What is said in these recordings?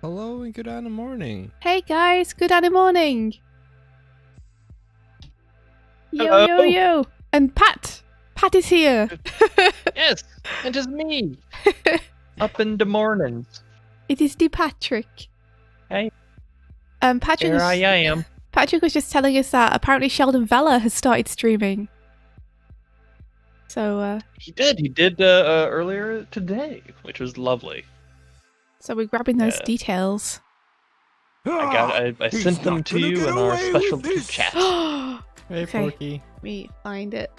Hello and good morning. Hey guys, good morning. Yo, Hello. yo, yo. And Pat. Pat is here. Yes, it is me. Up in the mornings. It is the Patrick. Hey, Patrick here I was, am. Patrick was just telling us that apparently Sheldon Vella has started streaming. So, He did earlier today, which was lovely. so we're grabbing those Yeah. details. I sent them to you in our special chat. Hey, Okay. Porky. Let me find it.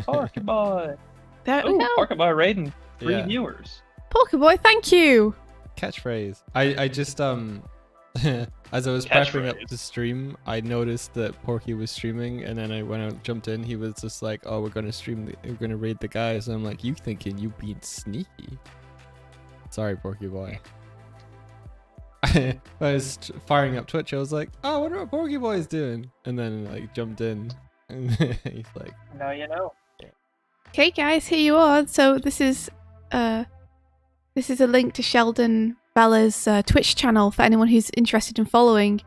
Porky boy. There we Oh, go. Porky boy raiding 3 Yeah. viewers. Porky boy, thank you. Catchphrase. I just as I was prepping up Catchphrase. the stream, I noticed that Porky was streaming, and then when I jumped in, he was just like, "Oh, we're gonna we're gonna raid the guys." And I'm like, "You thinking you being sneaky?" Sorry, Porky boy. I was firing up Twitch. I was like, "Oh, I wonder what Porky boy is doing," and then like jumped in, and he's like, Now you know. Okay, guys, here you are. So this is a link to Sheldon Bella's Twitch channel for anyone who's interested in following.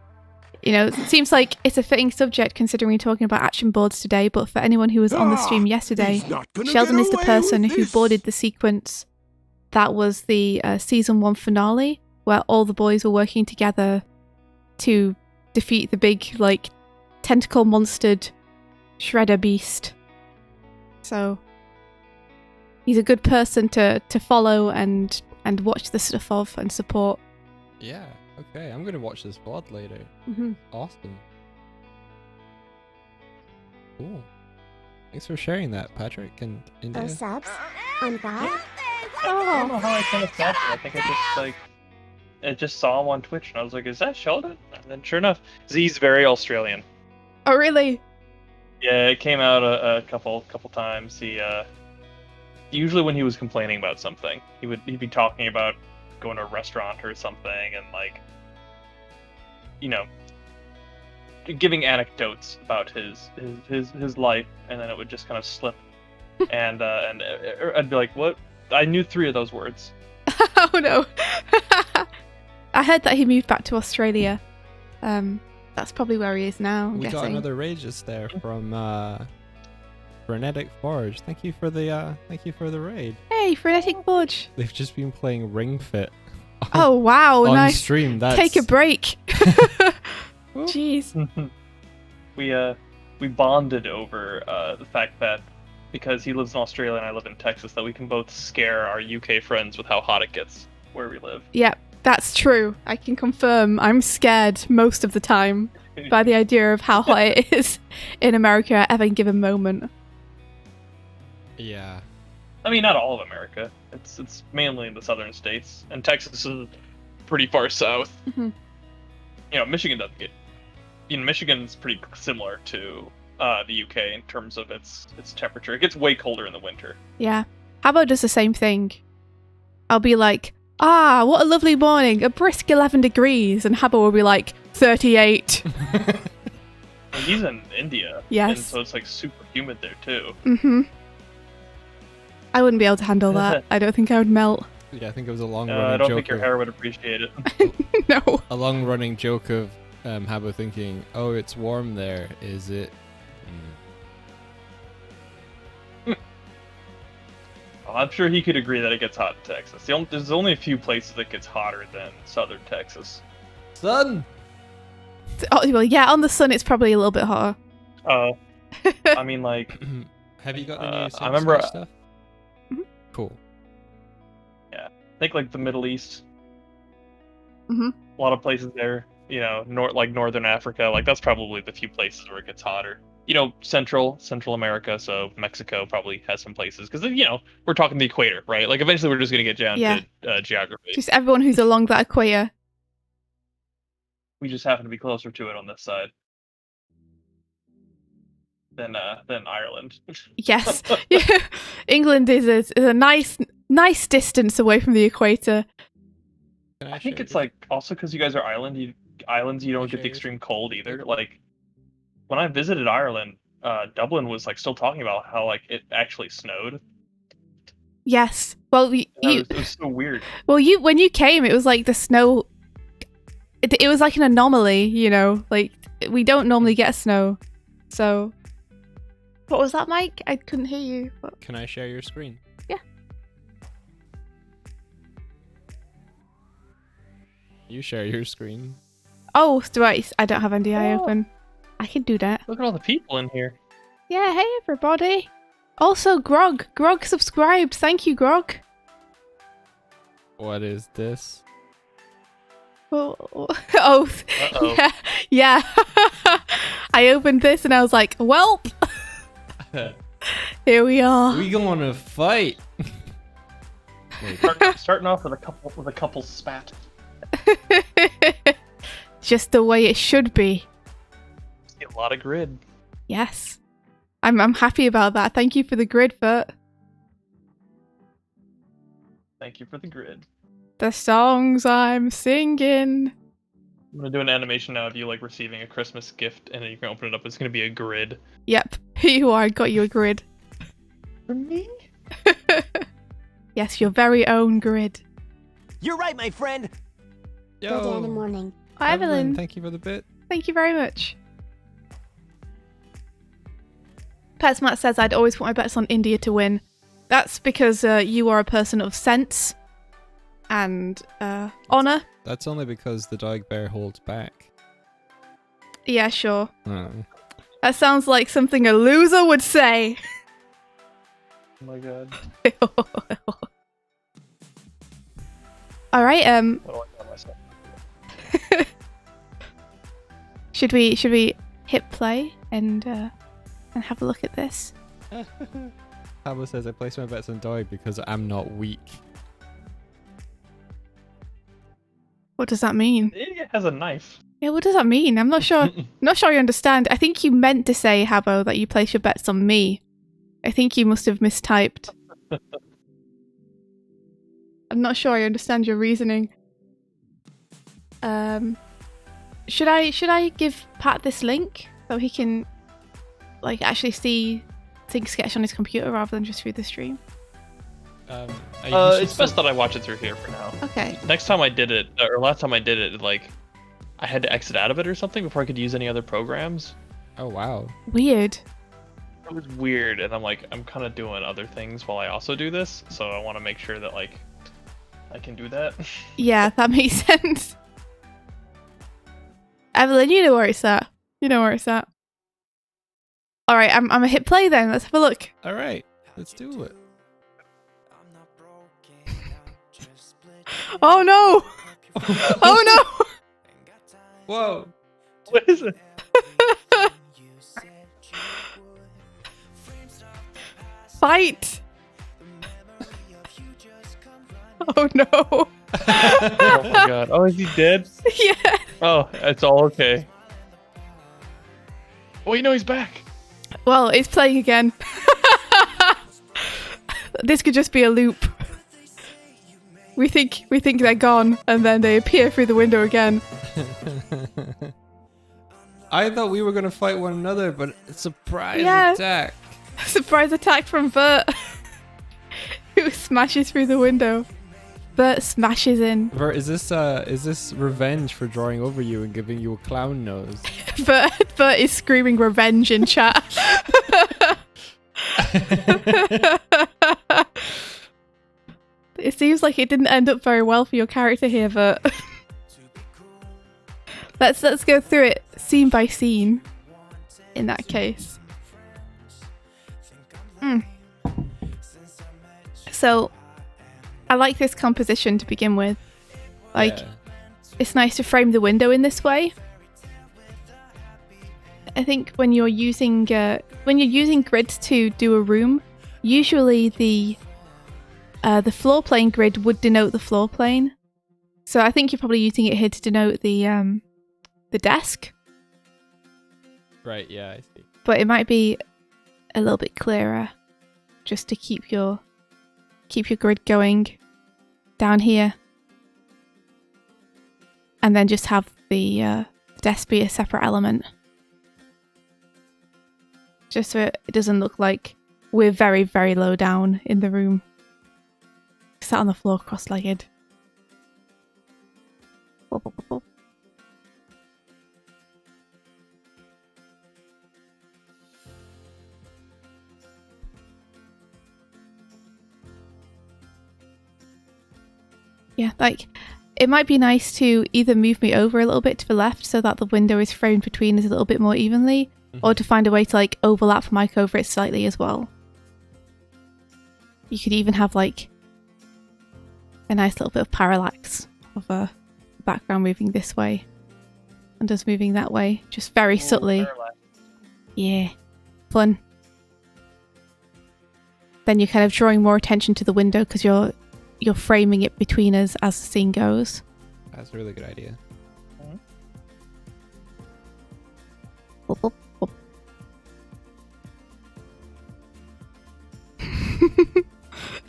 You know, it seems like it's a fitting subject considering we're talking about action boards today, but for anyone who was on the stream yesterday, Sheldon is the person who boarded the sequence that was the season 1 finale, where all the boys were working together to defeat the big, like, tentacle monstered shredder beast. So he's a good person to follow and watch the stuff of and support. "Yeah, okay, I'm gonna watch this VOD later." Mm-hmm. Awesome. Cool. Thanks for sharing that, Patrick and India. subs on God. I don't know how I came across it. I think I just saw him on Twitch, and I was like, "Is that Sheldon?" And then, sure enough, Z's very Australian. Oh, really? Yeah, it came out a couple times. He usually when he was complaining about something, he'd be talking about going to a restaurant or something, and like, you know, giving anecdotes about his life, and then it would just kind of slip, and I'd be like, "What?" I knew 3 of those words. Oh no. I heard that he moved back to Australia. That's probably where he is now, I'm We got guessing. another raid just there from Frenetic Forge. Thank you for the raid. Hey, Frenetic Budge. They've just been playing Ring Fit. Oh wow, on nice. stream. That's Take a break. Jeez. We bonded over the fact that because he lives in Australia and I live in Texas, that we can both scare our UK friends with how hot it gets where we live. Yep, that's true. I can confirm I'm scared most of the time by the idea of how hot it is in America at any given moment. Yeah. I mean, not all of America. It's mainly in the southern states, and Texas is pretty far south. Mhm. You know, Michigan doesn't get. You know, Michigan's pretty similar to the UK in terms of its temperature. It gets way colder in the winter. Yeah. Habbo does the same thing. I'll be like, "Ah, what a lovely morning, a brisk 11 degrees," and Habbo will be like, 38. And he's in India, Yes. and so it's like super humid there too. Mm-hmm. I wouldn't be able to handle that. I don't think I would melt. Yeah, I think it was a long I running don't joke. think your of, hair would appreciate it. No. A long running joke of Habbo thinking, "Oh, it's warm there, is it?" Well, I'm sure he could agree that it gets hot in Texas. There's only a few places that gets hotter than southern Texas. Son. Oh, well, yeah, on the sun it's probably a little bit hotter. I mean, like, Have you got the new I remember- stuff? Mhm. Cool. I think like the Middle East. Mhm. A lot of places there, you know, like Northern Africa, like that's probably the few places where it gets hotter. You know, Central America, so Mexico probably has some places because you know we're talking the equator, right? Like eventually we're just gonna get down Yeah. to geography. Just everyone who's along that equator. We just happen to be closer to it on this side than Ireland. Yes. Yeah. England is a nice distance away from the equator. Can I think it's like also because you guys are islands, you don't get the extreme cold either. Like when I visited Ireland, Dublin was like still talking about how like it actually snowed. Yes. Well, It was so weird. when you came, it was like the snow. It was like an anomaly, you know. Like we don't normally get snow, so. What was that, Mike? I couldn't hear you. What? Can I share your screen? Yeah. You share your screen. Oh, right. I don't have NDI open. I can do that. Look at all the people in here. Yeah. Hey, everybody. Also, Grog. Grog subscribed. Thank you, Grog. What is this? Oh, Uh-oh. yeah. I opened this and I was like, "Welp." Here we are. We going to fight. Starting off with a couple spat. Just the way it should be. A lot of grid. Yes. I'm happy about that. Thank you for the grid, Bert. Thank you for the grid. The songs I'm singing. I'm gonna do an animation now of you like receiving a Christmas gift, and then you can open it up. It's gonna be a grid. Yep. Here you are. I got you a grid. For me? Yes, your very own grid. You're right, my friend. Good day in the morning. Hi, Evelyn. Thank you for the bit. Thank you very much. PetSmart says I'd always put my bets on India to win. That's because you are a person of sense and honor. That's only because the dog bear holds back. Yeah, sure. Oh. That sounds like something a loser would say. Oh my god. All right. What do I got myself? Should we hit play and have a look at this? Pablo says I place my bets on Doig because I'm not weak. What does that mean? The idiot has a knife. Yeah, what does that mean? I'm not sure. Not sure I understand. I think you meant to say, Habbo, that you place your bets on me. I think you must have mistyped. I'm not sure I understand your reasoning. Should I give Pat this link so he can like actually see things sketch on his computer rather than just through the stream? It's best that I watch it through here for now. Okay. Next time I did it, or last time I did it, like I had to exit out of it or something before I could use any other programs. Oh wow. Weird. It was weird, and I'm like, I'm kind of doing other things while I also do this, so I want to make sure that like I can do that. Yeah, that makes sense. Evelyn, you know where it's at. You know where it's at. All right, I'm gonna hit play then. Let's have a look. All right, let's do it. Oh no! Oh no! Whoa. What is it? Fight! Oh no! Oh my god. Oh, is he dead? Yeah. Oh, it's all okay. Oh, you know he's back. Well, it's playing again. This could just be a loop. We think they're gone, and then they appear through the window again. I thought we were gonna fight one another, but surprise Yeah. attack. Surprise attack from Bert, who smashes through the window. Bert smashes in. Bert, is this revenge for drawing over you and giving you a clown nose? Bert is screaming revenge in chat. It seems like it didn't end up very well for your character here, but let's go through it scene by scene. In that case, so I like this composition to begin with. Like, Yeah. it's nice to frame the window in this way. I think when you're using grids to do a room, usually the floor plane grid would denote the floor plane. So I think you're probably using it here to denote the desk. Right, yeah, I see. But it might be a little bit clearer just to keep your grid going down here. And then just have the desk be a separate element. Just so it doesn't look like we're very, very low down in the room. sat on the floor cross-legged. Whoop, whoop, whoop. Yeah, like, it might be nice to either move me over a little bit to the left so that the window is framed between us a little bit more evenly, or to find a way to, like, overlap Mike over it slightly as well. You could even have, like, a nice little bit of parallax of a background moving this way and just moving that way, just very subtly. Parallax. Yeah, fun. Then you're kind of drawing more attention to the window because you're framing it between us as the scene goes. That's a really good idea. Whoop, whoop, whoop.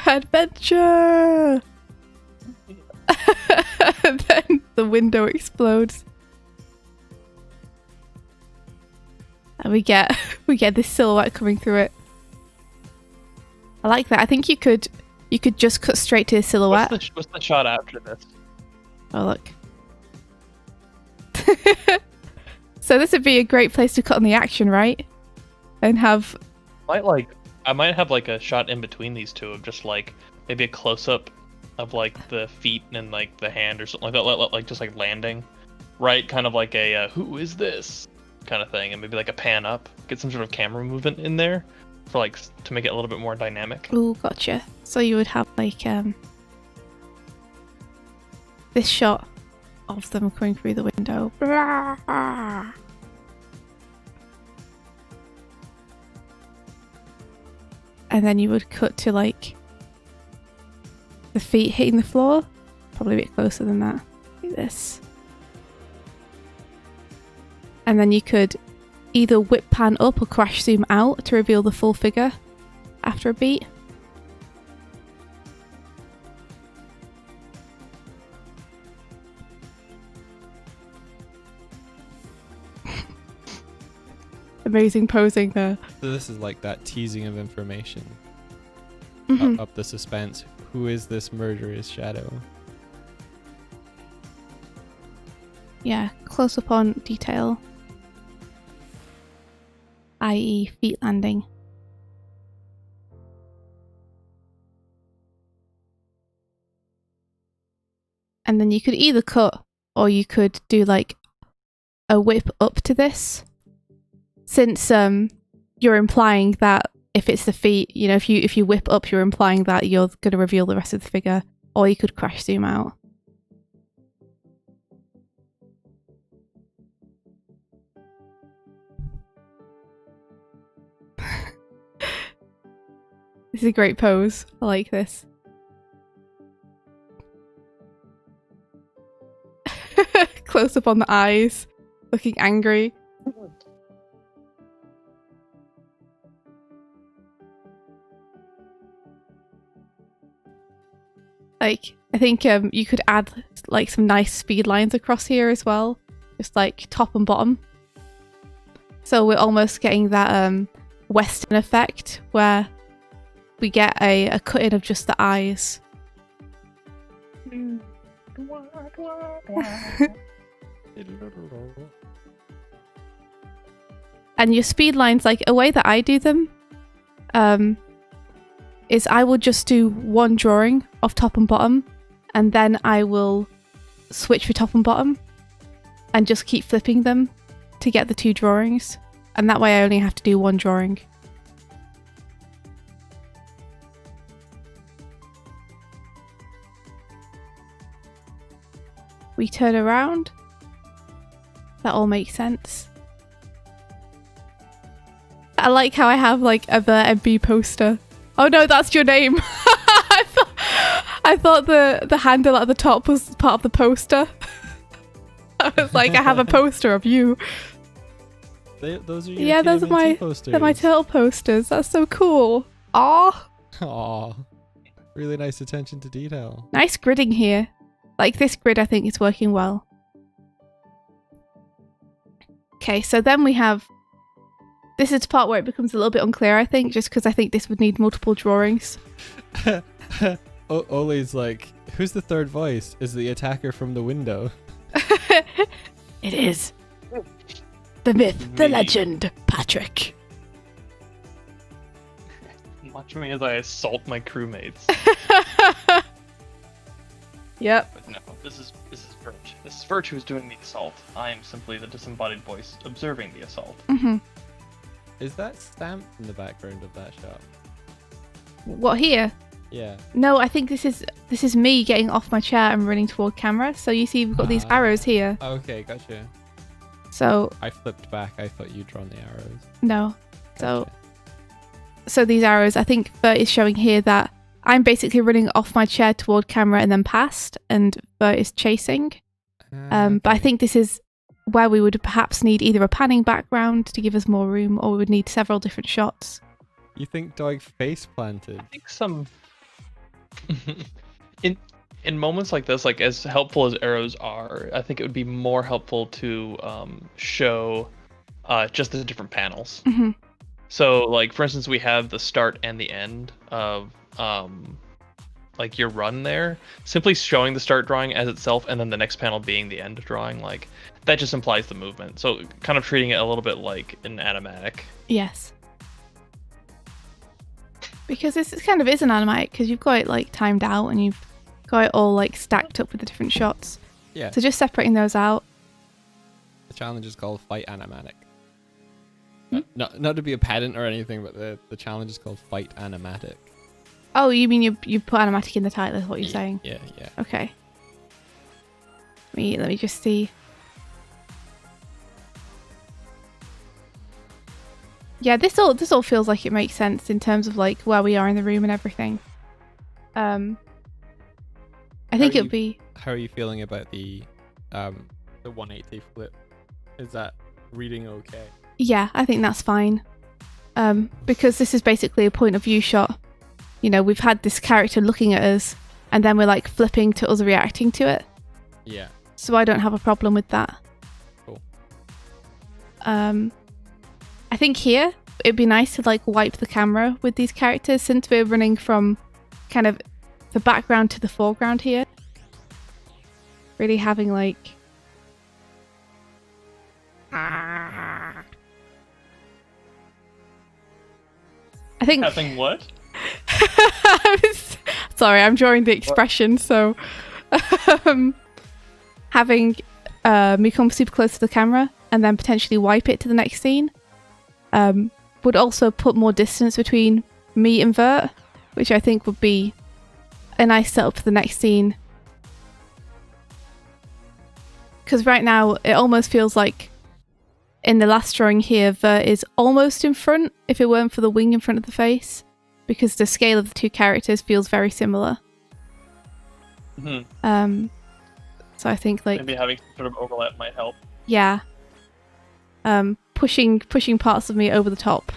Adventure! And then the window explodes. And we get this silhouette coming through it. I like that. I think you could just cut straight to the silhouette. What's the shot after this? Oh, look. So this would be a great place to cut on the action, right? And have... I might have like a shot in between these two of just like maybe a close-up of like the feet and like the hand or something like that, like just like landing, right? Kind of like a who is this kind of thing, and maybe like a pan up, get some sort of camera movement in there for like to make it a little bit more dynamic. Ooh, gotcha. So you would have like this shot of them coming through the window. And then you would cut to like the feet hitting the floor. Probably a bit closer than that. Like this. And then you could either whip pan up or crash zoom out to reveal the full figure after a beat. Amazing posing there. So this is like that teasing of information. Mhm. Up the suspense. Who is this murderous shadow? Yeah, close up on detail. I.e. feet landing. And then you could either cut or you could do like a whip up to this. Since you're implying that if it's the feet, you know, if you whip up, you're implying that you're going to reveal the rest of the figure. Or you could crash zoom out. This is a great pose. I like this. Close up on the eyes, looking angry. Like, I think you could add like some nice speed lines across here as well, just like top and bottom. So we're almost getting that Western effect where we get a cut-in of just the eyes. And your speed lines, like a way that I do them, is I will just do one drawing of top and bottom, and then I will switch for top and bottom and just keep flipping them to get the two drawings. And that way I only have to do one drawing. We turn around. That all makes sense. I like how I have like a MB poster. Oh no, that's your name. I thought the handle at the top was part of the poster. I was like, I have a poster of you. Those are your Yeah, those are TMNT posters. they're my turtle posters. That's so cool. Aw. Aw. Really nice attention to detail. Nice gridding here. Like this grid I think is working well. Okay, so then we have... This is the part where it becomes a little bit unclear, I think, just because I think this would need multiple drawings. Ole's like, who's the third voice? Is the attacker from the window? It is. The myth, the Me. legend, Patrick. Watch me as I assault my crewmates. Yep. But no, this is Virtue. This is Virtue who's doing the assault. I am simply the disembodied voice observing the assault. Mm-hmm. Is that stamped in the background of that shot? What here? Yeah. No, I think this is me getting off my chair and running toward camera. So you see, we've got these arrows here. Okay, gotcha. So I flipped back. I thought you'd drawn the arrows. no. So Gotcha. so these arrows, I think Bert is showing here that I'm basically running off my chair toward camera and then past, and Bert is chasing. But I Okay. think this is where we would perhaps need either a panning background to give us more room, or we would need several different shots. You think Doig face planted? I think some in moments like this, like as helpful as arrows are, I think it would be more helpful to show just the different panels. Mhm. So, like for instance, we have the start and the end of like your run there. Simply showing the start drawing as itself, and then the next panel being the end drawing, like that just implies the movement. So, kind of treating it a little bit like an animatic. Yes. Because this kind of is an animatic, because you've got it like timed out and you've got it all like stacked up with the different shots. Yeah. So just separating those out. The challenge is called Fight Animatic. Hmm? Not to be a pedant or anything, but the challenge is called Fight Animatic. Oh, you mean you put animatic in the title is what you're saying? Yeah, yeah. Okay. Let me just see. Yeah, this all feels like it makes sense in terms of like where we are in the room and everything. I think How it'll you- be How are you feeling about the 180 flip? Is that reading okay? yeah, I think that's fine. Because this is basically a point of view shot. You know, we've had this character looking at us and then we're like flipping to us reacting to it. Yeah. So I don't have a problem with that. Cool. I think here it'd be nice to like wipe the camera with these characters since we're running from kind of the background to the foreground here. Really having like I think Having what? sorry, I'm drawing the expression, so having me come super close to the camera and then potentially wipe it to the next scene would also put more distance between me and Vert, which I think would be a nice setup for the next scene. Because right now it almost feels like in the last drawing here, Vert is almost in front if it weren't for the wing in front of the face, because the scale of the two characters feels very similar. Mm-hmm. So I think like Maybe having some sort of overlap might help. yeah, pushing parts of me over the top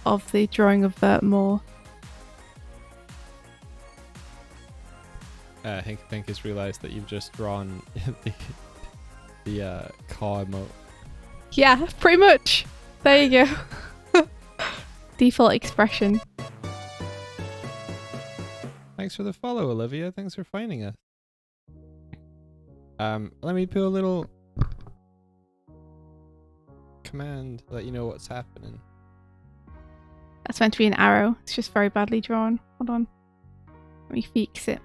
of the drawing of Vert more. Hank has realized that you've just drawn the car emote. Yeah, pretty much. There you go. Default expression. Thanks for the follow, Olivia. Thanks for finding us. Let me put a little command to let you know what's happening. That's meant to be an arrow. It's just very badly drawn. Hold on. Let me fix it.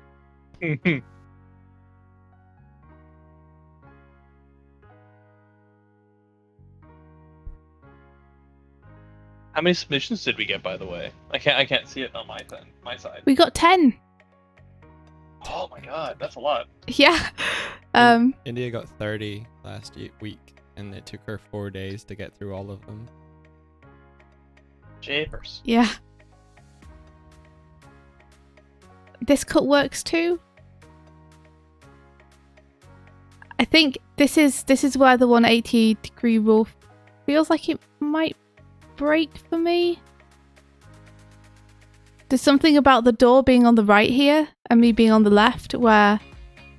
How many submissions did we get, by the way? I can't see it on my side. We got 10. Oh my god, that's a lot. Yeah. India got 30 last week, and it took her 4 days to get through all of them. Japers. Yeah. This cut works too. I think this is where the 180-degree rule feels like it might break for me. There's something about the door being on the right here and me being on the left where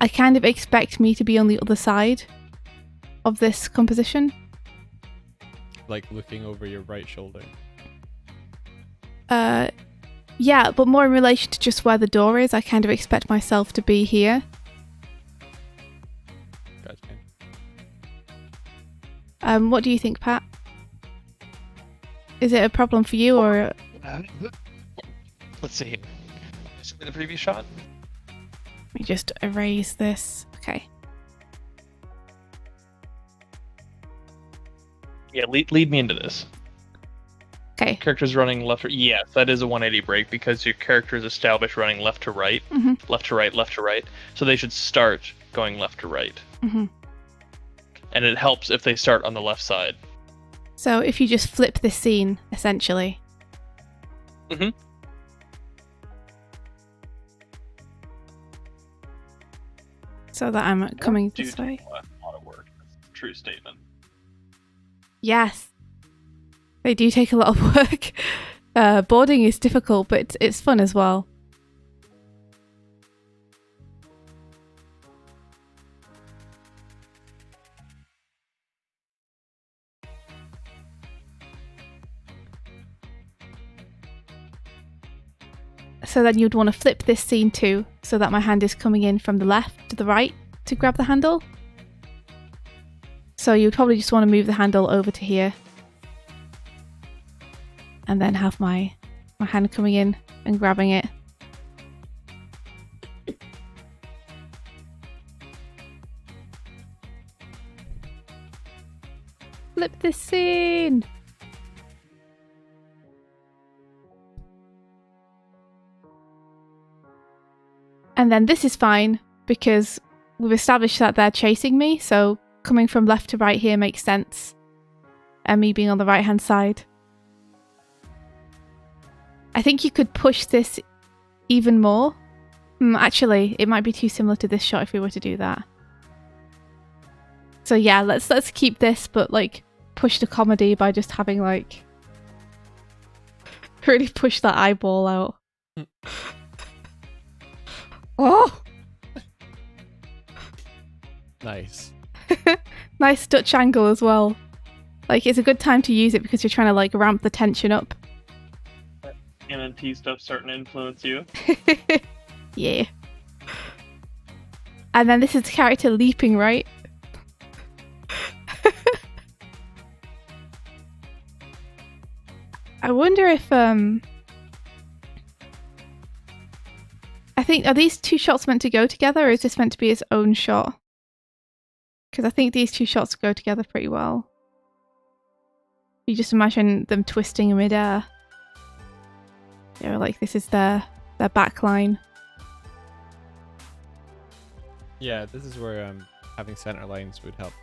I kind of expect me to be on the other side of this composition. Like looking over your right shoulder. Yeah, but more in relation to just where the door is. I kind of expect myself to be here. Gotcha. What do you think, Pat? Is it a problem for you or? Let's see. Show me the previous shot. Let me just erase this. Okay. Yeah, lead me into this. Okay. Character's running left or yes, that is a 180 break because your character is established running left to right, left to right, left to right. So they should start going left to right. And it helps if they start on the left side. So if you just flip this scene, essentially. So that I'm coming this way. A lot of work. That's a true statement. Yes. They do take a lot of work. Boarding is difficult, but it's fun as well. So then you'd want to flip this scene too, so that my hand is coming in from the left to the right to grab the handle. So you'd probably just want to move the handle over to here. And then have my hand coming in and grabbing it. Flip this scene! And then this is fine, because we've established that they're chasing me, so coming from left to right here makes sense. And me being on the right hand side. I think you could push this even more. Actually, it might be too similar to this shot if we were to do that. So yeah, let's keep this, but like push the comedy by just having like really push that eyeball out. Oh! Nice. Nice Dutch angle as well. Like, it's a good time to use it because you're trying to like ramp the tension up. MNT stuff starting to influence you. Yeah. And then this is the character leaping, right? I wonder if I think, are these two shots meant to go together or is this meant to be its own shot? Because I think these two shots go together pretty well. You just imagine them twisting in midair. They're like, this is their back line. Yeah, this is where having center lines would help.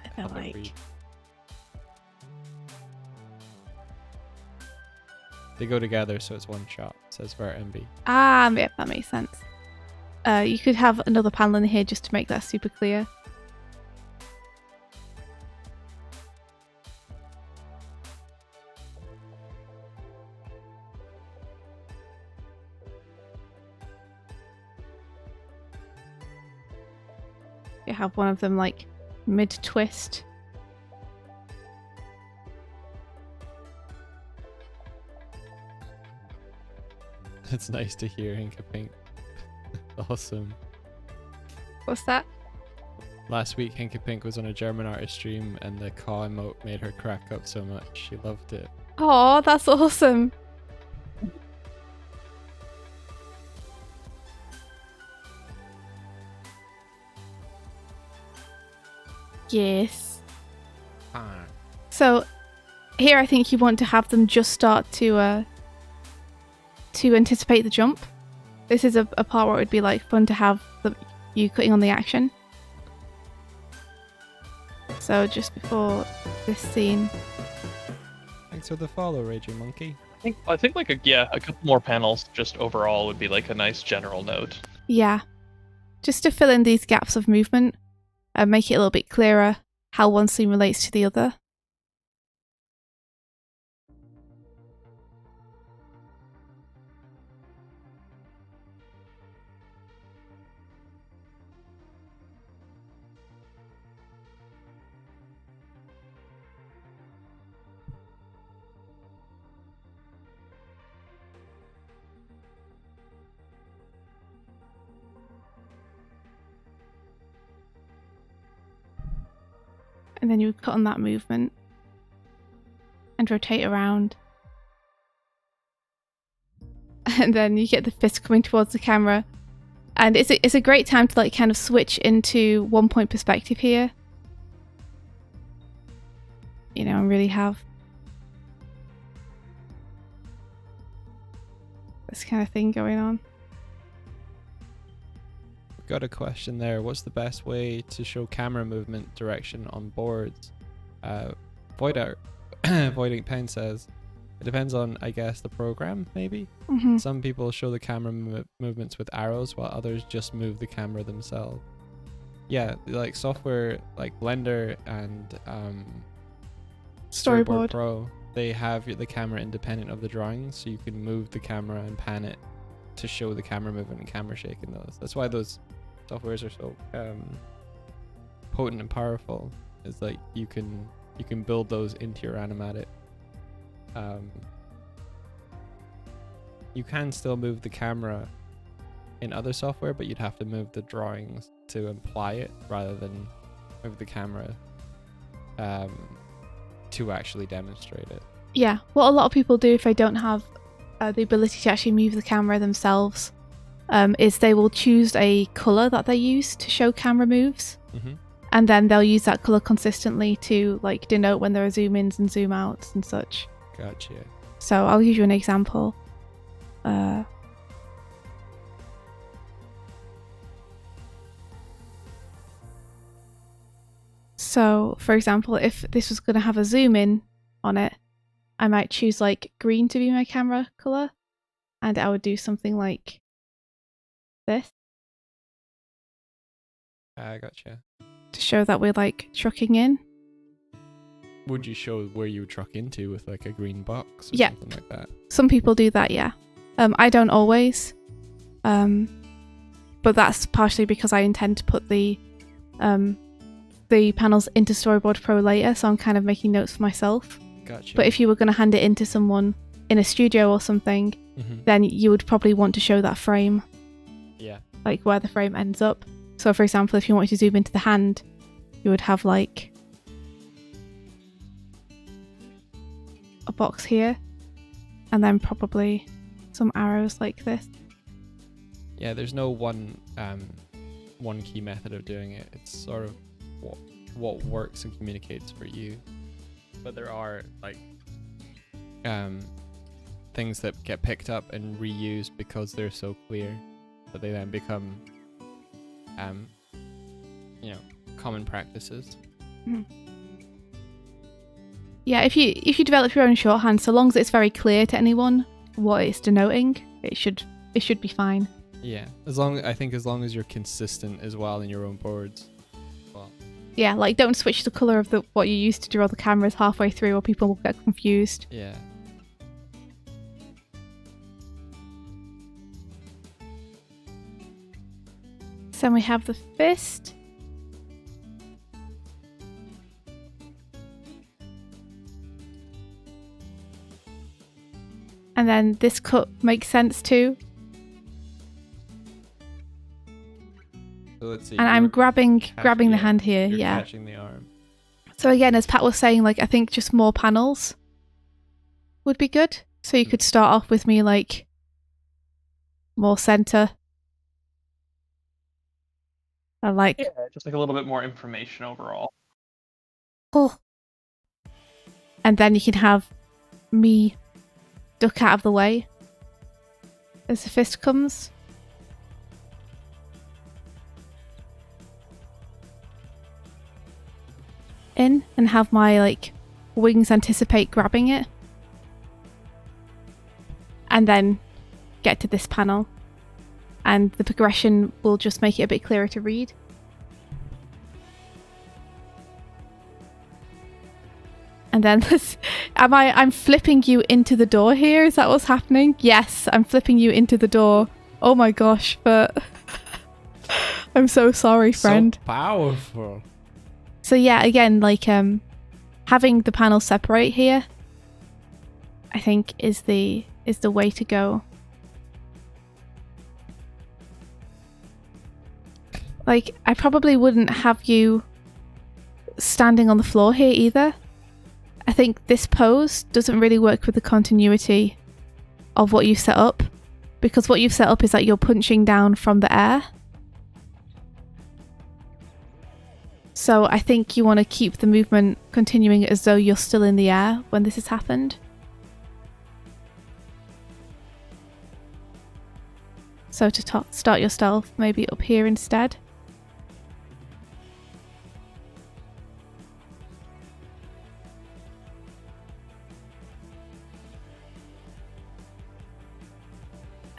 I feel help it like. read. They go together, so it's one shot. Says for MB. Ah, yep, that makes sense. You could have another panel in here just to make that super clear. You have one of them like mid-twist. It's nice to hear Hinka Pink. Awesome. What's that? Last week, Hinka Pink was on a German artist stream, and the caw emote made her crack up so much. She loved it. Oh, that's awesome. Yes. So here I think you want to have them just start to anticipate the jump. This is a part where it would be like fun to have you cutting on the action. So just before this scene. Thanks for the follow, Raging Monkey. I think like a couple more panels just overall would be like a nice general note. Yeah. Just to fill in these gaps of movement and make it a little bit clearer how one scene relates to the other. And then you would cut on that movement and rotate around. And then you get the fist coming towards the camera. And it's a great time to like kind of switch into 1 point perspective here. You know, and really have this kind of thing going on. Got a question there. What's the best way to show camera movement direction on boards? Voiding Pen says it depends on, I guess, the program. Maybe some people show the camera movements with arrows, while others just move the camera themselves. Yeah, like software like Blender and Storyboard Pro, they have the camera independent of the drawings, so you can move the camera and pan it to show the camera movement and camera shake in those. That's why those softwares are so potent and powerful. It's like you can build those into your Animatic. You can still move the camera in other software, but you'd have to move the drawings to imply it rather than move the camera to actually demonstrate it. Yeah, what a lot of people do if they don't have the ability to actually move the camera themselves is they will choose a color that they use to show camera moves, and then they'll use that color consistently to like denote when there are zoom ins and zoom outs and such. Gotcha. So I'll give you an example. So for example, if this was going to have a zoom in on it, I might choose like green to be my camera color, and I would do something like this Gotcha. to show that we're like trucking in. Would you show where you would truck into with like a green box or Yeah. something like that? Some people do that, yeah. I don't always, but that's partially because I intend to put the panels into Storyboard Pro later, so I'm kind of making notes for myself. Gotcha. But if you were going to hand it into someone in a studio or something, then you would probably want to show that frame. Yeah. Like where the frame ends up. So for example, if you wanted to zoom into the hand, you would have like a box here, and then probably some arrows like this. Yeah, there's no one key method of doing it. It's sort of what works and communicates for you. But there are like things that get picked up and reused because they're so clear that they then become common practices. Yeah, if you develop your own shorthand, so long as it's very clear to anyone what it's denoting, it should be fine. Yeah, as long as you're consistent as well in your own boards. Well, yeah, like don't switch the color of what you use to draw the cameras halfway through, or people will get confused. yeah. So then we have the fist. And then this cut makes sense too. So let's see. And I'm grabbing the hand here, You're yeah. catching the arm. So again, as Pat was saying, like I think just more panels would be good. So you could start off with me like more center. I like Yeah, just like a little bit more information overall. And then you can have me duck out of the way as the fist comes. In and have my like wings anticipate grabbing it. And then get to this panel. And the progression will just make it a bit clearer to read. And then I'm flipping you into the door here. Is that what's happening? Yes, I'm flipping you into the door. Oh my gosh, but I'm so sorry, friend. So powerful. So yeah, again, like having the panels separate here, I think is the way to go. Like I probably wouldn't have you standing on the floor here either. I think this pose doesn't really work with the continuity of what you've set up, because what you've set up is that you're punching down from the air. So I think you want to keep the movement continuing as though you're still in the air when this has happened. So to start your stealth, maybe up here instead.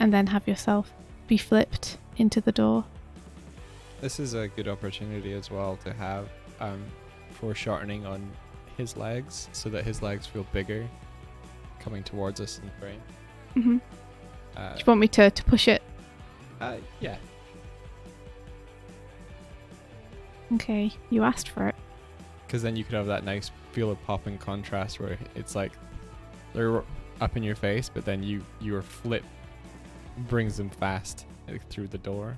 And then have yourself be flipped into the door. This is a good opportunity as well to have foreshortening on his legs, so that his legs feel bigger coming towards us in frame. Mm-hmm. Do you want me to push it? Yeah. Okay, you asked for it. Because then you could have that nice feel of pop and contrast where it's like they're up in your face, but then your flip brings them fast through the door.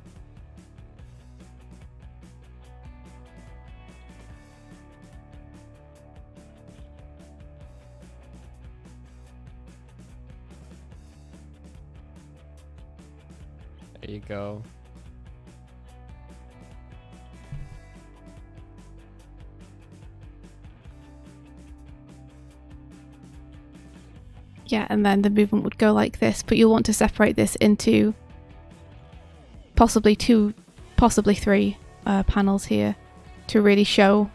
There you go. Yeah, and then the movement would go like this, but you'll want to separate this into possibly 2, possibly 3 panels here to really show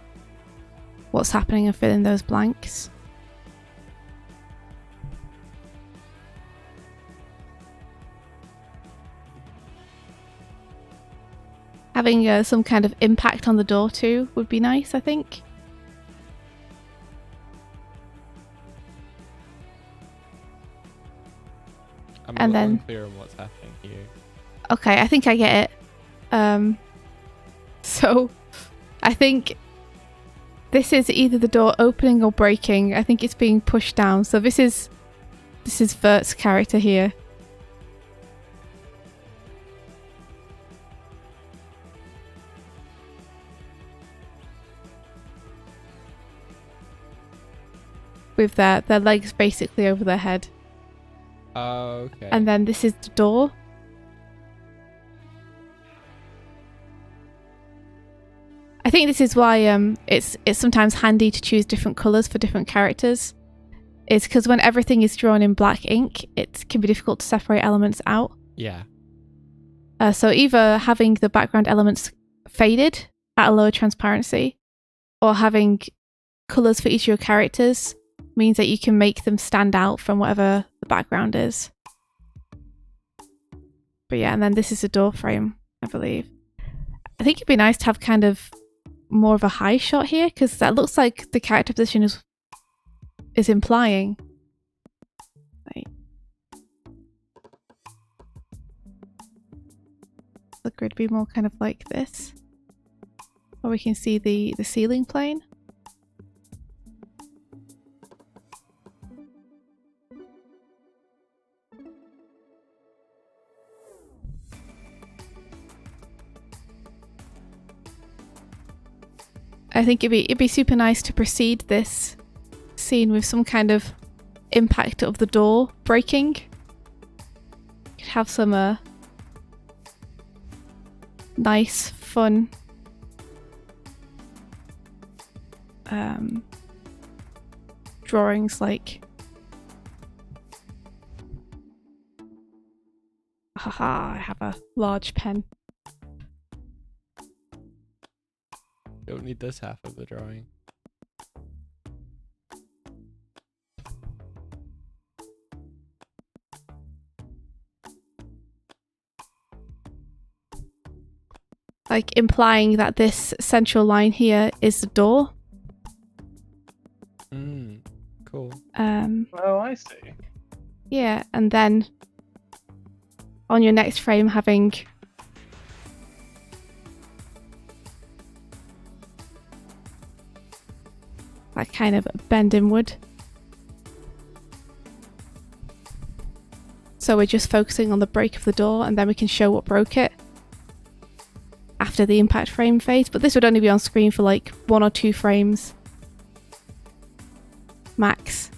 what's happening and fill in those blanks. Having some kind of impact on the door too would be nice, I think. I'm And a little then- unclear on what's happening here. Okay, I think I get it. So I think this is either the door opening or breaking. I think it's being pushed down. So this is Vert's character here. With their legs basically over their head. Oh, okay. And then this is the door. I think this is why it's sometimes handy to choose different colours for different characters. It's because when everything is drawn in black ink, it can be difficult to separate elements out. Yeah. So either having the background elements faded at a lower transparency, or having colours for each of your characters means that you can make them stand out from whatever the background is. But yeah, and then this is a door frame, I believe. I think it'd be nice to have kind of more of a high shot here, because that looks like the character position is implying. Right. The grid be more kind of like this. Or we can see the ceiling plane. I think it'd be super nice to precede this scene with some kind of impact of the door breaking. Could have some nice, fun drawings like haha, I have a large pen. Don't need this half of the drawing. Like implying that this central line here is the door. Cool. Oh, I see. Yeah, and then on your next frame having that kind of bend inward. So we're just focusing on the break of the door, and then we can show what broke it. after the impact frame phase, but this would only be on screen for like 1 or 2 frames max.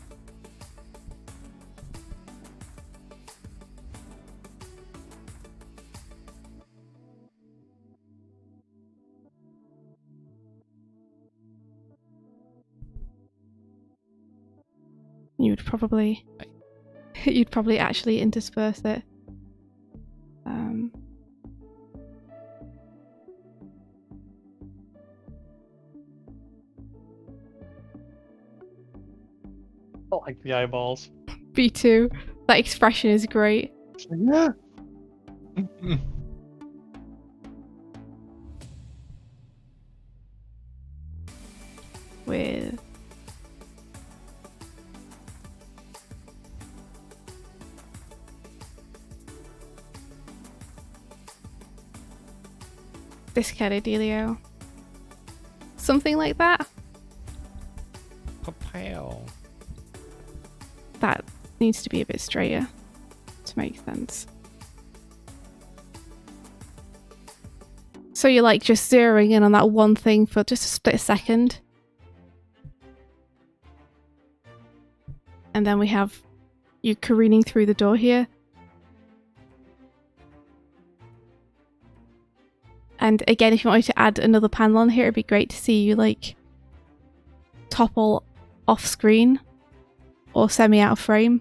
You'd probably actually intersperse it. I like the eyeballs. B2. That expression is great. Yeah. With discarded Delio. Something like that. Papel. That needs to be a bit straighter to make sense. So you're like just zeroing in on that one thing for just a split second. And then we have you careening through the door here. And again, if you wanted to add another panel on here, it'd be great to see you like topple off screen or semi out of frame.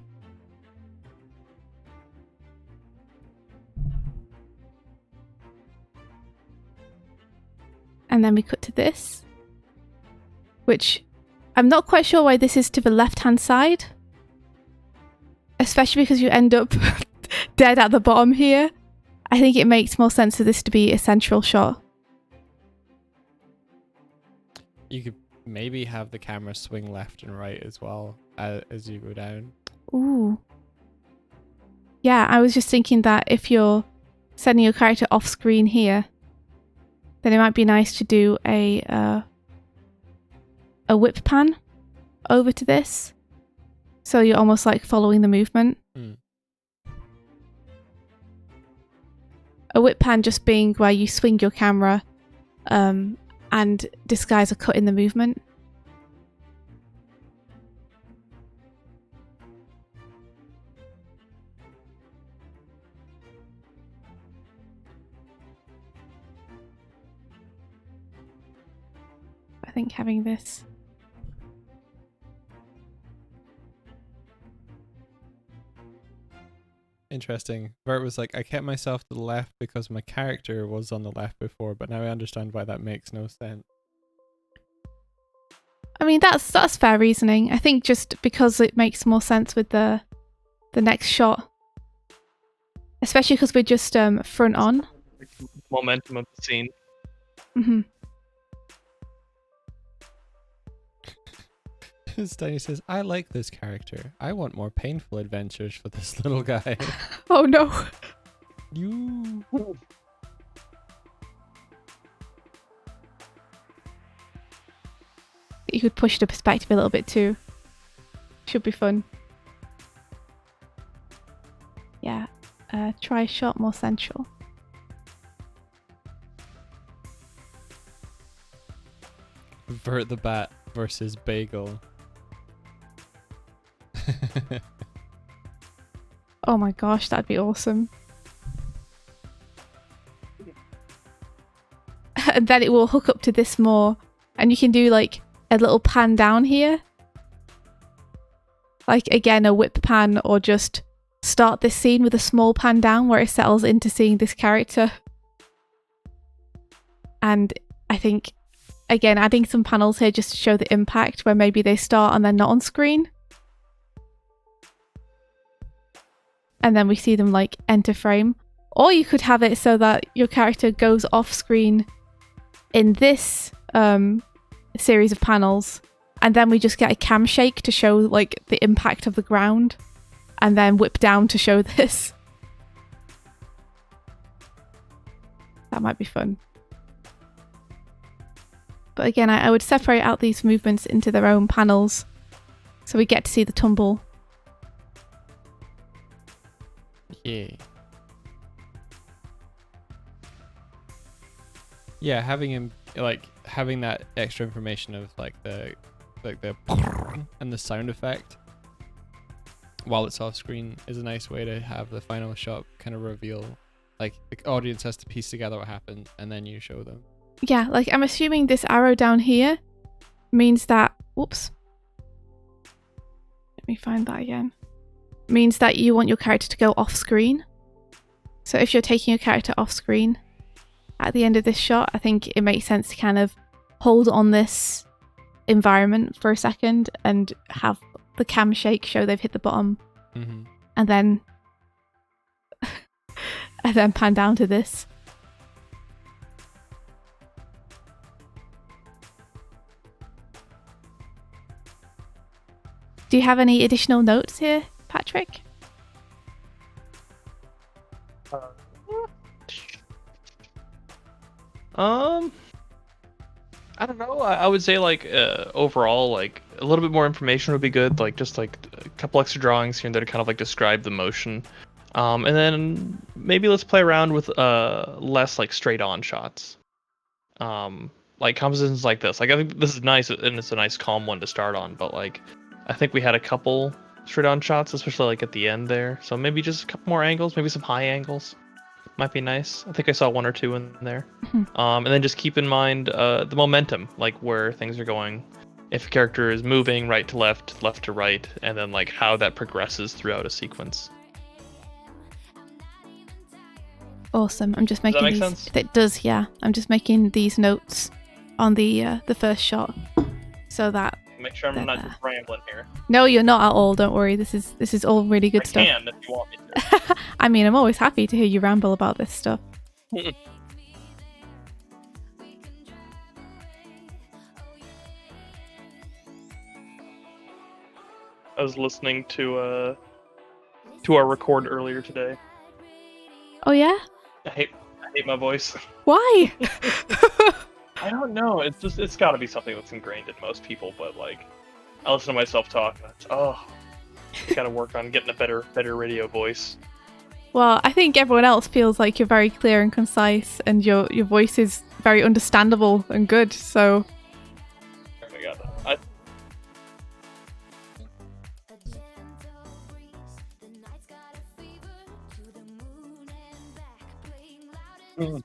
And then we cut to this, which I'm not quite sure why this is to the left hand side, especially because you end up dead at the bottom here. I think it makes more sense for this to be a central shot. You could maybe have the camera swing left and right as well as you go down. Ooh. Yeah, I was just thinking that if you're sending your character off screen here, then it might be nice to do a whip pan over to this. So you're almost like following the movement. A whip pan just being where you swing your camera and disguise a cut in the movement. I think having this Interesting. Vert was like, I kept myself to the left because my character was on the left before, but now I understand why that makes no sense. I mean, that's fair reasoning. I think just because it makes more sense with the next shot, especially because we're just front on. Momentum of the scene. Mm-hmm. Steiny says, I like this character. I want more painful adventures for this little guy. Oh no. You. You could push the perspective a little bit too. Should be fun. Yeah. Try shot more central. Vert the Bat versus Bagel. Oh my gosh, that'd be awesome. And then it will hook up to this more, and you can do like a little pan down here. Like again, a whip pan, or just start this scene with a small pan down where it settles into seeing this character. And I think, again, adding some panels here just to show the impact where maybe they start and they're not on screen. And then we see them like enter frame. Or you could have it so that your character goes off screen in this series of panels, and then we just get a cam shake to show like the impact of the ground, and then whip down to show this. That might be fun. But again, I would separate out these movements into their own panels so we get to see the tumble. Yeah. Yeah, having him having that extra information of the and the sound effect while it's off screen is a nice way to have the final shot kind of reveal, like the audience has to piece together what happened and then you show them. Yeah, like I'm assuming this arrow down here means that, whoops. Let me find that again. Means that you want your character to go off screen. So if you're taking your character off screen at the end of this shot, I think it makes sense to kind of hold on this environment for a second and have the cam shake show they've hit the bottom, and then pan down to this. Do you have any additional notes here, Patrick? I don't know. I would say like overall, like a little bit more information would be good. Like just like a couple extra drawings here and there to kind of like describe the motion. And then maybe let's play around with less like straight on shots. Like compositions like this. Like I think this is nice and it's a nice calm one to start on. But like I think we had a couple straight on shots, especially like at the end there. So maybe just a couple more angles, maybe some high angles. Might be nice. I think I saw one or two in there. And then just keep in mind the momentum, like where things are going. If a character is moving right to left, left to right, and then like how that progresses throughout a sequence. Awesome. I'm just making Does that make these. sense? It does, yeah. I'm just making these notes on the first shot, so that. Make sure I'm not just rambling here. No, you're not at all. Don't worry. This is all really good stuff. I can if you want me to. I mean, I'm always happy to hear you ramble about this stuff. I was listening to our record earlier today. Oh yeah? I hate my voice. Why? I don't know. It's got to be something that's ingrained in most people. But like, I listen to myself talk. And it's, got to work on getting a better radio voice. Well, I think everyone else feels like you're very clear and concise, and your voice is very understandable and good. So. Oh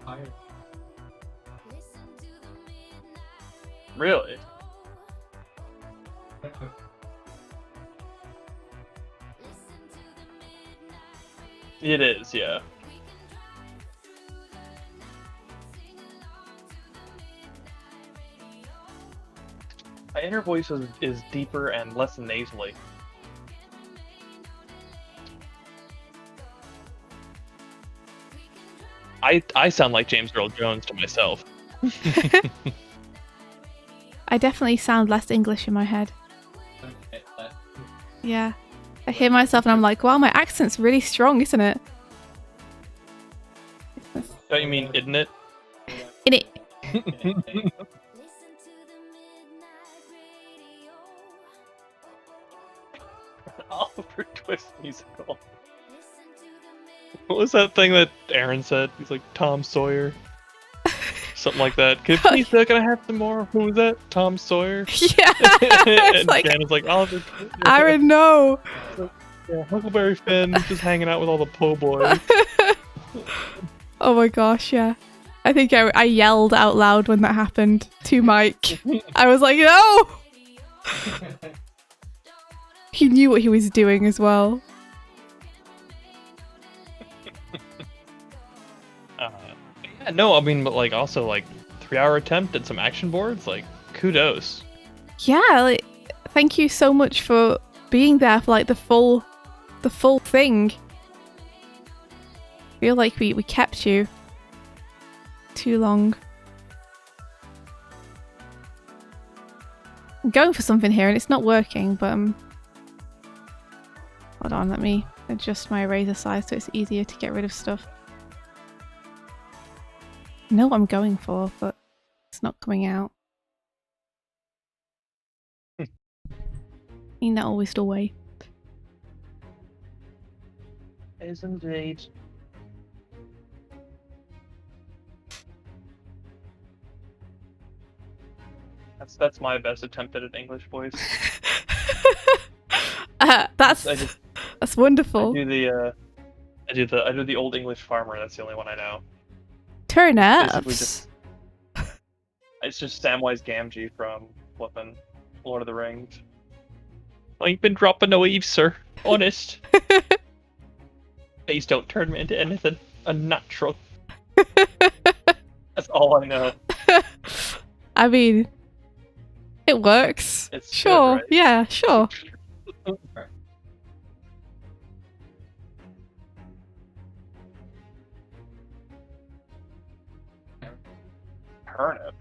my god. Really? It is, yeah. My inner voice is deeper and less nasally. I sound like James Earl Jones to myself. I definitely sound less English in my head. Yeah. I hear myself and I'm like, wow, my accent's really strong, isn't it? Don't you mean, isn't it? In it. Oliver Twist musical. What was that thing that Aaron said? He's like Tom Sawyer. Something like that. Can I have some more? Who was that? Tom Sawyer? Yeah. And like, Jan was like, Oliver Twist. Aaron, no. Yeah, Huckleberry Finn just hanging out with all the po' boys. Oh my gosh, yeah. I think I yelled out loud when that happened to Mike. I was like, no! He knew what he was doing as well. Yeah, no, I mean, but like also like 3-hour attempt at some action boards, like kudos. Yeah, like, thank you so much for being there for like the full thing. I feel like we kept you too long. I'm going for something here and it's not working, but hold on, let me adjust my eraser size so it's easier to get rid of stuff. I know what I'm going for, but it's not coming out. Ain't that always the way? Is indeed. That's my best attempt at an English voice. That's wonderful. I do the old English farmer. That's the only one I know. Turnips. It's just Samwise Gamgee from flippin' Lord of the Rings. I've been dropping no eaves, sir. Honest. Please don't turn me into anything unnatural. That's all I know. I mean, it works. It's sure. good, right? Yeah, sure. Turnip.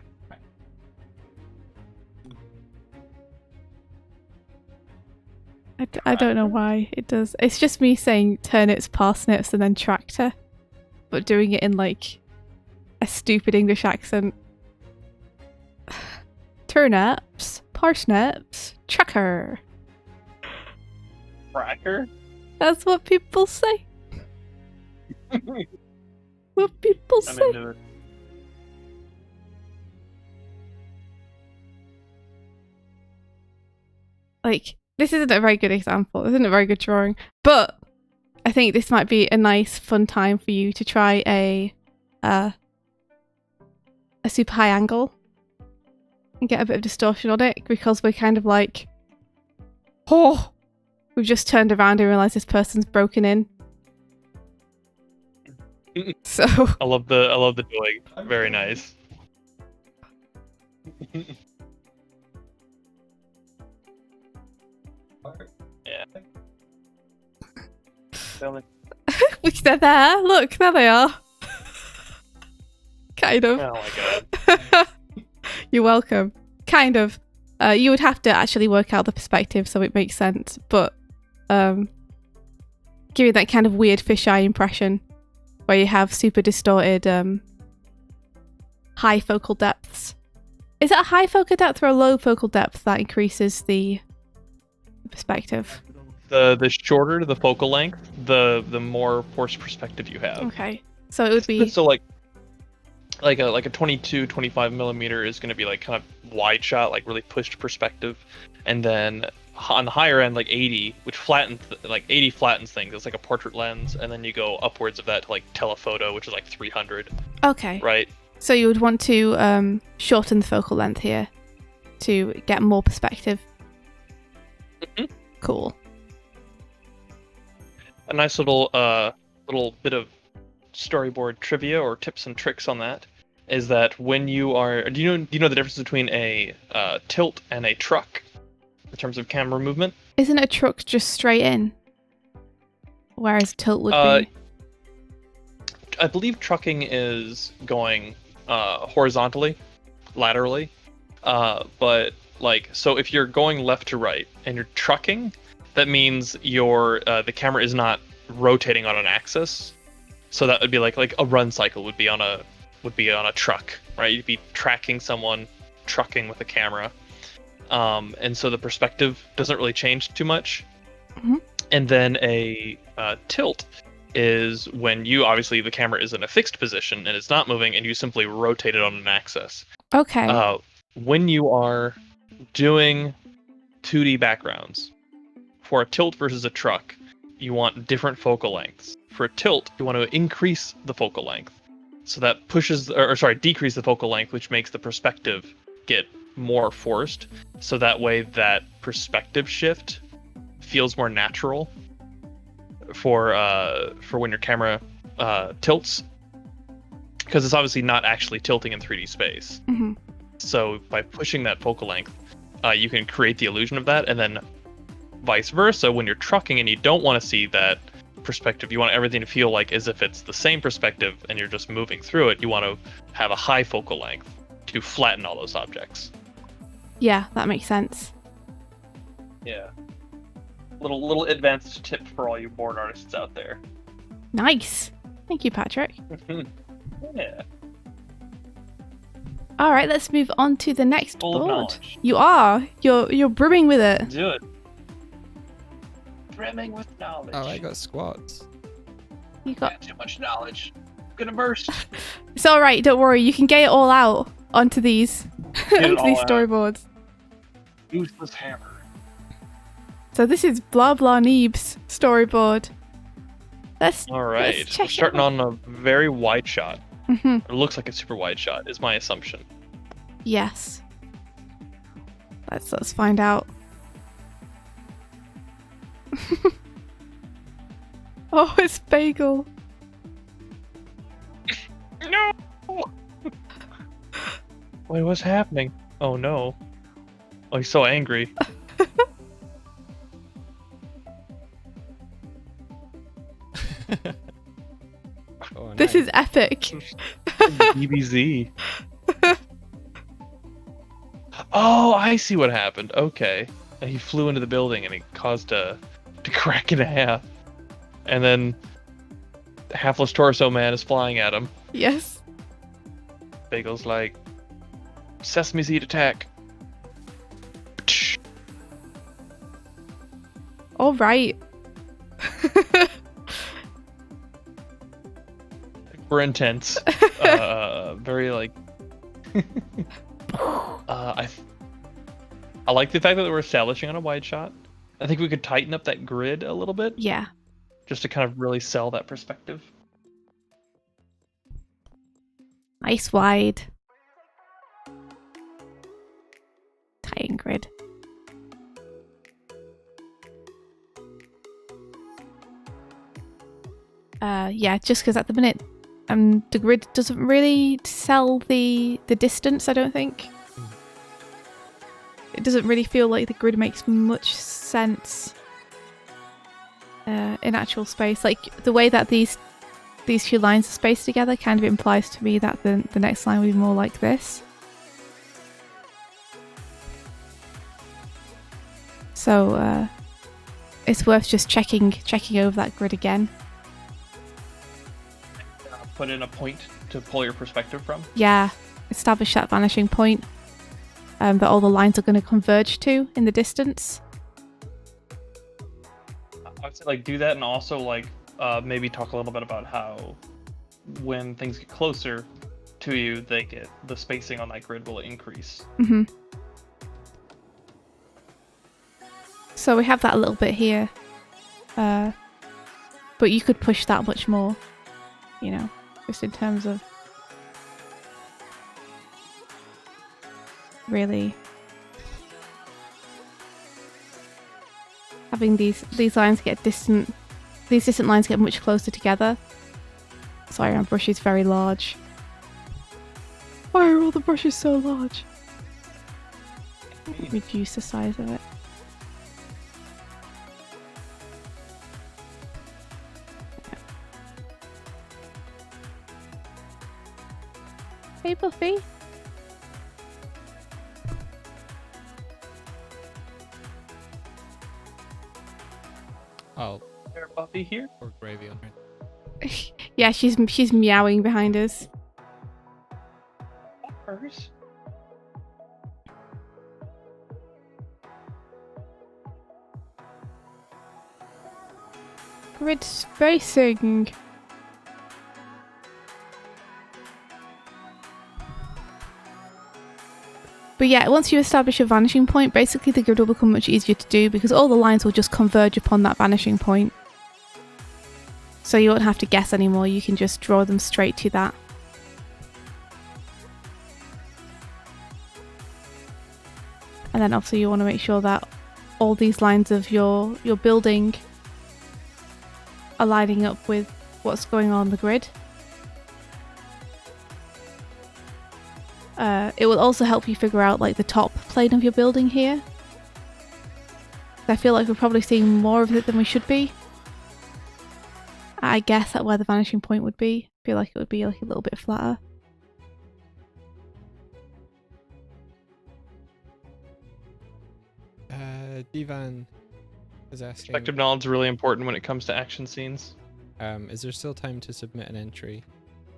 I don't know why it does. It's just me saying turnips, parsnips, and then tractor, but doing it in like a stupid English accent. Turnips, parsnips, tracker. Cracker? That's what people say. What people I'm say. into it. Like, this isn't a very good example. This isn't a very good drawing. But I think this might be a nice, fun time for you to try a super high angle and get a bit of distortion on it, because we're kind of like, oh, we've just turned around and realised this person's broken in. So I love the Doig. Very nice. Yeah. they're there. Look, there they are. Kind of. Oh my god. You're welcome. Kind of. You would have to actually work out the perspective so it makes sense, but give you that kind of weird fisheye impression where you have super distorted high focal depths. Is it a high focal depth or a low focal depth that increases the perspective? The shorter the focal length, the more forced perspective you have. Okay. So it would be So like a 22, 25 millimeter is going to be like kind of wide shot, like really pushed perspective, and then on the higher end, like 80, which flattens 80 flattens things. It's like a portrait lens, and then you go upwards of that to like telephoto, which is like 300. okay. Right. So you would want to shorten the focal length here to get more perspective. Mm-hmm. Cool. A nice little bit of storyboard trivia or tips and tricks on that is that when you are, do you know the difference between a tilt and a truck in terms of camera movement? Isn't a truck just straight in? Whereas tilt would be. I believe trucking is going horizontally, laterally, but like, so if you're going left to right and you're trucking, that means the camera is not rotating on an axis. So that would be like a run cycle would be on a truck, right? You'd be tracking someone trucking with a camera, and so the perspective doesn't really change too much. Mm-hmm. And then a tilt is when obviously the camera is in a fixed position and it's not moving, and you simply rotate it on an axis. Okay. When you are doing 2D backgrounds, for a tilt versus a truck, you want different focal lengths. For a tilt, you want to increase the focal length. So that decrease the focal length, which makes the perspective get more forced. So that way that perspective shift feels more natural for when your camera tilts. Because it's obviously not actually tilting in 3D space. Mm-hmm. So by pushing that focal length, you can create the illusion of that, and then vice versa, when you're trucking and you don't want to see that perspective, you want everything to feel like as if it's the same perspective and you're just moving through it, you want to have a high focal length to flatten all those objects. Yeah, that makes sense. Yeah. Little advanced tip for all you board artists out there. Nice. Thank you, Patrick. Yeah. All right, let's move on to the next Full of board. knowledge. You are. You're brimming with it. Do it. brimming with knowledge. Oh, I got squats. You got. Too much knowledge. I'm gonna burst. It's all right. Don't worry. You can get it all out onto these Get it onto these all out. storyboards. Useless hammer. So this is Blah Blah Neeb's storyboard. All right. Let's check We're it starting out. on a very wide shot. Mhm. It looks like a super wide shot, is my assumption. Yes. Let's find out. Oh, it's Bagel. No! Wait, what's happening? Oh no. Oh, he's so angry. Oh, This nice. is epic. DBZ. Oh, I see what happened. Okay. And he flew into the building and he caused to crack in half. And then the Halfless Torso Man is flying at him. Yes. Bagel's like, Sesame Seed attack. All right. Super intense. Very like. I like the fact that we're establishing on a wide shot. I think we could tighten up that grid a little bit Yeah. just to kind of really sell that perspective. Nice wide. Tighten grid. Yeah, just because at the minute, the grid doesn't really sell the distance. I don't think. It doesn't really feel like the grid makes much sense in actual space. Like the way that these two lines are spaced together kind of implies to me that the next line would be more like this. So it's worth just checking over that grid again. Put in a point to pull your perspective from. Yeah, establish that vanishing point that all the lines are going to converge to in the distance. I would say like do that, and also like maybe talk a little bit about how when things get closer to you, the spacing on that grid will increase. Mm-hmm. So we have that a little bit here, but you could push that much more, you know, just in terms of really having these lines get distant. These distant lines get much closer together. Sorry, my brush is very large. Why are all the brushes so large? Reduce the size of it. Hey, Buffy. Oh, There, Buffy here. poor gravy on her. Yeah, she's meowing behind us. Hers. Grid spacing. But yeah, once you establish a vanishing point, basically the grid will become much easier to do because all the lines will just converge upon that vanishing point. So you won't have to guess anymore, you can just draw them straight to that. And then also you want to make sure that all these lines of your building are lining up with what's going on the grid. It will also help you figure out like the top plane of your building here. I feel like we're probably seeing more of it than we should be. I guess at where the vanishing point would be. I feel like it would be like a little bit flatter. Divan is asking, Perspective knowledge is really important when it comes to action scenes. is there still time to submit an entry?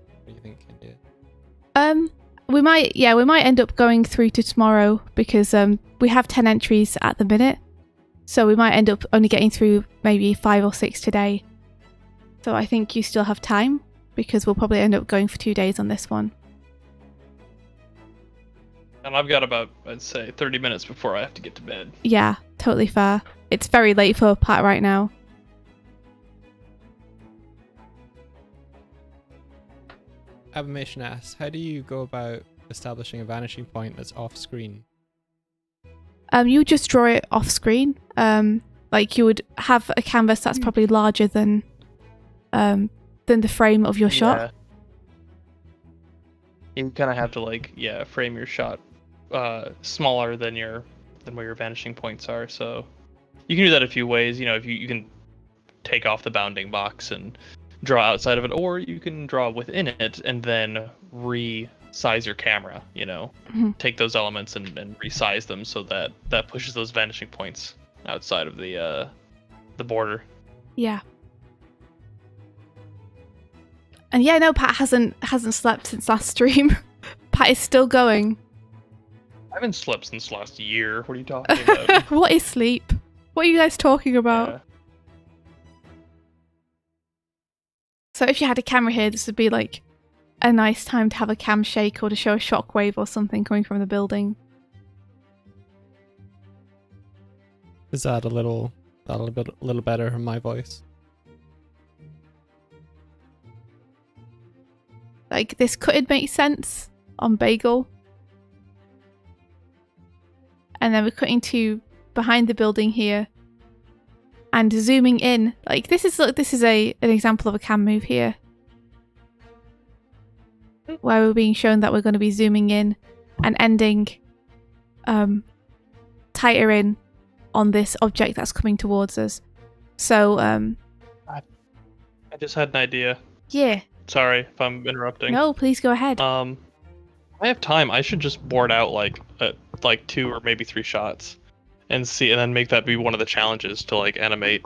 What do you think, India? We might end up going through to tomorrow because we have 10 entries at the minute. So we might end up only getting through maybe 5 or 6 today. So I think you still have time, because we'll probably end up going for 2 days on this one. And I've got about, I'd say, 30 minutes before I have to get to bed. Yeah, totally fair. It's very late for Pat right now. Abimation asks, how do you go about establishing a vanishing point that's off screen? You would just draw it off screen. Like you would have a canvas that's probably larger than the frame of your shot. You kind of have to frame your shot smaller than where your vanishing points are. So you can do that a few ways. If you can take off the bounding box and draw outside of it, or you can draw within it and then resize your camera. Take those elements and resize them so that pushes those vanishing points outside of the border. Yeah. And yeah, no, Pat hasn't slept since last stream. Pat is still going. I haven't slept since last year. What are you talking about? What is sleep? What are you guys talking about? Yeah. So if you had a camera here, this would be like a nice time to have a cam shake or to show a shockwave or something coming from the building. Is that a little better from my voice? Like, this could make sense on Bagel. And then we're cutting to behind the building here. And zooming in. Like, this is an example of a cam move here. Where we're being shown that we're going to be zooming in and ending tighter in on this object that's coming towards us. So, I just had an idea. Yeah. Sorry if I'm interrupting. No, please go ahead. I have time. I should just board out like 2 or maybe 3 shots, and then make that be one of the challenges to animate,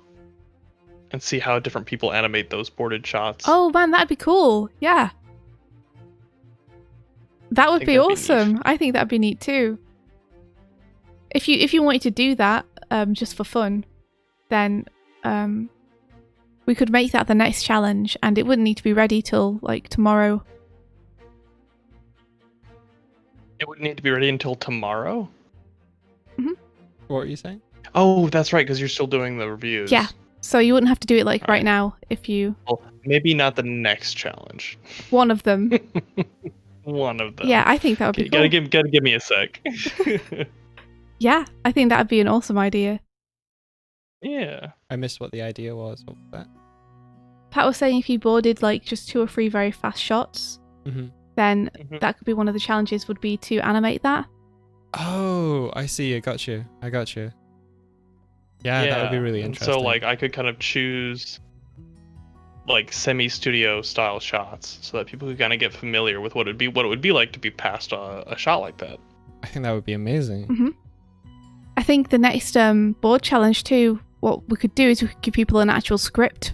and see how different people animate those boarded shots. Oh man, that'd be cool. Yeah. That would be awesome. I think that'd be neat too. If you wanted to do that, just for fun, then we could make that the next challenge, and it wouldn't need to be ready till tomorrow. It wouldn't need to be ready until tomorrow? Mm-hmm. What are you saying? Oh, that's right, because you're still doing the reviews. Yeah. So you wouldn't have to do it right now if you... Well, maybe not the next challenge. One of them. One of them. Yeah, I think that would be cool. Gotta give me a sec. Yeah, I think that would be an awesome idea. Yeah. I missed what the idea was. What was that? Pat was saying if you boarded just 2 or 3 very fast shots, then that could be one of the challenges, would be to animate that. Oh, I see. I got you. Yeah, that would be really interesting. So I could kind of choose semi-studio style shots so that people could kind of get familiar with what it would be like to be past a shot like that. I think that would be amazing. Mm-hmm. I think the next board challenge too, what we could do is we could give people an actual script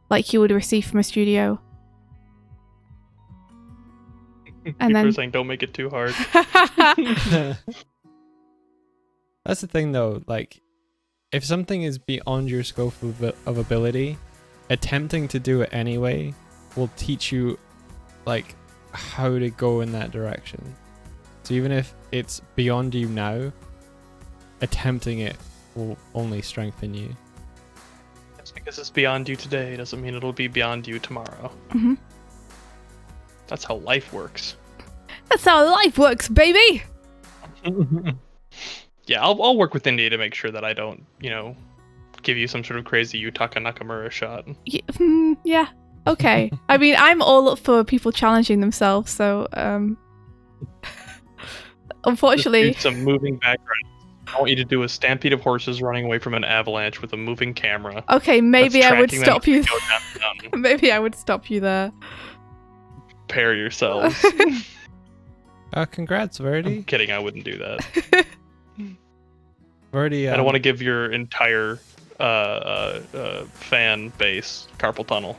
like you would receive from a studio. And People then are saying don't make it too hard. That's the thing though, if something is beyond your scope of ability, attempting to do it anyway will teach you how to go in that direction. So even if it's beyond you now, attempting it will only strengthen you. Just because it's beyond you today doesn't mean it'll be beyond you tomorrow. Mm-hmm. That's how life works. That's how life works, baby! Yeah, I'll work with India to make sure that I don't, give you some sort of crazy Yutaka Nakamura shot. Yeah, okay. I mean, I'm all up for people challenging themselves, so unfortunately... Just some moving background. I want you to do a stampede of horses running away from an avalanche with a moving camera. Okay, maybe I would stop you. Down. Maybe I would stop you there. Prepare yourselves. Congrats, Verdi. I'm kidding, I wouldn't do that. Verdi, I don't want to give your entire fan base carpal tunnel.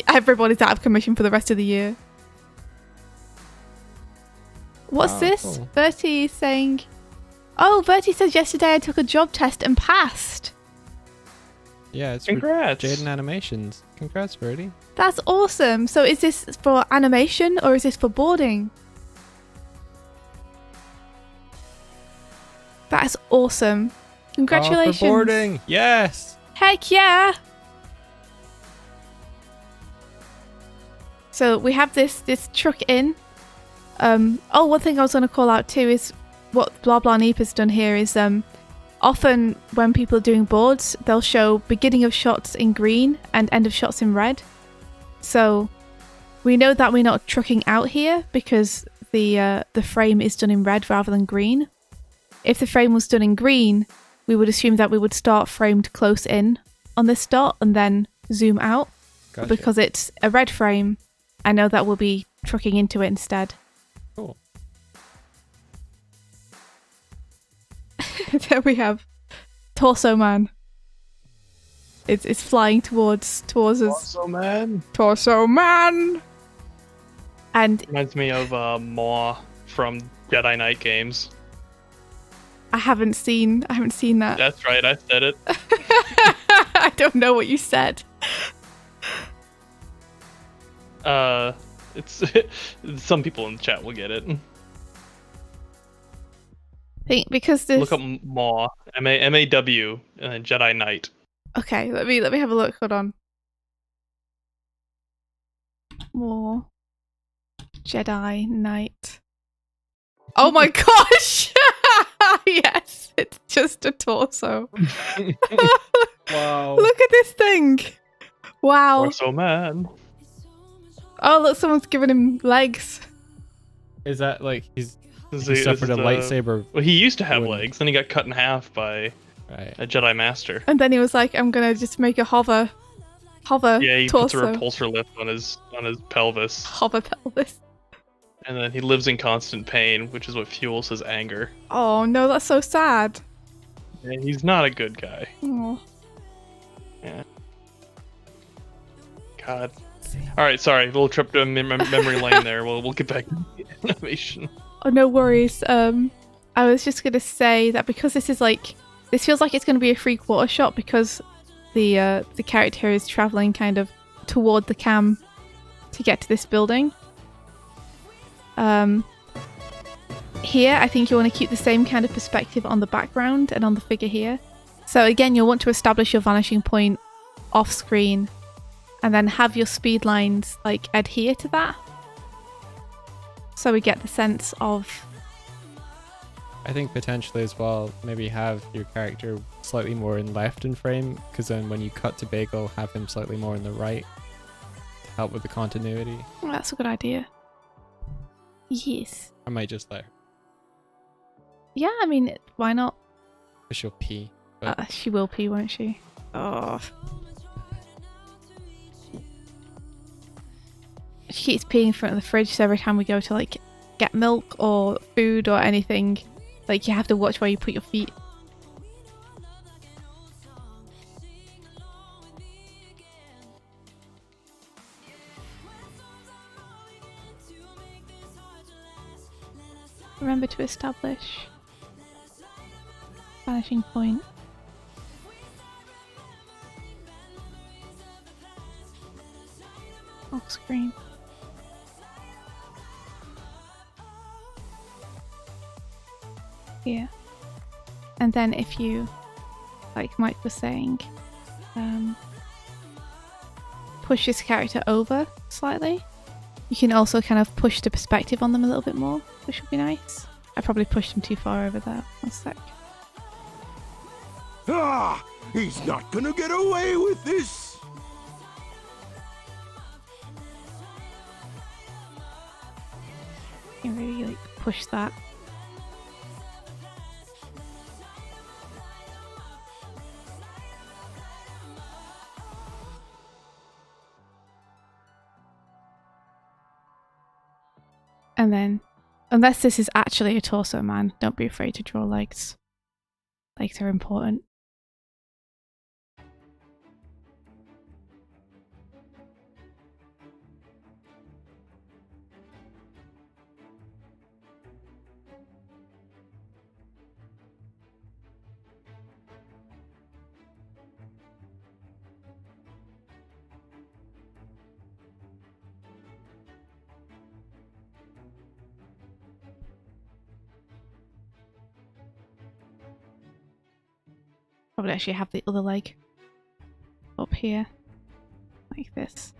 Everybody's out of commission for the rest of the year. What's this? Cool. Bertie is saying... Oh, Verti says yesterday I took a job test and passed. Yeah, it's Congrats. for Jaden Animations. Congrats, Birdie. That's awesome. So is this for animation or is this for boarding? That's awesome. Congratulations. Oh, for boarding. Yes. Heck yeah. So we have this truck in. Oh, one thing I was going to call out too is what Blah Blah Neep has done here is often when people are doing boards, they'll show beginning of shots in green and end of shots in red. So we know that we're not trucking out here because the frame is done in red rather than green. If the frame was done in green, we would assume that we would start framed close in on this dot and then zoom out. Gotcha. But because it's a red frame, I know that we'll be trucking into it instead. Cool. There we have Torso Man. It's flying towards us. Torso Man. Torso Man. And Reminds me of Maw from Jedi Knight games. I haven't seen that. That's right, I said it. I don't know what you said. It's some people in the chat will get it. Because this. Look up Maw, M-A-W, and then Jedi Knight. Okay, let me have a look. Hold on. More Jedi Knight. Oh my gosh! Yes, it's just a torso. Wow. Look at this thing. Wow. Torso Man. Oh, look, someone's giving him legs. Is that like he This suffered a lightsaber? Well, he used to have wound. legs, then he got cut in half by Right. a Jedi Master. And then he was like, I'm gonna just make a hover Yeah, he puts a torso. repulsor lift on his pelvis, Hover pelvis. and then he lives in constant pain, which is what fuels his anger. Oh no, that's so sad. And he's not a good guy. Oh. Yeah. God. All right, sorry, a little trip to memory lane there. We'll get back to the animation. Oh, no worries. I was just gonna say that because this feels like it's gonna be a 3/4 shot because the character is traveling kind of toward the cam to get to this building. Here, I think you want to keep the same kind of perspective on the background and on the figure here. So again, you'll want to establish your vanishing point off screen and then have your speed lines like adhere to that. So we get the sense of... I think potentially as well, maybe have your character slightly more in left in frame, because then when you cut to Bagel, have him slightly more in the right to help with the continuity. Oh, that's a good idea. Yes. I might just let her, Yeah, I mean, why not? because she'll pee. But She will pee, won't she? Oh. She keeps peeing in front of the fridge, so every time we go to like get milk or food or anything, like you have to watch where you put your feet. Remember to establish vanishing point. Off screen. Here. And then if you, like Mike was saying, push this character over slightly, you can also kind of push the perspective on them a little bit more, which would be nice. I probably pushed him too far over there. One sec. Ah, he's not gonna get away with this. You can really like push that. And then, unless this is actually a torso man, don't be afraid to draw legs. Legs are important. Probably actually have the other leg up here, like this.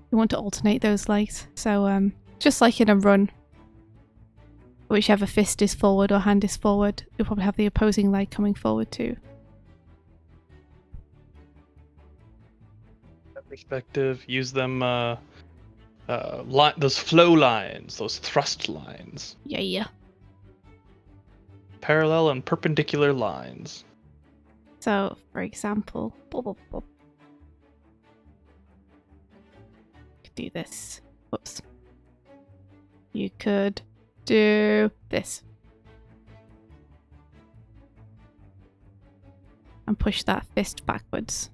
We want to alternate those legs, so just like in a run, whichever fist is forward or hand is forward, you'll probably have the opposing leg coming forward too. That perspective, use them, those flow lines, those thrust lines. Yeah. Parallel and perpendicular lines. So, for example, could do this. Whoops. You could do this. And push that fist backwards.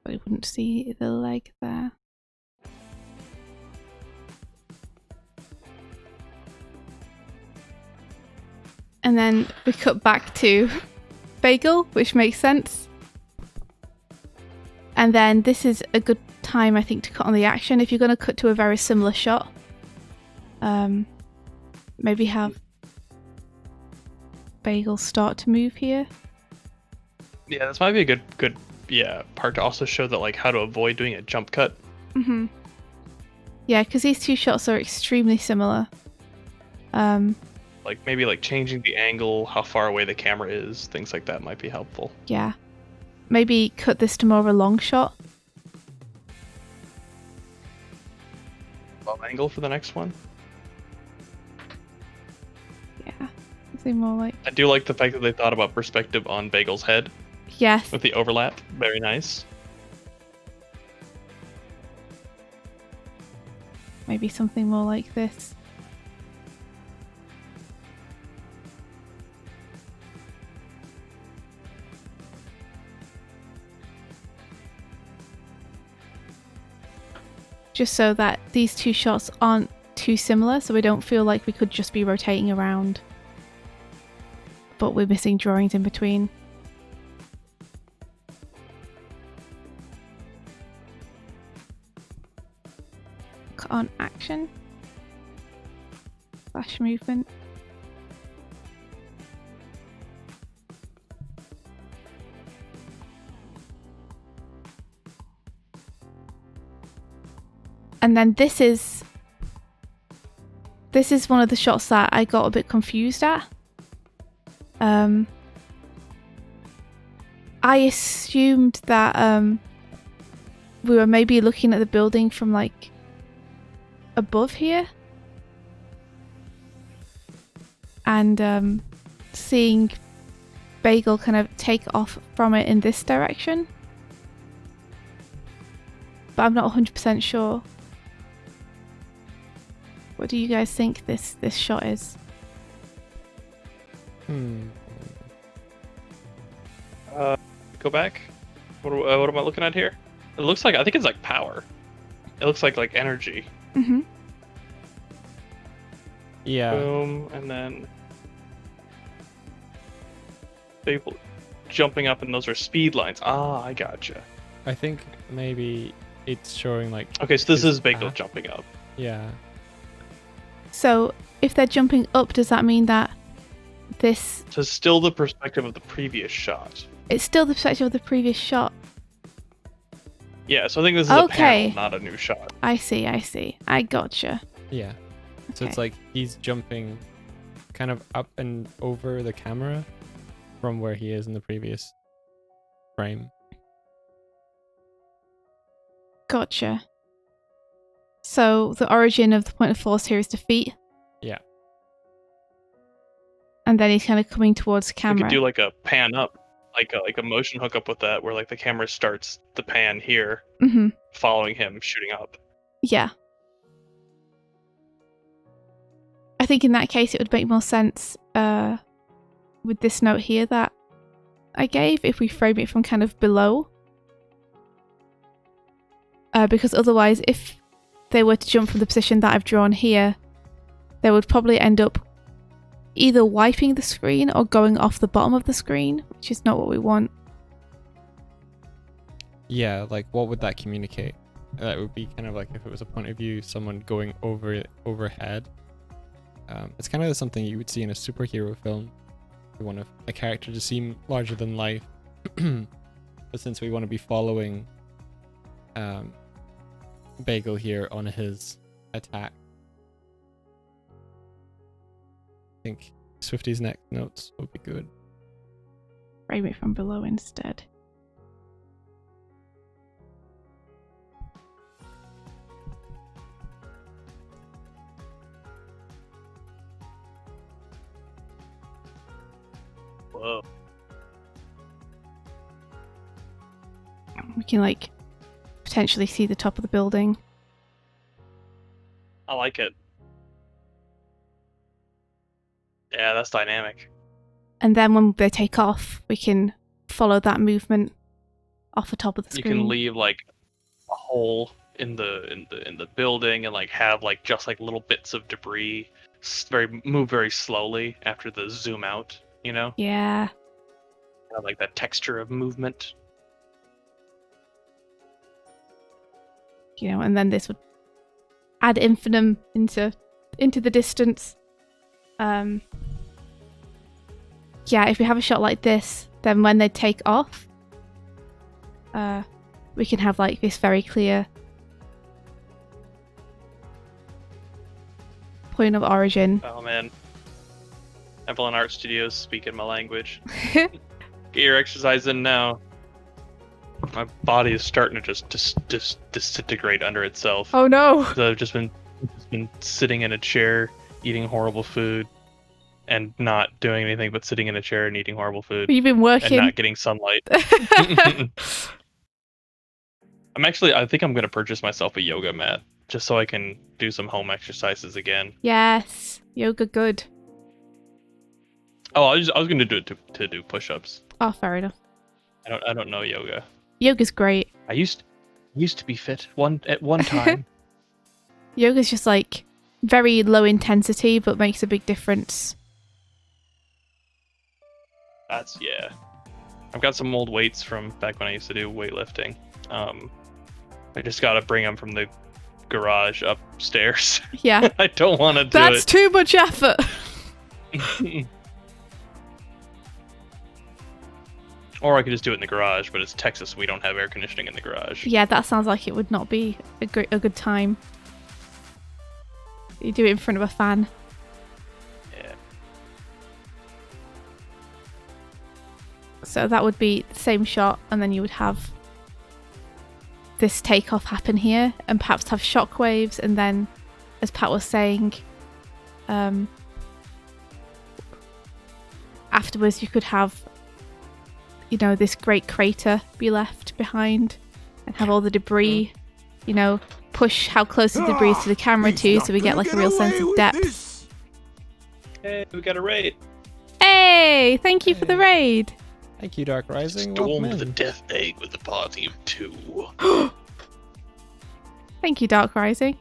But you wouldn't see the leg there. And then we cut back to Bagel, which makes sense. And then this is a good time, I think, to cut on the action. If you're going to cut to a very similar shot, maybe have Bagel start to move here. Yeah, this might be a good part to also show that, like, how to avoid doing a jump cut. Mm-hmm. Yeah, because these two shots are extremely similar. Like, maybe, like, changing the angle, how far away the camera is, things like that might be helpful. Yeah. Maybe cut this to more of a long shot. Long angle for the next one. Yeah. Something more like... I do like the fact that they thought about perspective on Bagel's head. Yes. With the overlap. Very nice. Maybe something more like this. Just so that these two shots aren't too similar, so we don't feel like we could just be rotating around, but we're missing drawings in between. Cut on action. Flash movement. And then this is one of the shots that I got a bit confused at. I assumed that we were maybe looking at the building from like above here. And seeing Bagel kind of take off from it in this direction. But I'm not 100% sure. What do you guys think this shot is? Go back. What am I looking at here? It looks like, I think it's like power. It looks like energy. Mm-hmm. Yeah. Boom, and then Bagel jumping up, and those are speed lines. Ah, I gotcha. I think maybe it's showing like... Okay, so this his is Bagel path. jumping up. Yeah. So if they're jumping up, does that mean that this... So it's still the perspective of the previous shot. It's still the perspective of the previous shot. Yeah, so I think this is Okay. a panel, not a new shot. I see. I gotcha. Yeah. So it's Okay. like he's jumping kind of up and over the camera from where he is in the previous frame. Gotcha. So the origin of the point of force here is defeat. Yeah. And then he's kind of coming towards the We camera. could do like a pan up, like a motion hookup with that, where like the camera starts the pan here, Mm-hmm. following him shooting up. Yeah. I think in that case it would make more sense with this note here that I gave if we frame it from kind of below. Because otherwise if they were to jump from the position that I've drawn here, they would probably end up either wiping the screen or going off the bottom of the screen, which is not what we want. Yeah, like what would that communicate? That would be kind of like if it was a point of view, someone going overhead. It's kind of something you would see in a superhero film. You want a character to seem larger than life, but since we want to be following Bagel here on his attack, I think Swifty's next notes would be good. Frame it from below instead. Whoa. We can like potentially see the top of the building. I like it. Yeah, that's dynamic. And then when they take off, we can follow that movement off the top of the You screen. can leave like a hole in the building and like have like just like little bits of debris move very slowly after the zoom out, you know? Yeah. Have, like that texture of movement. You know, and then this would add infinitum into the distance. Yeah, if we have a shot like this, then when they take off, we can have like this very clear point of origin. Oh man. Evelyn Art Studios speaking my language. Get your exercise in now. My body is starting to just disintegrate under itself. Oh no! So I've just been sitting in a chair, eating horrible food, and not doing anything but sitting in a chair and eating horrible food. You've been working. And not getting sunlight. I think I'm gonna purchase myself a yoga mat just so I can do some home exercises again. Yes, yoga good. Oh, I was gonna do it to do push-ups. Oh, fair enough. I don't know yoga. Yoga's great. I used to be fit at one time. Yoga's just like very low intensity, but makes a big difference. Yeah. I've got some old weights from back when I used to do weightlifting. I just gotta bring them from the garage upstairs. Yeah. I don't want to do That's too much effort. it. Or I could just do it in the garage, but it's Texas. We don't have air conditioning in the garage. Yeah, that sounds like it would not be a good time. You do it in front of a fan. Yeah. So that would be the same shot, and then you would have this takeoff happen here, and perhaps have shockwaves, and then, as Pat was saying, afterwards you could have, you know, this great crater be left behind, and have all the debris, you know, push how close the debris is to the camera too, so we get like a real sense of depth. Hey, we got a raid. Hey, thank you for the raid. Thank you, Dark Rising. Stormed Welcome the in. Death Egg with a party of 2. Thank you, Dark Rising.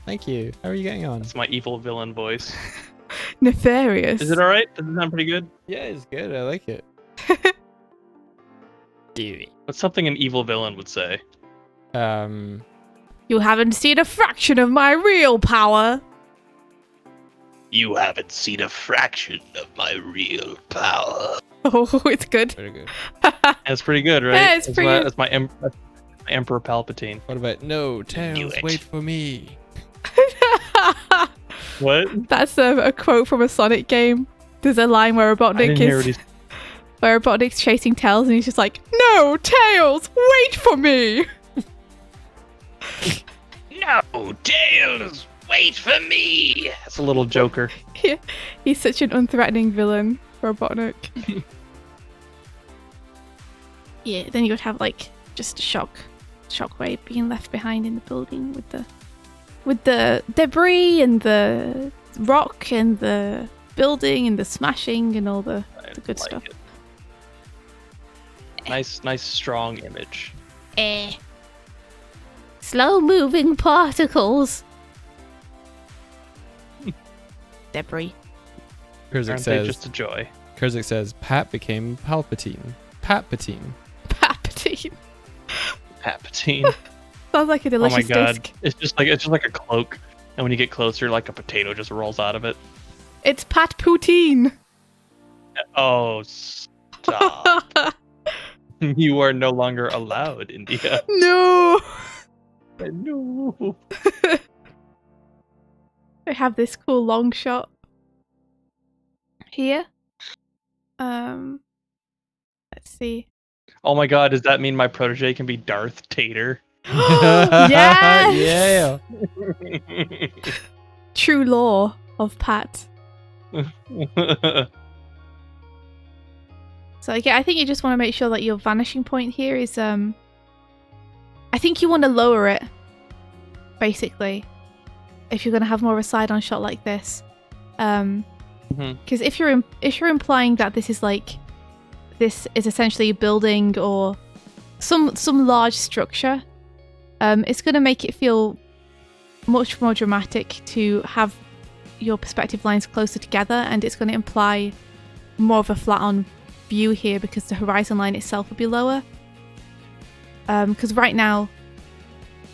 Thank you. How are you getting on? That's my evil villain voice. Nefarious. Is it alright? Does it sound pretty good? Yeah, it's good. I like it. Do it. What's something an evil villain would say? You haven't seen a fraction of my real power. You haven't seen a fraction of my real power. Oh, it's good. Very good. That's pretty good, right? Yeah, it's pretty good. That's my Emperor Palpatine. What about no Knew Tails? it. Wait for me. What? That's a quote from a Sonic game. There's a line where I didn't hear what Robotnik's chasing Tails, and he's just like, "No, Tails, wait for me." No, Tails, wait for me. That's a little Joker. He's such an unthreatening villain, Robotnik. Yeah, then you would have like just a shockwave being left behind in the building with the debris and the rock and the building and the smashing and all the good like stuff. it. Nice, strong image. Slow-moving particles. Debris. Kurzik Aren't they says, just a joy? Kurzik says, Pat became Palpatine. Palpatine. Palpatine. Palpatine. Sounds like a Oh delicious my god. disc. It's just like a cloak. And when you get closer, like a potato just rolls out of it. It's Pat Poutine. Oh, stop. You are no longer allowed, India. No. No. I have this cool long shot here. Let's see. Oh my god, does that mean my protege can be Darth Tater? Yes! Yeah. True lore of Pat. So yeah, I think you just want to make sure that your vanishing point here is I think you want to lower it, basically, if you're going to have more of a side-on shot like this. Because if you're implying that this is essentially a building or some large structure, it's going to make it feel much more dramatic to have your perspective lines closer together, and it's going to imply more of a flat-on view here because the horizon line itself will be lower. Because right now,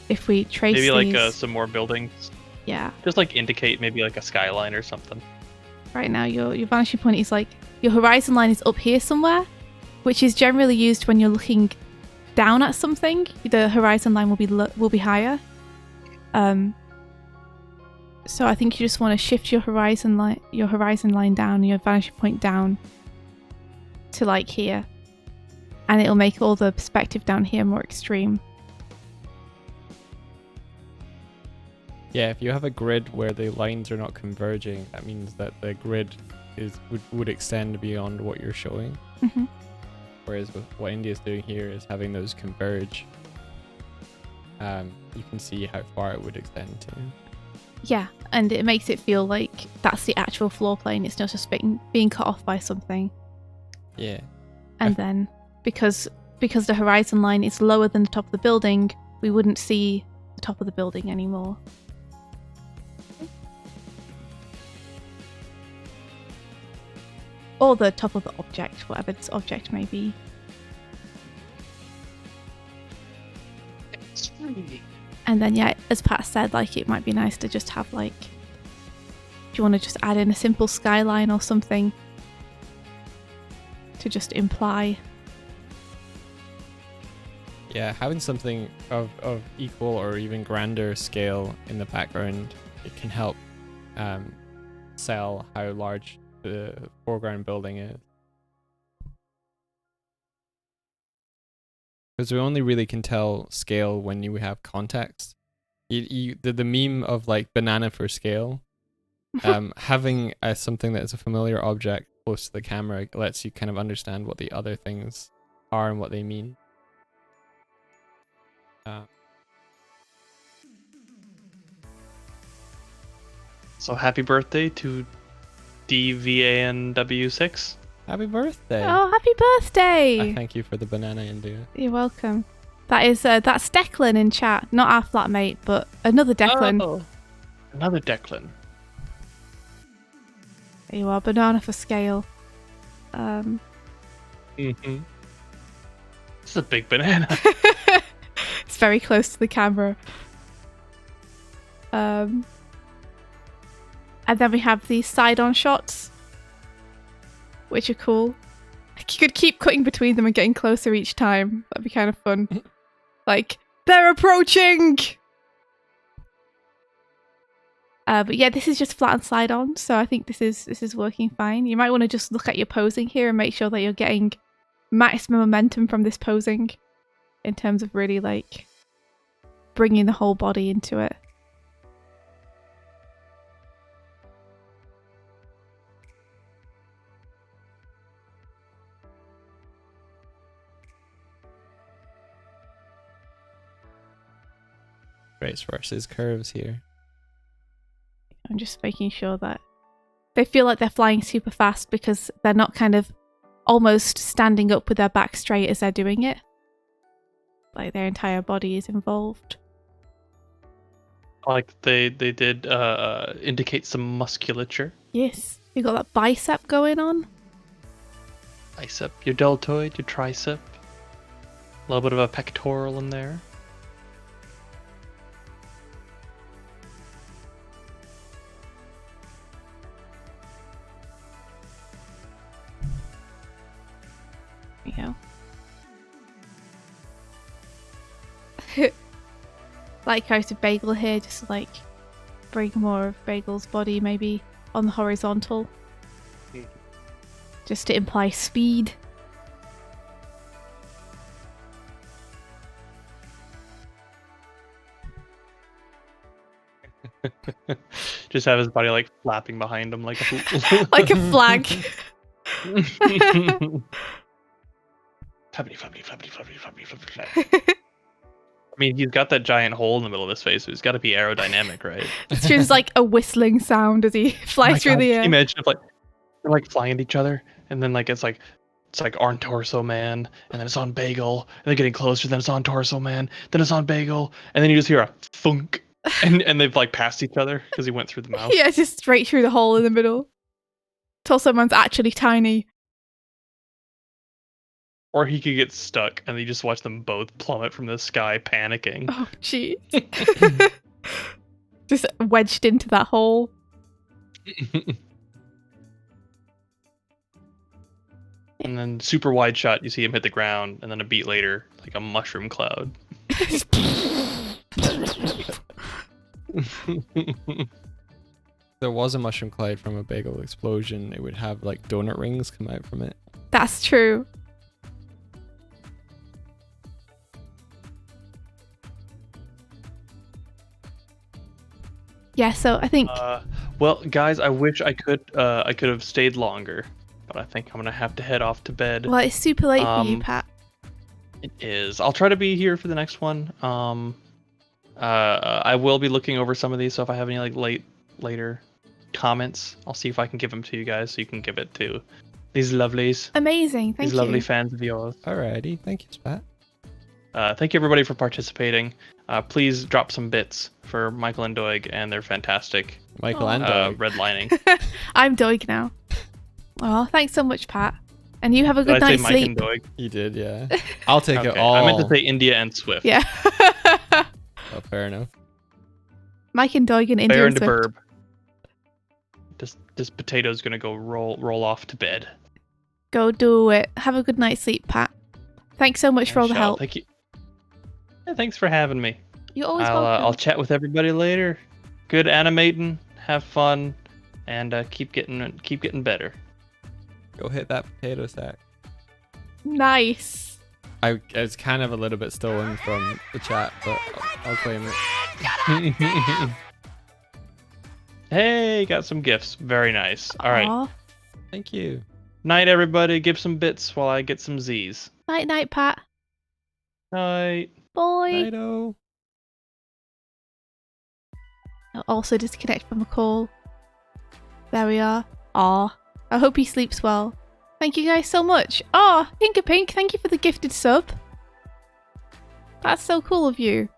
if we trace maybe like these, some more buildings. yeah. Just like indicate maybe like a skyline or something. Right now, your vanishing point is like your horizon line is up here somewhere, which is generally used when you're looking down at something. The horizon line will be higher. So I think you just want to shift your horizon line down, your vanishing point down to like here, and it'll make all the perspective down here more extreme. Yeah, if you have a grid where the lines are not converging, that means that the grid would extend beyond what you're showing. Mm-hmm. Whereas with what India's doing here is having those converge. You can see how far it would extend to. Yeah, and it makes it feel like that's the actual floor plane. It's not just being cut off by something. Yeah. And then because the horizon line is lower than the top of the building, we wouldn't see the top of the building anymore. Or the top of the object, whatever this object may be. And then, yeah, as Pat said, like, it might be nice to just have, like, do you want to just add in a simple skyline or something to just imply? Yeah, having something of equal or even grander scale in the background, it can help sell how large the foreground building is. Because we only really can tell scale when you have context. The meme of like banana for scale, having something that is a familiar object close to the camera lets you kind of understand what the other things are and what they mean. So happy birthday to DVANW6. Happy birthday! Oh, happy birthday! I thank you for the banana, India. You're welcome. That's Declan in chat, not our flatmate, but another Declan. Oh, another Declan. There you are, banana for scale. This is a big banana. It's very close to the camera. And then we have these side-on shots, which are cool. You could keep cutting between them and getting closer each time. That'd be kind of fun. Like, they're approaching! But yeah, this is just flat and side-on, so I think this is working fine. You might want to just look at your posing here and make sure that you're getting maximum momentum from this posing in terms of really, like, bringing the whole body into it. Race versus curves here. I'm just making sure that they feel like they're flying super fast because they're not kind of almost standing up with their back straight as they're doing it. Like their entire body is involved. Like they did indicate some musculature. Yes. You got that bicep going on. Bicep, your deltoid, your tricep. A little bit of a pectoral in there. There you go. Like character Bagel here, just to, like bring more of Bagel's body maybe on the horizontal. Just to imply speed. Just have his body like flapping behind him like a Like a flag. flappity, flappity, flappity, flappity, flappity, flappity, flappity. I mean, he's got that giant hole in the middle of his face, so he's got to be aerodynamic, right? It's just like a whistling sound as he flies through the air. Imagine if like they're like flying at each other, and then like it's like on Torso Man, and then it's on Bagel, and they're getting closer, then it's on Torso Man, then it's on Bagel, and then you just hear a thunk, and they've like passed each other because he went through the mouth. Yeah, just straight through the hole in the middle. Torso Man's actually tiny. Or he could get stuck, and you just watch them both plummet from the sky, panicking. Oh, jeez. Just wedged into that hole. And then super wide shot, you see him hit the ground, and then a beat later, like a mushroom cloud. If there was a mushroom cloud from a bagel explosion, it would have like donut rings come out from it. That's true. Yeah, so I think Well, guys, I wish I could have stayed longer, but I think I'm gonna have to head off to bed. well, it's super late for you, Pat. It is. I'll try to be here for the next one. I will be looking over some of these, so if I have any like later comments, I'll see if I can give them to you guys, so you can give it to these lovelies, Amazing, thank these you. lovely fans of yours. Alrighty, thank you, Spat. Thank you everybody for participating. Please drop some bits for Michael and Doig and their fantastic Michael and Doug. redlining. I'm Doig now. Oh, thanks so much, Pat. And you have a Did good I say night's Mike sleep. and Doig? You did, yeah. I'll take it Okay, all. I meant to say India and Swift. Yeah. Oh, fair enough. Mike and Doig and Bear India and and Swift. Burb. This potato's gonna go roll off to bed. Go do it. Have a good night's sleep, Pat. Thanks so much for all the help. Thank you. Yeah, thanks for having me. You're always I'll welcome. chat with everybody later. Good animating, have fun, and keep getting better. Go hit that potato sack. Nice. It's kind of a little bit stolen from the chat, but I'll claim it. Hey, got some gifts. Very nice. All right. Aw. Thank you. Night, everybody. Give some bits while I get some Z's. Night, night, Pat. Night. Boy. Nighto. I'll also disconnect from the call. There we are. Aw. I hope he sleeps well. Thank you guys so much. Aw, Pink, thank you for the gifted sub. That's so cool of you.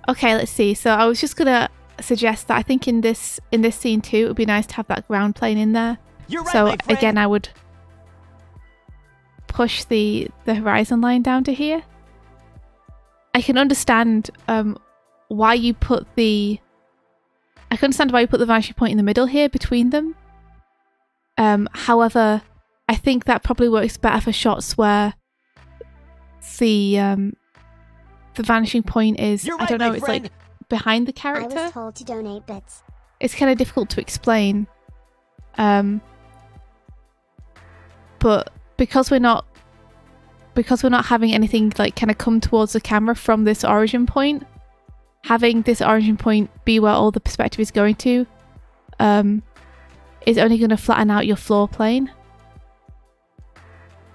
Okay, let's see. So I was just gonna suggest that I think in this scene too, it would be nice to have that ground plane in there. You're right, So my friend. again, I would push the horizon line down to here. I can understand why you put the vanishing point in the middle here between them. However, I think that probably works better for shots where the vanishing point is, You're I don't right, know, my it's friend. like behind the I character. was told to donate bits. It's kind of difficult to explain. But because we're not having anything like kind of come towards the camera from this origin point, having this origin point be where all the perspective is going to is only going to flatten out your floor plane.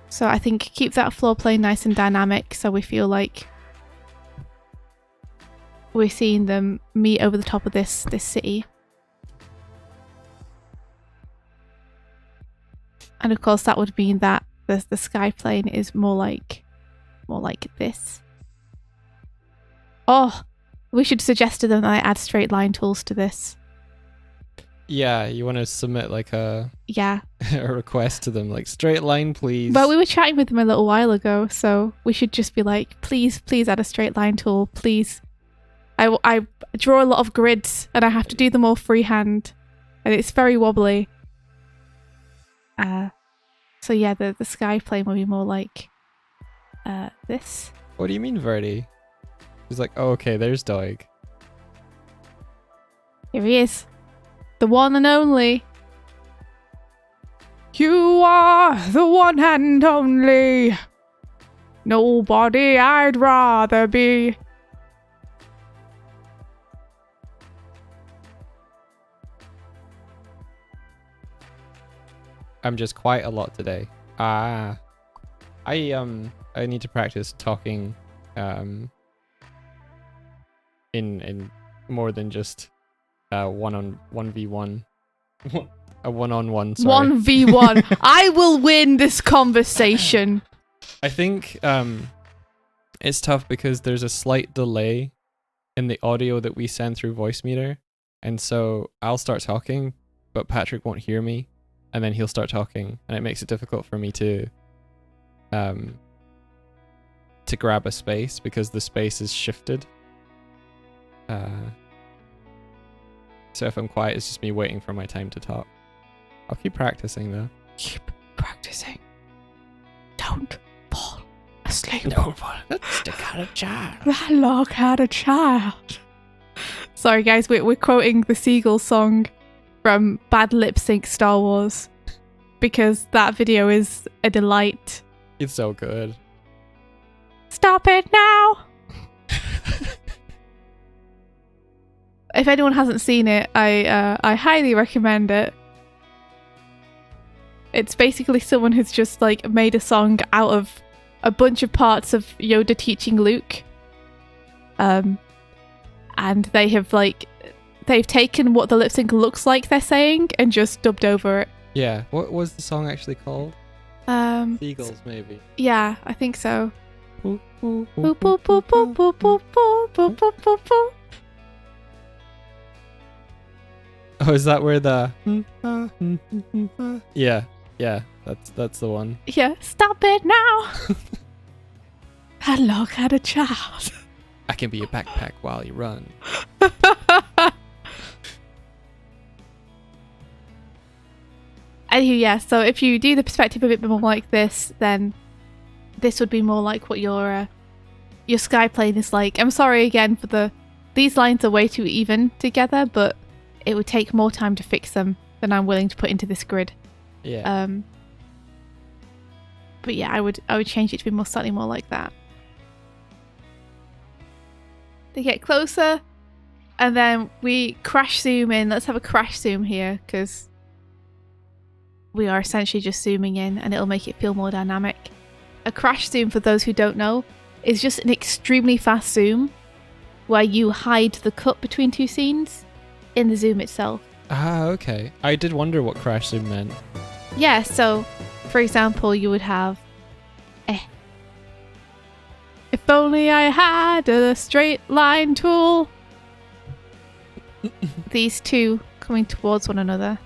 So I think keep that floor plane nice and dynamic so we feel like we're seeing them meet over the top of this city. And of course that would mean that the sky plane is more like this. Oh, We should suggest to them that I add straight line tools to this. Yeah, you want to submit like a Yeah. a request to them, like straight line, please. Well, we were chatting with them a little while ago, so we should just be like, please add a straight line tool, please. I draw a lot of grids and I have to do them all freehand, and it's very wobbly. So yeah, the sky plane will be more like this. What do you mean, Verdi? He's like, oh, okay, there's Doig. Here he is. The one and only. You are the one and only. Nobody I'd rather be. I'm just quite a lot today. I need to practice talking in more than just 1v1 a one-on-one, sorry. 1v1. I will win this conversation. I think it's tough because there's a slight delay in the audio that we send through Voicemeeter, and so I'll start talking but Patrick won't hear me, and then he'll start talking, and it makes it difficult for me to grab a space because the space is shifted. So if I'm quiet, it's just me waiting for my time to talk. I'll keep practicing though. Keep practicing. Don't fall asleep. No, let's stick out a child. That log had a child. Sorry guys, we're quoting the Seagull song from Bad Lip Sync Star Wars because that video is a delight. It's so good. Stop it now! If anyone hasn't seen it, I highly recommend it. It's basically someone who's just like made a song out of a bunch of parts of Yoda teaching Luke. And they have they've taken what the lip sync looks like they're saying and just dubbed over it. Yeah. What was the song actually called? Seagulls, maybe. Yeah, I think so. Boop, boop, Boop, boop, boop, boop, boop, boop, boop, boop, boop, boop, boop. Oh, is that where the yeah, that's the one. Yeah, stop it now. That log had a child. I can be a backpack while you run. Anywho, yeah, so if you do the perspective a bit more like this, then this would be more like what your sky plane is like. I'm sorry again for these lines are way too even together, but it would take more time to fix them than I'm willing to put into this grid. Yeah. But yeah, I would change it to be slightly more like that. They get closer, and then we crash zoom in. Let's have a crash zoom here, because we are essentially just zooming in, and it'll make it feel more dynamic. A crash zoom, for those who don't know, is just an extremely fast zoom where you hide the cut between two scenes in the zoom itself. Ah, okay. I did wonder what crash zoom meant. Yeah, so for example, you would have if only I had a straight line tool. These two coming towards one another.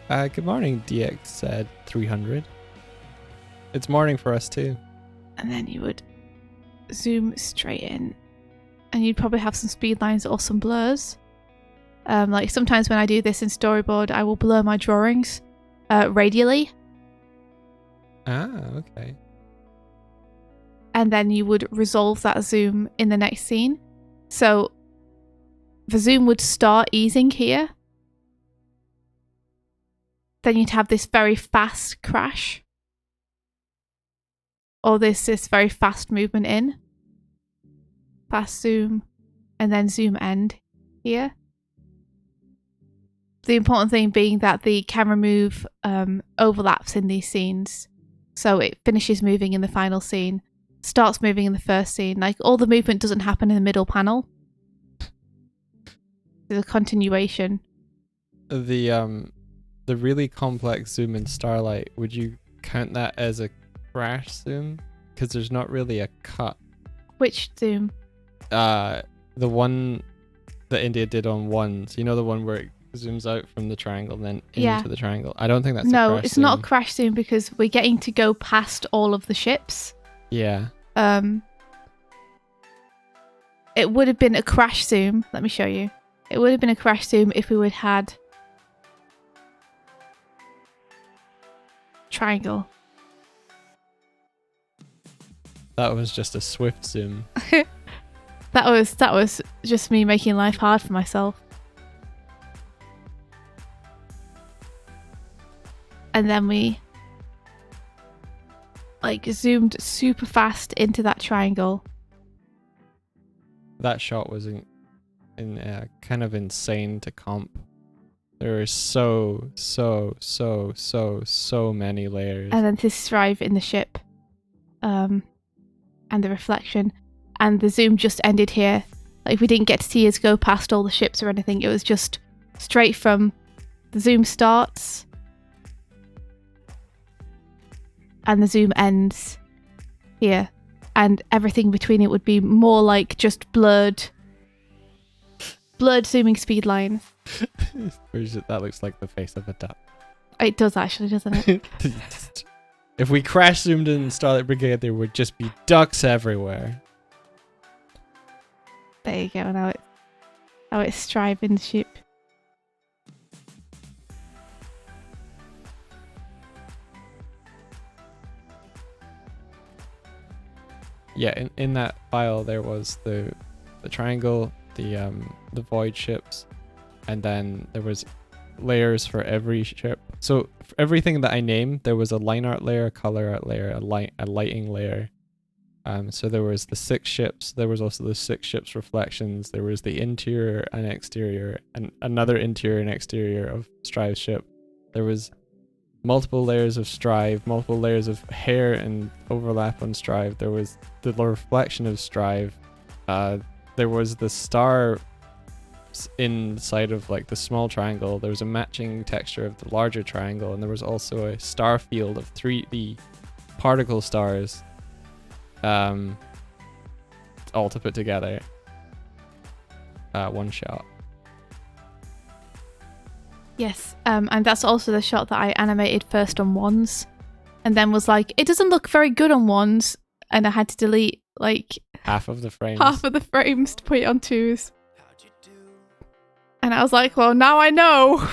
Good morning, DX said 300. It's morning for us too. And then you would zoom straight in. And you'd probably have some speed lines or some blurs. Like sometimes when I do this in storyboard, I will blur my drawings radially. Ah, okay. And then you would resolve that zoom in the next scene. So the zoom would start easing here. Then you'd have this very fast crash. Or this very fast movement in. Fast zoom. And then zoom end here. The important thing being that the camera move overlaps in these scenes. So it finishes moving in the final scene. Starts moving in the first scene. Like all the movement doesn't happen in the middle panel. There's a continuation. The really complex zoom in Starlight, would you count that as a crash zoom? Because there's not really a cut. Which zoom? The one that India did on ones. You know, the one where it zooms out from the triangle and then Yeah. into the triangle. I don't think that's a No, crash it's zoom. not a crash zoom because we're getting to go past all of the ships. Yeah. It would have been a crash zoom. Let me show you. It would have been a crash zoom if we would had triangle. That was just a swift zoom. That was just me making life hard for myself. And then we like zoomed super fast into that triangle. That shot was kind of insane to comp. There were so many layers. And then this strive in the ship. And the reflection. And the zoom just ended here. Like we didn't get to see us go past all the ships or anything. It was just straight from the zoom starts. And the zoom ends here. And everything between it would be more like just blurred zooming speed lines. That looks like the face of a duck. It does actually, doesn't it? If we crash zoomed in Starlight Brigade, there would just be ducks everywhere. There you go. Now it's striving the ship. Yeah, in that file there was the triangle, the void ships, and then there was layers for every ship. So for everything that I named, there was a line art layer, a color art layer, a lighting layer. So there was the 6 ships. There was also the 6 ships reflections. There was the interior and exterior, and another interior and exterior of Strive's ship. There was multiple layers of Strive, multiple layers of hair and overlap on Strive. There was the reflection of Strive. There was the star inside of like the small triangle. There was a matching texture of the larger triangle, and there was also a star field of 3D particle stars, all to put together. One shot. Yes, and that's also the shot that I animated first on ones, and then was like, it doesn't look very good on ones, and I had to delete like half of the frames to put it on twos. And I was like, well, now I know.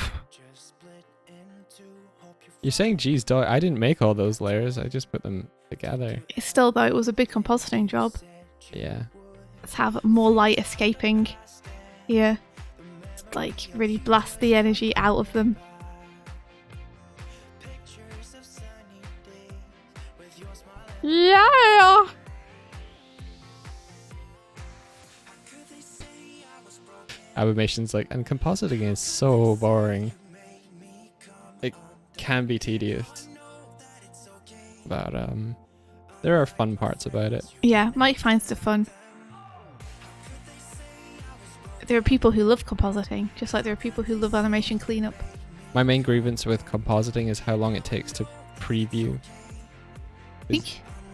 You're saying, geez, Doig, I didn't make all those layers. I just put them together. Still, though, it was a big compositing job. Yeah. Let's have more light escaping here. Like, really blast the energy out of them. Yeah! Animation's like, and compositing is so boring. It can be tedious. But there are fun parts about it. Yeah, Mike finds the fun. There are people who love compositing, just like there are people who love animation cleanup. My main grievance with compositing is how long it takes to preview.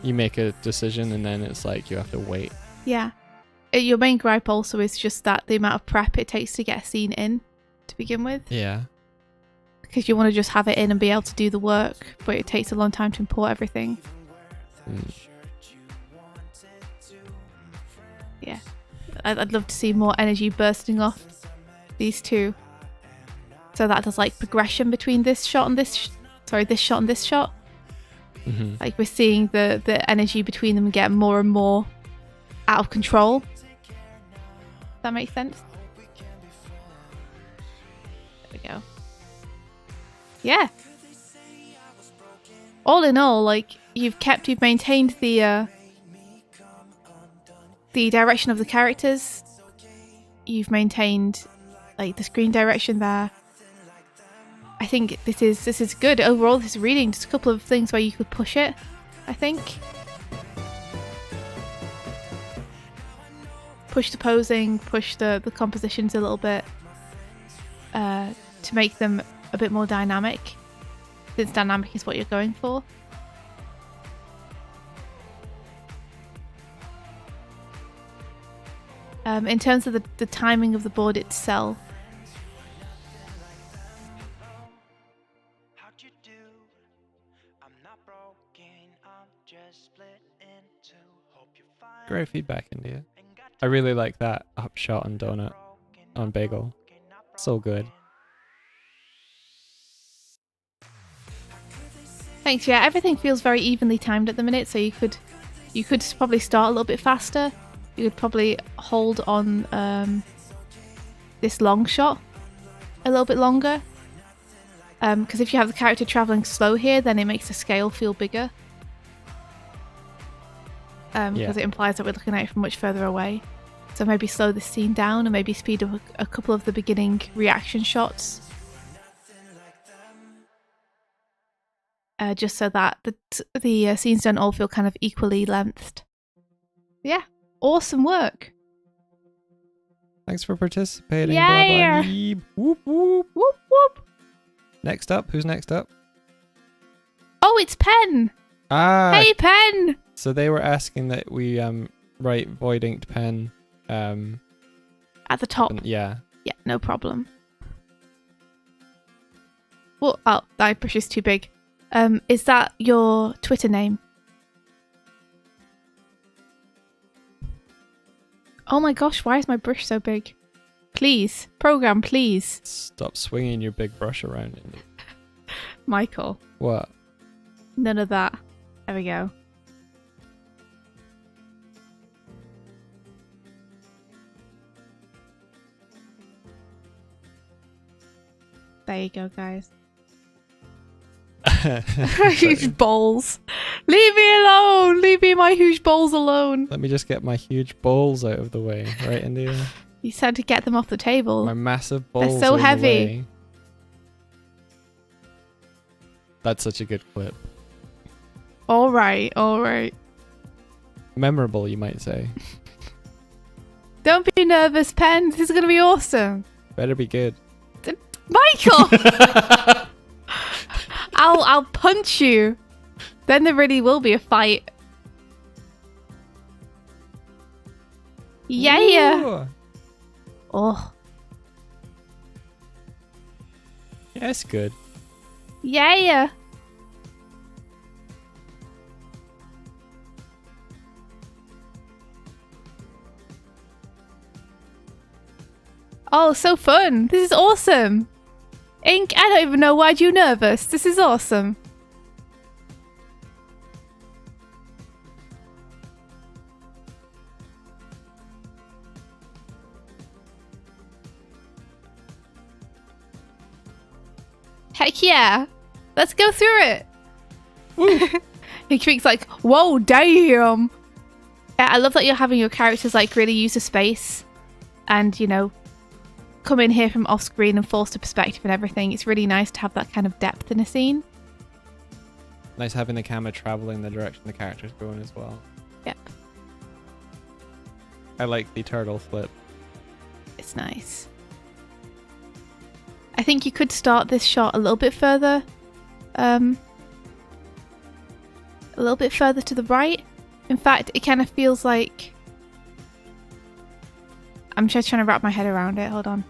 You make a decision and then it's like you have to wait. Yeah. Your main gripe also is just that the amount of prep it takes to get a scene in to begin with. Yeah. Because you want to just have it in and be able to do the work, but it takes a long time to import everything. Yeah. I'd love to see more energy bursting off these two. So that there's like progression between this shot and this shot and this shot. Mm-hmm. Like we're seeing the energy between them get more and more out of control. That makes sense? There we go. Yeah. All in all, like you've maintained the direction of the characters. You've maintained like the screen direction there. I think this is good overall. This reading, just a couple of things where you could push it, I think. Push the posing, push the compositions a little bit to make them a bit more dynamic, since dynamic is what you're going for. In terms of the timing of the board itself, Great feedback, India. I really like that upshot on donut on bagel. So good. thanks. Yeah, everything feels very evenly timed at the minute, so you could probably start a little bit faster. You could probably hold on this long shot a little bit longer. Because if you have the character traveling slow here, then it makes the scale feel bigger. Because it implies that we're looking at it from much further away. So maybe slow the scene down and maybe speed up a couple of the beginning reaction shots. Just so that the scenes don't all feel kind of equally lengthed. Yeah, awesome work. Thanks for participating. Yeah. Blah, blah, whoop, whoop. Whoop whoop. Next up, who's next up? Oh, it's Pen. Ah, Hey, Pen. so they were asking that we write void inked pen. At the top. Yeah. Yeah, no problem. Well, oh, that brush is too big. Is that your Twitter name? Oh my gosh, why is my brush so big? Please, program, please. Stop swinging your big brush around. Indy. Michael, What? none of that. There we go. There you go, guys. Huge balls. Leave me alone. Leave me my huge balls alone. Let me just get my huge balls out of the way, right, India? You said to get them off the table. My massive balls. so are in the heavy. way. That's such a good clip. All right, all right. Memorable, you might say. Don't be nervous, Pen. This is going to be awesome. Better be good. Michael! I'll punch you. Then there really will be a fight. Yeah. Ooh. Oh, Yes, good. yeah. Oh, so fun. This is awesome. Ink, I don't even know why you're nervous. This is awesome. Heck yeah. Let's go through it. He like, whoa, damn. Yeah, I love that you're having your characters like really use the space and, you know, come in here from off screen and force to perspective and everything. It's really nice to have that kind of depth in a scene. Nice having the camera traveling the direction the character's going as well. Yep. I like the turtle flip. It's nice. I think you could start this shot a little bit further. A little bit further to the right. In fact, it kind of feels like... I'm just trying to wrap my head around it. Hold on.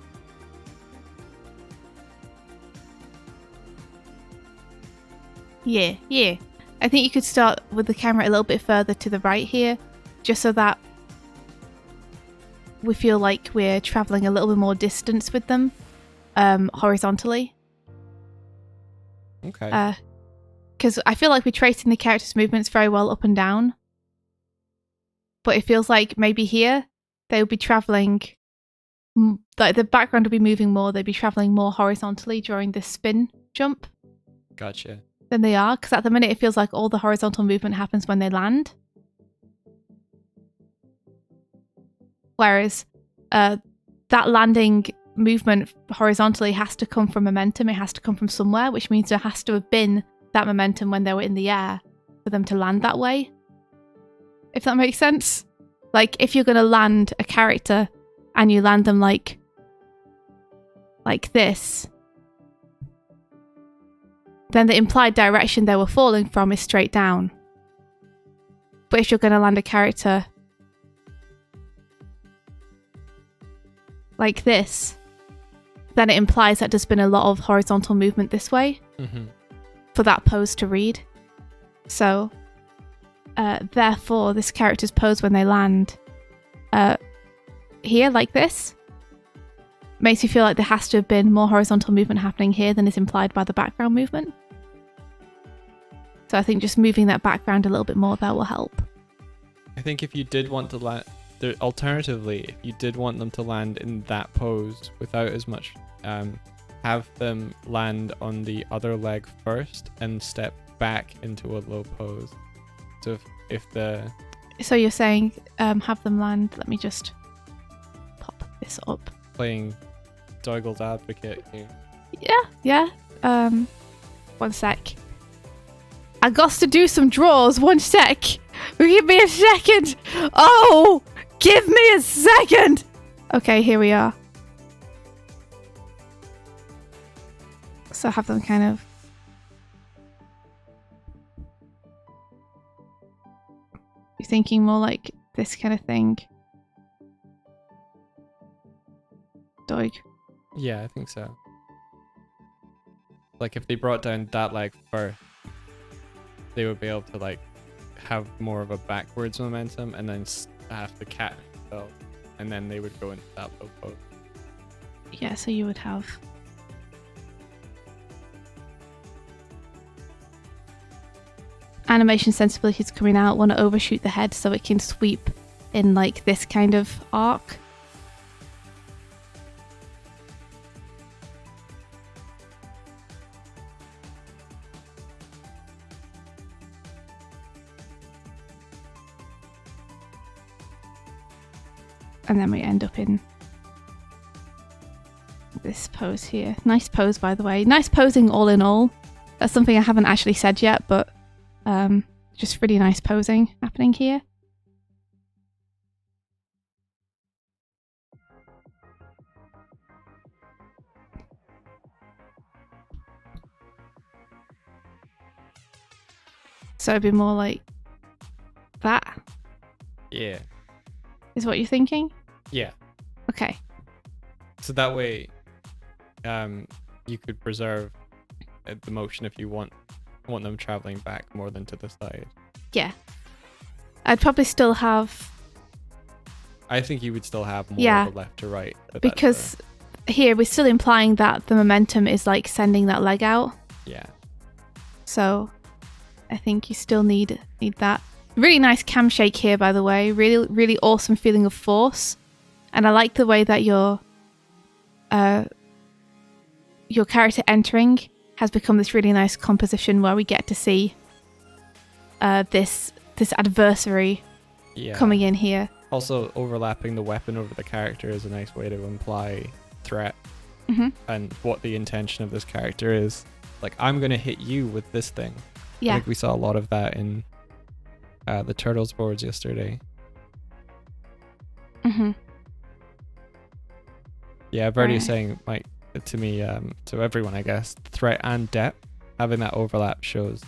Yeah. I think you could start with the camera a little bit further to the right here, just so that we feel like we're traveling a little bit more distance with them, horizontally. Okay. Because I feel like we're tracing the character's movements very well up and down. But it feels like maybe here they would be traveling, like the background would be moving more, they'd be traveling more horizontally during this spin jump Gotcha. than they are. Because at the minute it feels like all the horizontal movement happens when they land. Whereas that landing movement horizontally has to come from momentum, it has to come from somewhere, which means there has to have been that momentum when they were in the air for them to land that way. If that makes sense. Like, if you're going to land a character and you land them like this, then the implied direction they were falling from is straight down. But if you're going to land a character like this, then it implies that there's been a lot of horizontal movement this way for that pose to read. So, therefore, this character's pose when they land here, like this, makes you feel like there has to have been more horizontal movement happening here than is implied by the background movement. So I think just moving that background a little bit more there will help. I think if you did want to land, alternatively, if you did want them to land in that pose without as much, have them land on the other leg first and step back into a low pose. So So you're saying have them land, let me just pop this up. Playing Doig's advocate here. Yeah. One sec. I got to do some draws. 1 sec. Give me a second. Oh, give me a second. Okay, here we are. So have them kind of... You're thinking more like this kind of thing. Doig. Yeah, I think so. Like if they brought down that leg first, they would be able to like have more of a backwards momentum and then have the cat themselves, and then they would go into that low pose. Yeah, so you would have... Animation sensibility is coming out. Want to overshoot the head so it can sweep in like this kind of arc. And then we end up in this pose here. Nice pose, by the way. Nice posing all in all. That's something I haven't actually said yet, but just really nice posing happening here. So it'd be more like that. Yeah. Is what you're thinking? Yeah. Okay. So that way, you could preserve the motion if you want them traveling back more than to the side. Yeah. I'd probably still have... I think you would still have more of a left to right. Because here we're still implying that the momentum is like sending that leg out. Yeah. So I think you still need that. Really nice cam shake here, by the way. Really, really awesome feeling of force. And I like the way that your character entering has become this really nice composition where we get to see this adversary coming in here. Also, overlapping the weapon over the character is a nice way to imply threat and what the intention of this character is. Like, I'm going to hit you with this thing. Yeah. I think we saw a lot of that in the Turtles boards yesterday. Yeah, Verdi is saying, like, to me, to everyone, I guess, threat and depth, having that overlap shows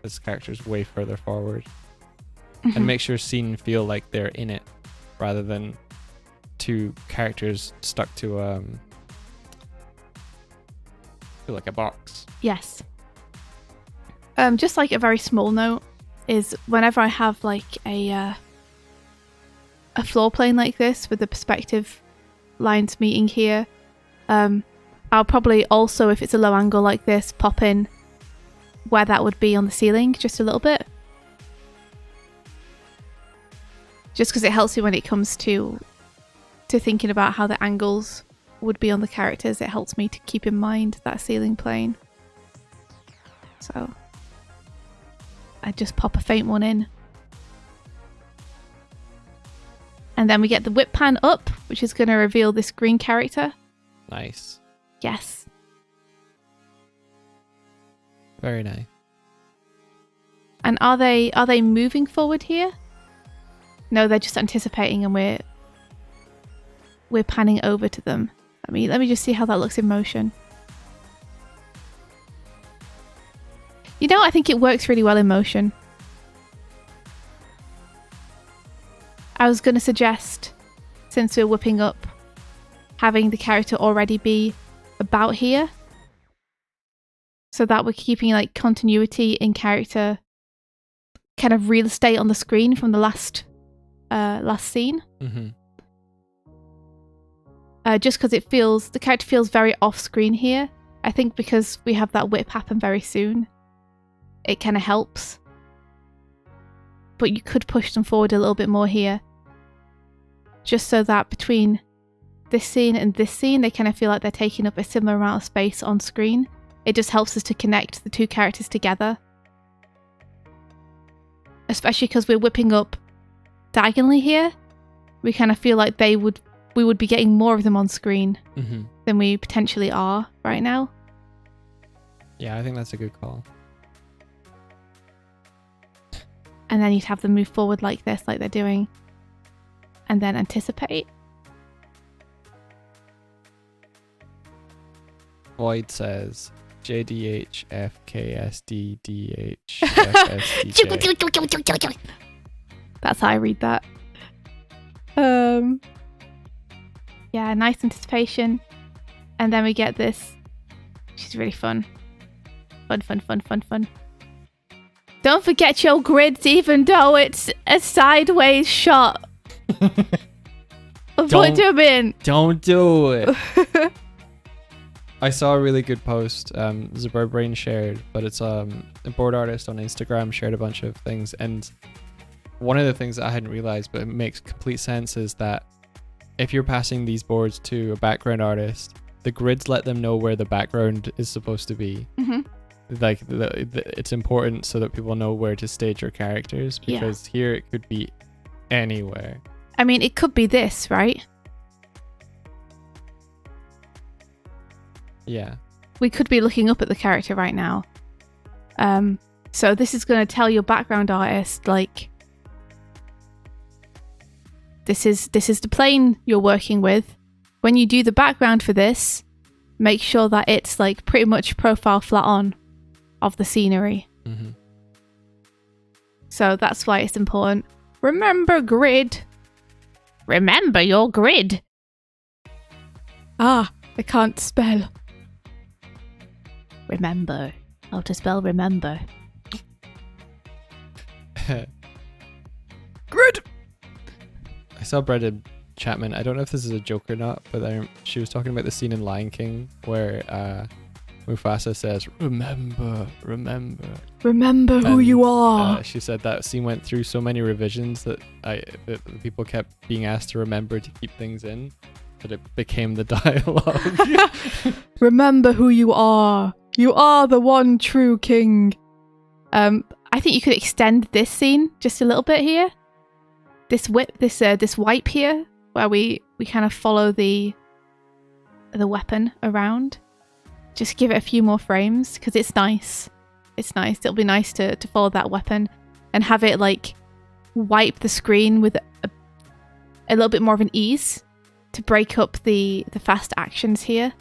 this character's way further forward and makes your scene feel like they're in it rather than two characters stuck to like a box. Yes. Just like a very small note is whenever I have like a floor plane like this with the perspective lines meeting here, I'll probably also, if it's a low angle like this, pop in where that would be on the ceiling just a little bit. Just because it helps me when it comes to thinking about how the angles would be on the characters. It helps me to keep in mind that ceiling plane. So I just pop a faint one in. And then we get the whip pan up, which is going to reveal this green character. Nice. Yes. Very nice. And are they moving forward here? No, they're just anticipating, and we're panning over to them. Let me just see how that looks in motion. You know, I think it works really well in motion. I was going to suggest, since we're whipping up having the character already be about here, so that we're keeping like continuity in character, kind of real estate on the screen from the last scene. Mm-hmm. Just because the character feels very off screen here. I think because we have that whip happen very soon, it kind of helps. But you could push them forward a little bit more here, just so that between this scene and this scene, they kind of feel like they're taking up a similar amount of space on screen. It just helps us to connect the two characters together. Especially because we're whipping up diagonally here. We kind of feel like we would be getting more of them on screen than we potentially are right now. Yeah, I think that's a good call. And then you'd have them move forward like this, like they're doing. And then anticipate. Void says JDHFKSDDHFSDJ. That's how I read that. Yeah, nice anticipation. And then we get this. She's really fun. Fun. Don't forget your grids, even though it's a sideways shot. Put them in. Don't do it. I saw a really good post Zaburbrain shared, but it's a board artist on Instagram shared a bunch of things, and one of the things that I hadn't realized but it makes complete sense is that if you're passing these boards to a background artist, the grids let them know where the background is supposed to be. Like it's important so that people know where to stage your characters, because here it could be anywhere. I mean, it could be this, right? Yeah. We could be looking up at the character right now. So this is going to tell your background artist, like, this is the plane you're working with. When you do the background for this, make sure that it's like pretty much profile flat on of the scenery. So that's why it's important. Remember grid. Remember your grid. I can't spell. Remember. How to spell remember. Grid! I saw Brenda Chapman. I don't know if this is a joke or not, but she was talking about the scene in Lion King where Mufasa says, remember. Remember who you are. She said that scene went through so many revisions that people kept being asked to remember to keep things in, that it became the dialogue. Remember who you are. You are the one true king. I think you could extend this scene just a little bit here. This wipe here, where we kind of follow the weapon around. Just give it a few more frames because it's nice. It's nice. It'll be nice to follow that weapon and have it like wipe the screen with a little bit more of an ease to break up the fast actions here.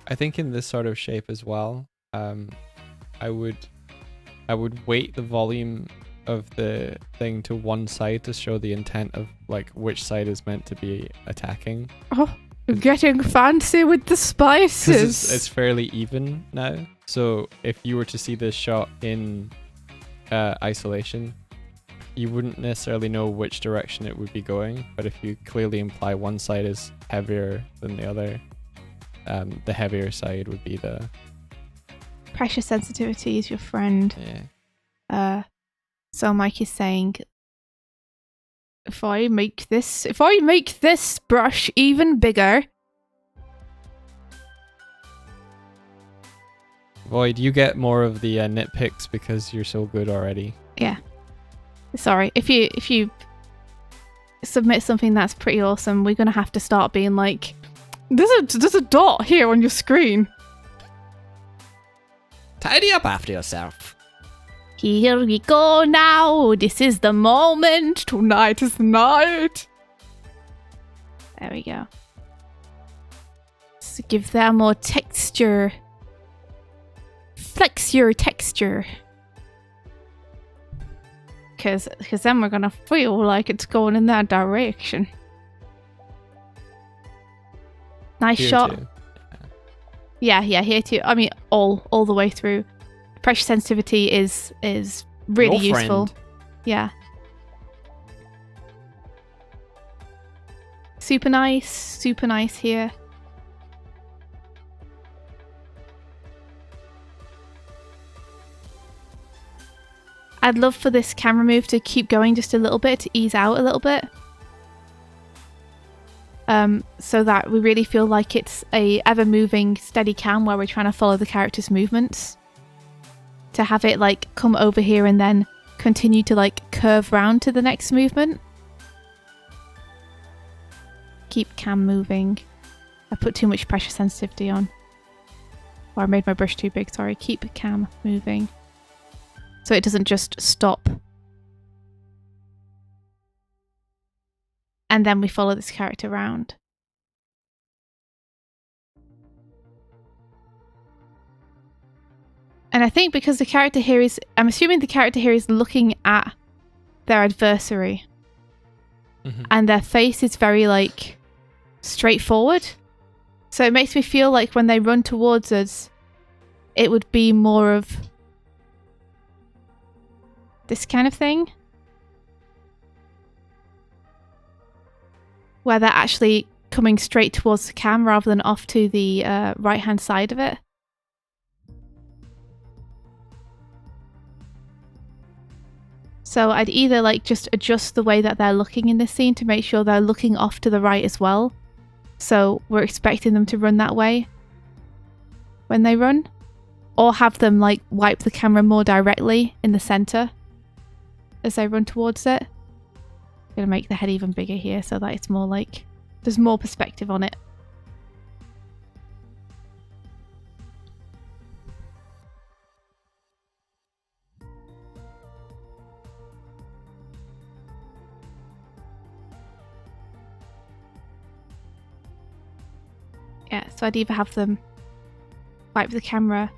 I think in this sort of shape as well, I would weight the volume of the thing to one side to show the intent of like which side is meant to be attacking. Oh, you're getting fancy with the spices. It's fairly even now. So if you were to see this shot in isolation, you wouldn't necessarily know which direction it would be going. But if you clearly imply one side is heavier than the other, the heavier side would be the... Pressure sensitivity is your friend. Yeah. So Mike is saying, if I make this brush even bigger. Void, you get more of the nitpicks because you're so good already. Yeah. Sorry, if you submit something that's pretty awesome, we're gonna have to start being like, there's a dot here on your screen. Tidy up after yourself. Here we go now. This is the moment. Tonight is the night. There we go. So give that more texture. Flex your texture. Because then we're going to feel like it's going in that direction. Nice Here shot. too. Yeah, here too. I mean, all the way through. Pressure sensitivity is really Your useful. friend. Yeah. Super nice here. I'd love for this camera move to keep going just a little bit, to ease out a little bit. So that we really feel like it's a ever-moving steady cam where we're trying to follow the character's movements. To have it like come over here and then continue to like curve round to the next movement. Keep cam moving. I put too much pressure sensitivity on. Or I made my brush too big, sorry. Keep cam moving. So it doesn't just stop. And then we follow this character around. And I think because the character here is... I'm assuming the character here is looking at their adversary. Mhm. And their face is very, like, straightforward. So it makes me feel like when they run towards us, it would be more of this kind of thing. Where they're actually coming straight towards the cam rather than off to the right-hand side of it. So I'd either like just adjust the way that they're looking in this scene to make sure they're looking off to the right as well. So we're expecting them to run that way when they run. Or have them like wipe the camera more directly in the center as they run towards it. Gonna make the head even bigger here so that it's more like there's more perspective on it. Yeah, so I'd either have them wipe the camera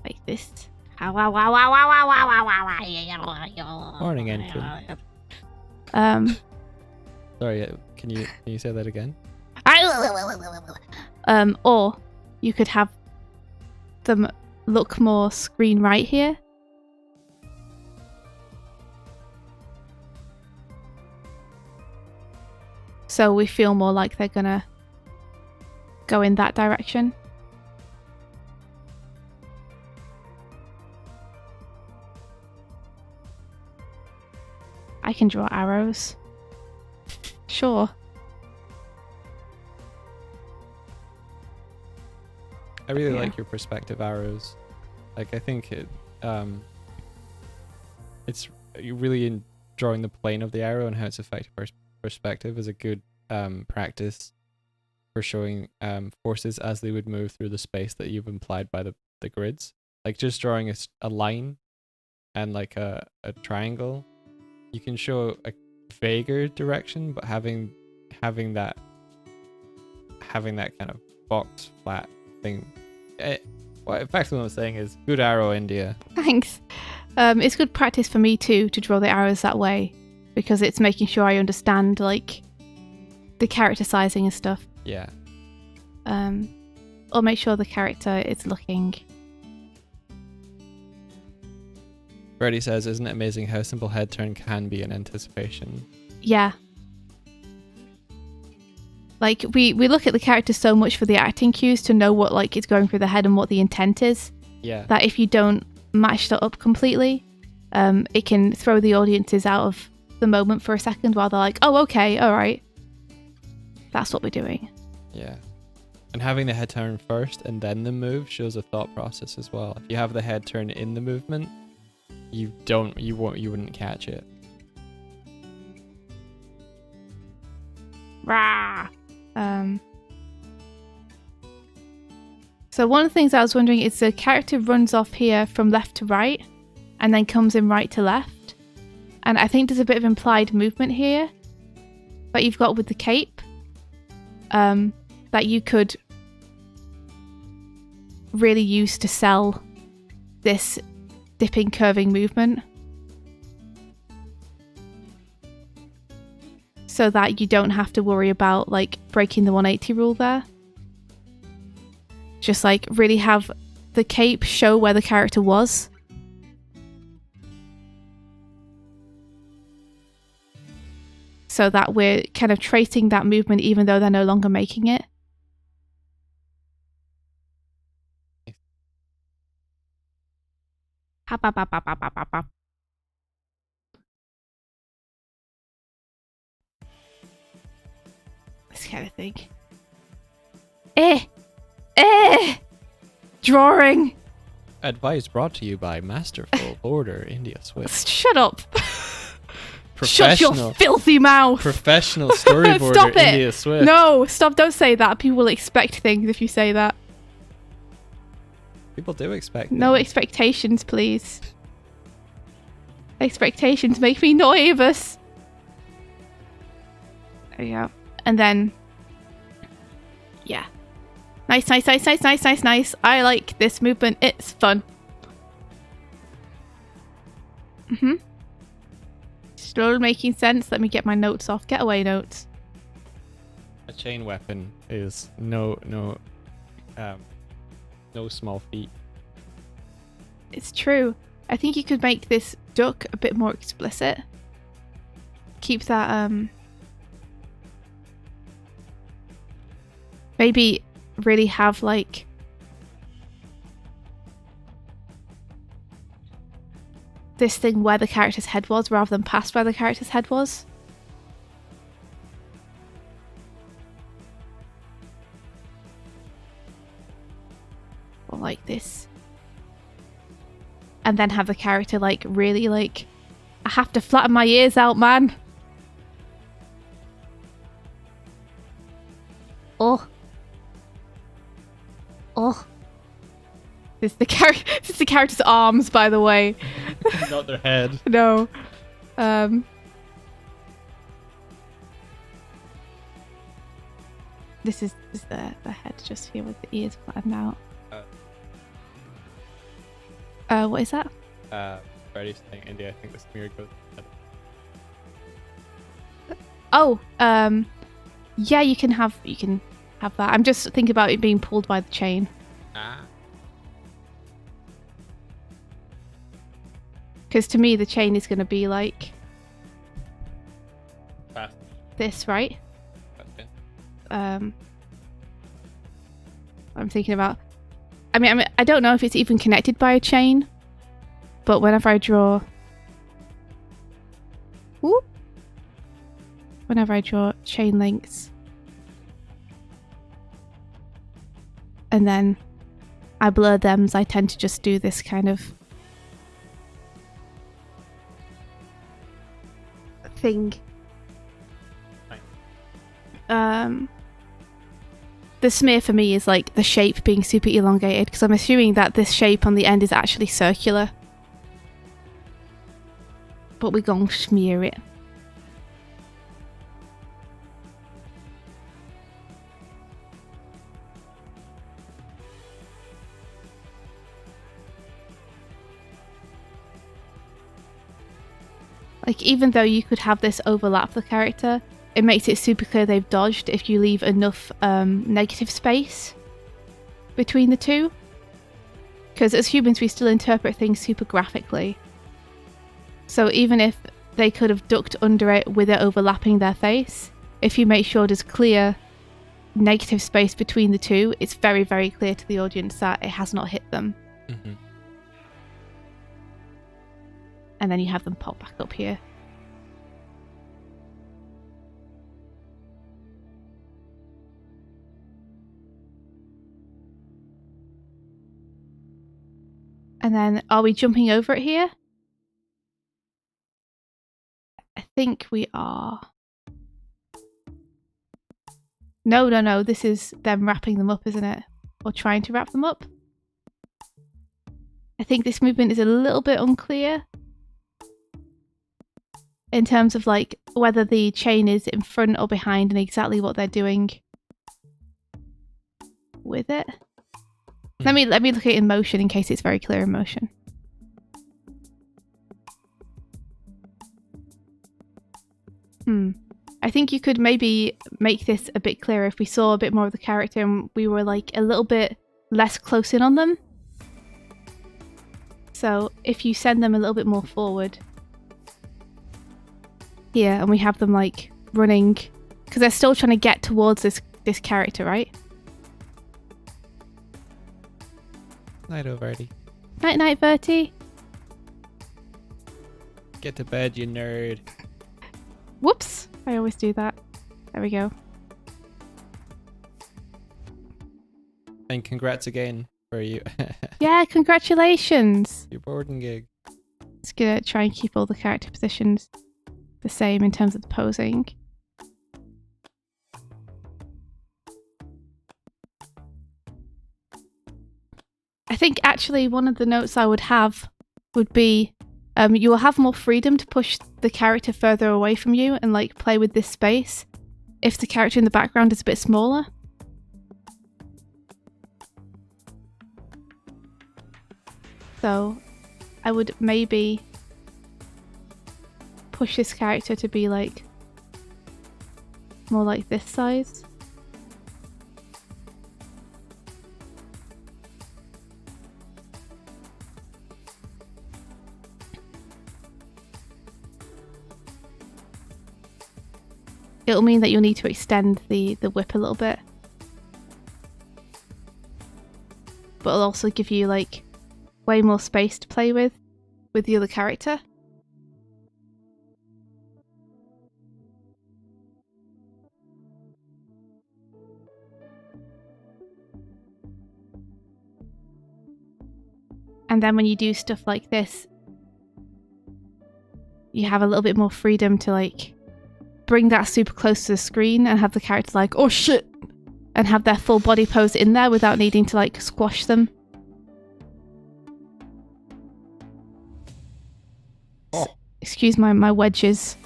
like this. Morning, Enfield. Sorry, can you say that again? Or you could have them look more screen right here. So we feel more like they're gonna go in that direction. I can draw arrows. Sure. I really Yeah. like your perspective arrows. Like, I think it's really in drawing the plane of the arrow and how it's affecting perspective is a good practice for showing forces as they would move through the space that you've implied by the grids. Like just drawing a line and like a triangle, you can show a vaguer direction, but having that kind of box flat thing. Well, effectively what I'm saying is good arrow, India. Thanks. It's good practice for me too to draw the arrows that way because it's making sure I understand like the character sizing and stuff. Yeah. Or make sure the character is looking. Freddie says, isn't it amazing how simple head turn can be in anticipation? Yeah. Like we look at the character so much for the acting cues to know what like is going through the head and what the intent is. Yeah. That if you don't match that up completely, it can throw the audiences out of the moment for a second while they're like, oh, okay, all right. That's what we're doing. Yeah. And having the head turn first and then the move shows a thought process as well. If you have the head turn in the movement, you wouldn't catch it. Rah! So one of the things I was wondering is the character runs off here from left to right and then comes in right to left. And I think there's a bit of implied movement here that you've got with the cape that you could really use to sell this dipping, curving movement. so that you don't have to worry about like breaking the 180 rule there. Just like really have the cape show where the character was. So that we're kind of tracing that movement even though they're no longer making it. Hop, hop, hop, hop, hop, hop, hop, hop. This kind of thing. Drawing. Advice brought to you by Masterful Border India Swift. Shut up. Shut Professional, your filthy mouth. professional storyboarder Stop it. India Swift. No, stop. Don't say that. People will expect things if you say that. People do expect No things. expectations, please. Expectations make me nervous. There you go. And then... yeah. Nice, nice, nice, nice, nice, nice, nice. I like this movement. It's fun. Slowly making sense. Let me get my notes off. Get away, notes. A chain weapon is no small feat. It's true. I think you could make this duck a bit more explicit. Keep that, maybe really have, like... this thing where the character's head was rather than past where the character's head was. Or like this. And then have the character like really like, I have to flatten my ears out, man. Oh. This is the character's arms, by the way. Not their head. No. This is the head just here with the ears flattened out. What is that? Freddy's saying India, I think the smear goes ahead. Oh, yeah, you can have that. I'm just thinking about it being pulled by the chain. Because to me, the chain is going to be like Fast. this, right? Okay. I'm thinking about. I mean, I don't know if it's even connected by a chain, but whenever I draw, chain links, and then I blur them, I tend to just do this kind of thing. The smear for me is like the shape being super elongated, because I'm assuming that this shape on the end is actually circular. But we're gonna smear it. Like, even though you could have this overlap the character, it makes it super clear they've dodged if you leave enough negative space between the two. Because as humans, we still interpret things super graphically. So even if they could have ducked under it with it overlapping their face, if you make sure there's clear negative space between the two, it's very, very clear to the audience that it has not hit them. Mm-hmm. And then you have them pop back up here. And then, are we jumping over it here? I think we are. No. This is them wrapping them up, isn't it? Or trying to wrap them up. I think this movement is a little bit unclear. In terms of like whether the chain is in front or behind and exactly what they're doing with it. Let me look at it in motion in case it's very clear in motion. I think you could maybe make this a bit clearer if we saw a bit more of the character and we were like a little bit less close in on them. So if you send them a little bit more forward here and we have them like running, because they're still trying to get towards this character, right? Night, Verti. Night night, Verti. Get to bed, you nerd. Whoops. I always do that. There we go. And congrats again for you. Yeah, congratulations. Your boarding gig. Just gonna try and keep all the character positions the same in terms of the posing. I think actually one of the notes I would have would be you will have more freedom to push the character further away from you and like play with this space if the character in the background is a bit smaller. So I would maybe push this character to be like more like this size. It'll mean that you'll need to extend the whip a little bit. But it'll also give you like way more space to play with the other character. And then when you do stuff like this, you have a little bit more freedom to like bring that super close to the screen and have the character like, oh shit, and have their full body pose in there without needing to like squash them. Oh. Excuse my wedges.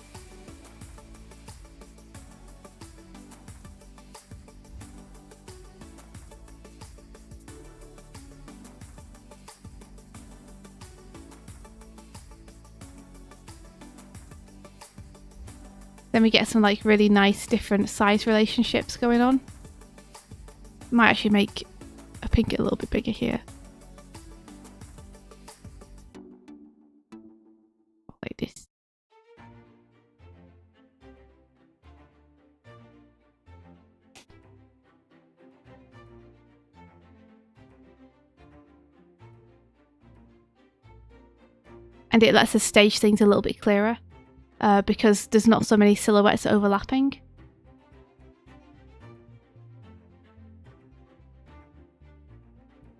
Then we get some like really nice different size relationships going on. Might actually make a pink a little bit bigger here. Like this. And it lets us stage things a little bit clearer. Because there's not so many silhouettes overlapping.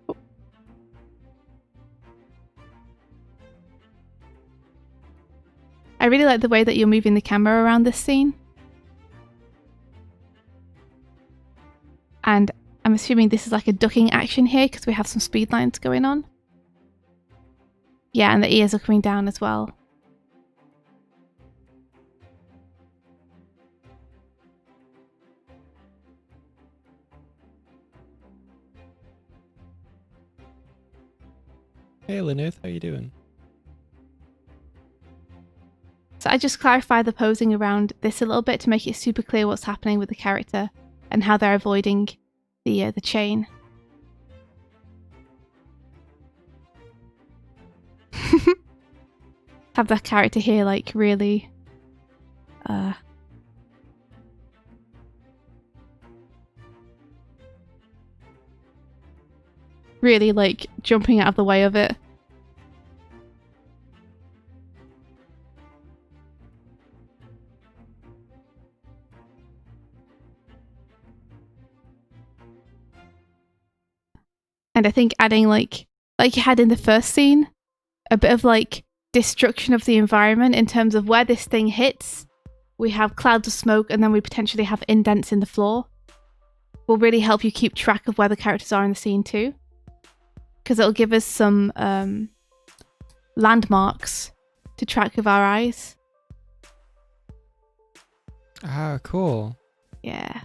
Oh. I really like the way that you're moving the camera around this scene. And I'm assuming this is like a ducking action here because we have some speed lines going on. Yeah, and the ears are coming down as well. Hey, Lineth, how you doing? So I just clarify the posing around this a little bit to make it super clear what's happening with the character and how they're avoiding the chain. Have that character here like really really like jumping out of the way of it. And I think adding like you had in the first scene, a bit of like destruction of the environment in terms of where this thing hits. We have clouds of smoke and then we potentially have indents in the floor. Will really help you keep track of where the characters are in the scene too. Because it'll give us some landmarks to track with our eyes. Ah, cool. Yeah.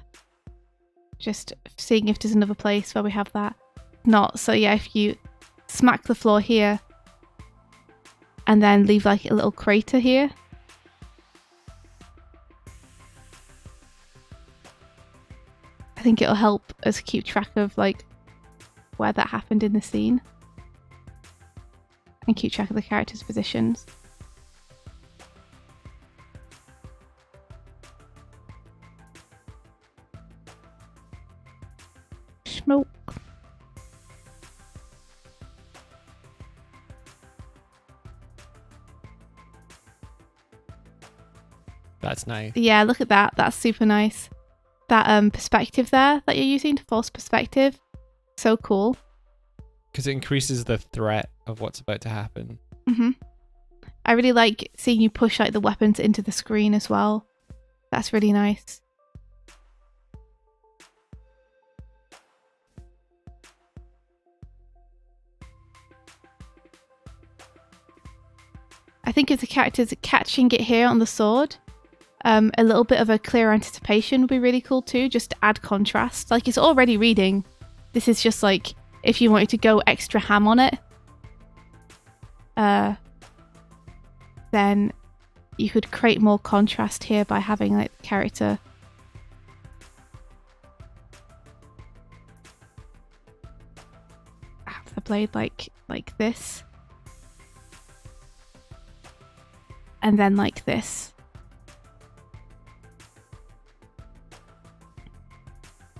Just seeing if there's another place where we have that. Not. So yeah, if you smack the floor here and then leave like a little crater here. I think it'll help us keep track of like where that happened in the scene and keep track of the characters' positions. Smoke. That's nice. Yeah, look at that. That's super nice. That perspective there that you're using, false perspective. So cool. Because it increases the threat of what's about to happen. Mm-hmm. I really like seeing you push like the weapons into the screen as well. That's really nice. I think if the characters catching it here on the sword, a little bit of a clear anticipation would be really cool too, just to add contrast. Like, it's already reading. This is just like, if you wanted to go extra ham on it, then you could create more contrast here by having like the character have the blade like this. And then like this.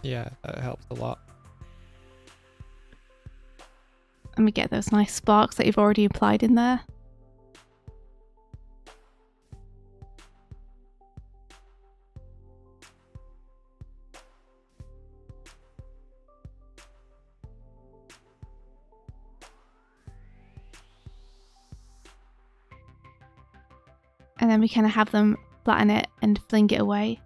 Yeah, that helps a lot. Let me get those nice sparks that you've already applied in there. And then we kind of have them flatten it and fling it away.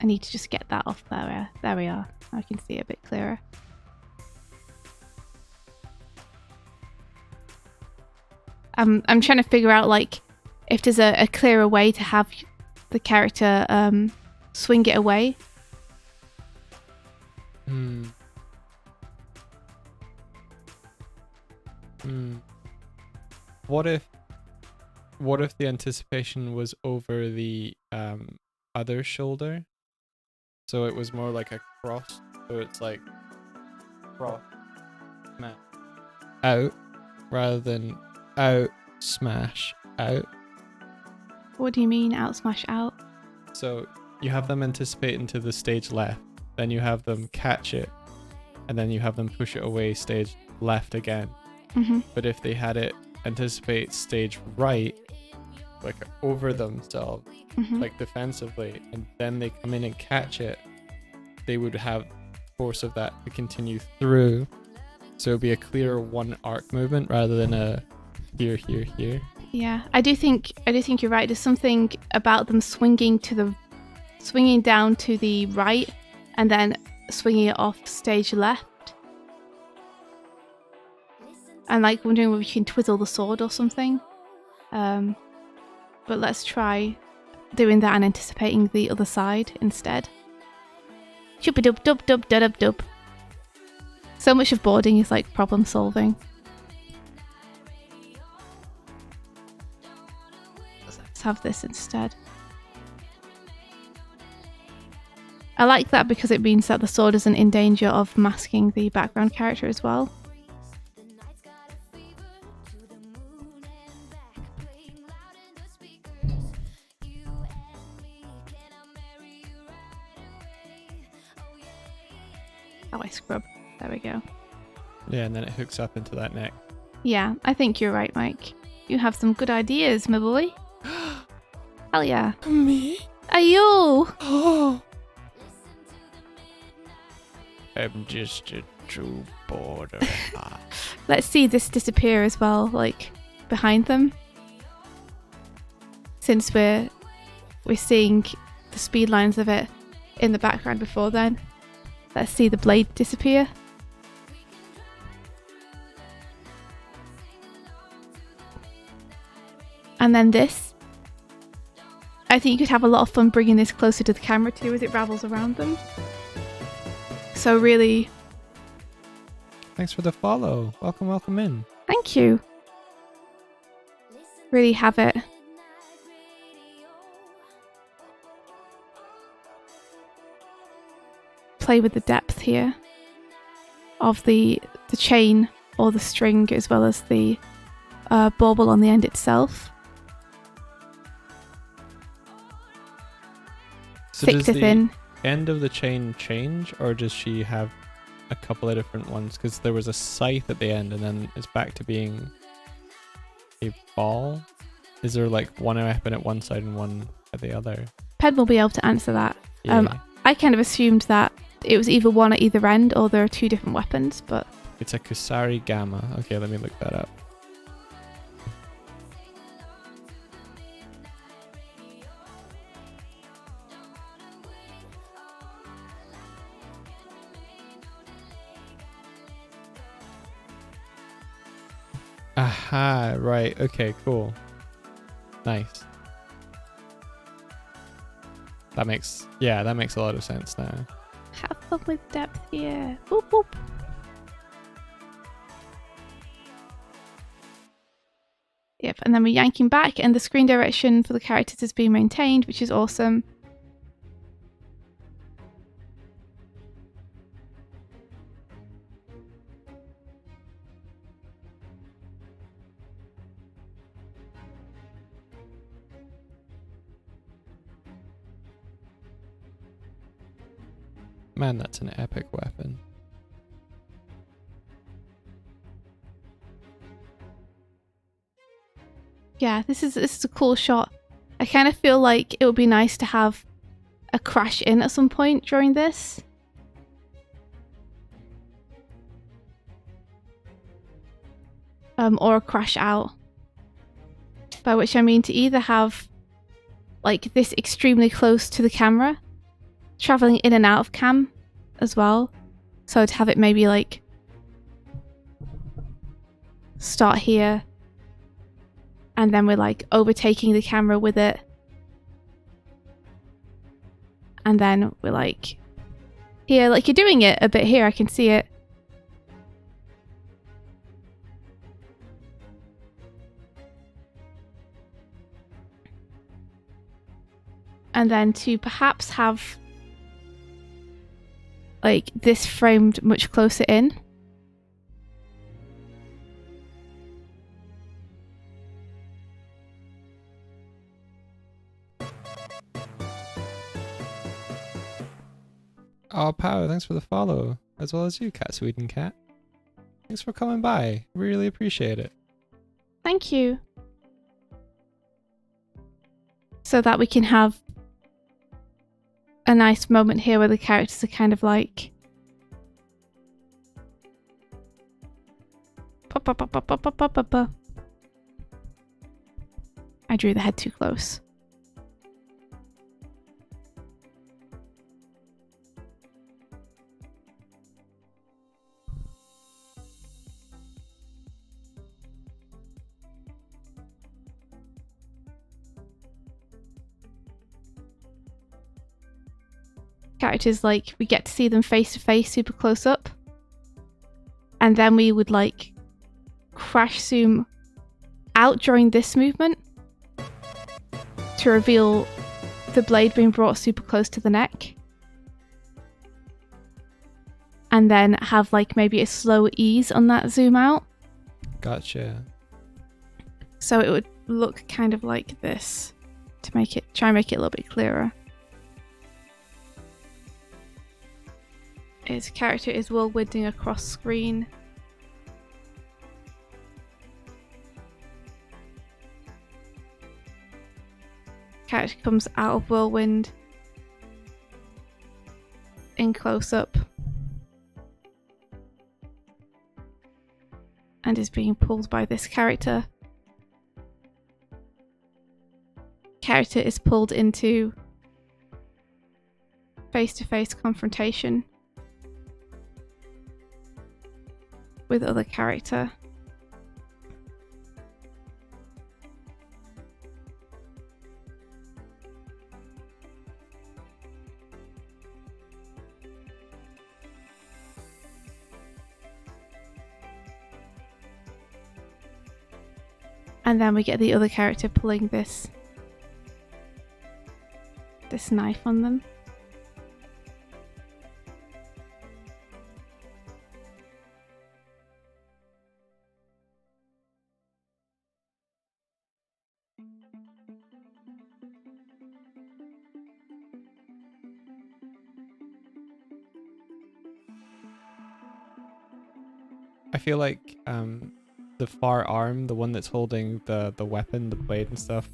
I need to just get that off there. There we are. I can see it a bit clearer. I'm trying to figure out like if there's a clearer way to have the character swing it away. What if the anticipation was over the other shoulder? So it was more like a cross. So it's like cross, smash, out, rather than out, smash, out. What do you mean out, smash, out? So you have them anticipate into the stage left, then you have them catch it, and then you have them push it away stage left again. Mm-hmm. But if they had it anticipate stage right, like over themselves, Mm-hmm. like defensively, and then they come in and catch it, they would have force of that to continue through. So it'd be a clear one arc movement rather than a here, here, here. Yeah, I do think you're right. There's something about them swinging down to the right and then swinging it off stage left. And like wondering whether you can twizzle the sword or something. But let's try doing that and anticipating the other side instead. Chupa-dub dub dub dub dub dub. So much of boarding is like problem solving. Let's have this instead. I like that because it means that the sword isn't in danger of masking the background character as well. Oh, I scrub. There we go. Yeah, and then it hooks up into that neck. Yeah, I think you're right, Mike. You have some good ideas, my boy. Hell yeah. Me? Ayo! Oh. I'm just a true border. Let's see this disappear as well, like behind them. Since we're seeing the speed lines of it in the background before then. Let's see the blade disappear. And then this. I think you could have a lot of fun bringing this closer to the camera too as it ravels around them. So really Thanks for the follow. Welcome in. Thank you. Really have it. Play with the depth here of the chain or the string, as well as the bauble on the end itself. So Thick does to the thin. end of the chain change, or does she have a couple of different ones? Because there was a scythe at the end, and then it's back to being a ball. Is there like one weapon at one side and one at the other? Pen will be able to answer that. Yeah. I kind of assumed that it was either one at either end, or there are two different weapons, but It's a Kusari Gamma. Okay, let me look that up. Aha, right. Okay, cool. Nice. That makes a lot of sense now. have fun with depth here. Boop, boop. Yep, and then we're yanking back, and the screen direction for the characters is being maintained, which is awesome. Man, that's an epic weapon. Yeah, this is a cool shot. I kind of feel like it would be nice to have a crash in at some point during this. Or a crash out. By which I mean to either have like this extremely close to the camera, traveling in and out of cam as well. So to have it maybe like start here, and then we're like overtaking the camera with it, and then we're like here, like you're doing it a bit here, I can see it. And then to perhaps have like this framed much closer in. Oh, Pow, thanks for the follow, as well as you, Cat Sweden Cat. Thanks for coming by. Really appreciate it. Thank you. So that we can have a nice moment here where the characters are kind of like pop, pop, pop, pop, pop, pop, pop, pop, pop. I drew the head too close. Characters, like, we get to see them face to face, super close up, and then we would like crash zoom out during this movement to reveal the blade being brought super close to the neck, and then have like maybe a slow ease on that zoom out. Gotcha. So it would look kind of like this to try and make it a little bit clearer. His character is whirlwinding across screen. Character comes out of whirlwind in close up and is being pulled by this character. Character is pulled into face-to-face confrontation with other character. And then we get the other character pulling this knife on them. I feel like the far arm, the one that's holding the weapon, the blade and stuff,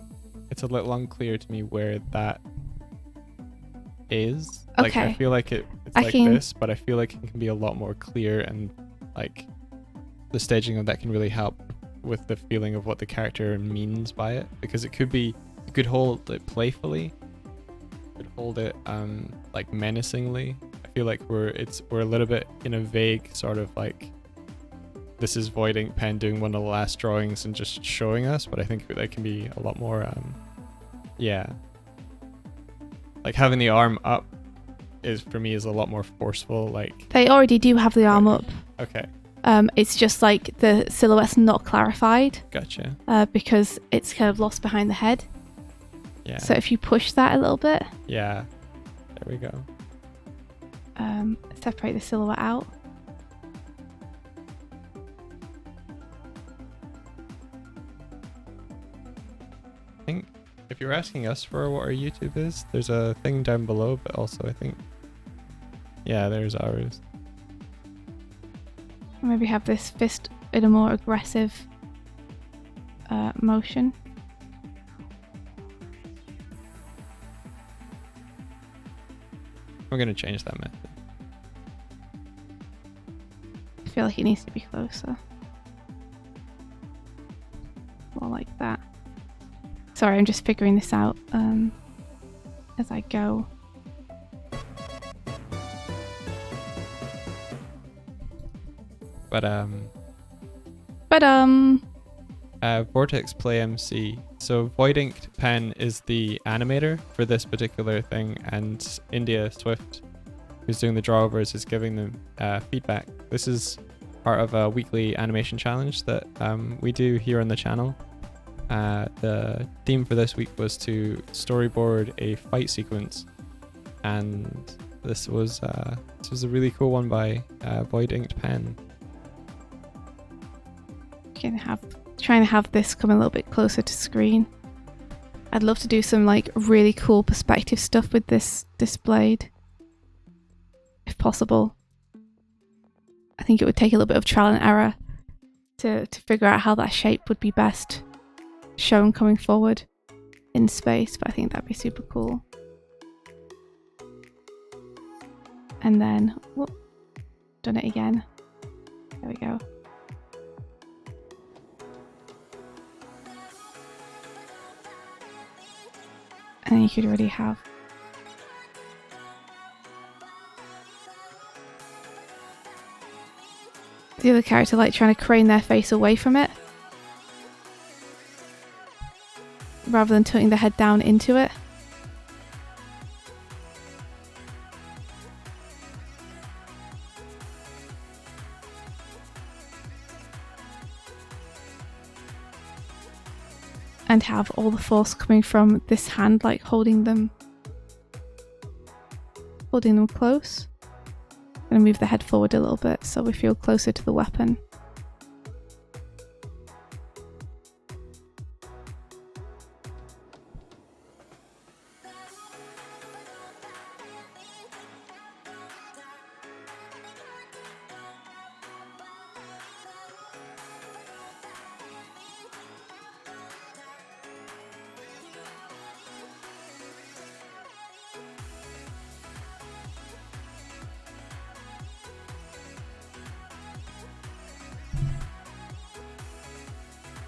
it's a little unclear to me where that is. Like, I Okay. feel like it's I like can- this, but I feel like it can be a lot more clear, and like the staging of that can really help with the feeling of what the character means by it, because it could be, you could hold it playfully, you could hold it like menacingly. I feel like we're a little bit in a vague sort of like, this is Void Ink Pen doing one of the last drawings and just showing us, but I think that can be a lot more yeah, like having the arm up is, for me, is a lot more forceful. Like, They already do have the arm up. okay, It's just like the silhouette's not clarified gotcha. because it's kind of lost behind the head. Yeah, So if you push that a little bit, yeah, there we go. separate the silhouette out. I think if you're asking us for what our YouTube is, there's a thing down below, but also I think, yeah, there's ours. Maybe have this fist in a more aggressive motion. I'm gonna change that method. I feel like it needs to be closer. More like that. Sorry, I'm just figuring this out as I go. But Vortex Play MC. So Void Inked Pen is the animator for this particular thing, and India Swift, who's doing the drawovers, is giving them feedback. This is part of a weekly animation challenge that we do here on the channel. The theme for this week was to storyboard a fight sequence, and this was a really cool one by Void Inked Pen. Trying to have this come a little bit closer to screen. I'd love to do some like really cool perspective stuff with this blade, if possible. I think it would take a little bit of trial and error to figure out how that shape would be best shown coming forward in space, but I think that'd be super cool. And then, whoop, done it again. There we go. And you could already have the other character like trying to crane their face away from it rather than tilting the head down into it. And have all the force coming from this hand, like holding them close. And move the head forward a little bit so we feel closer to the weapon.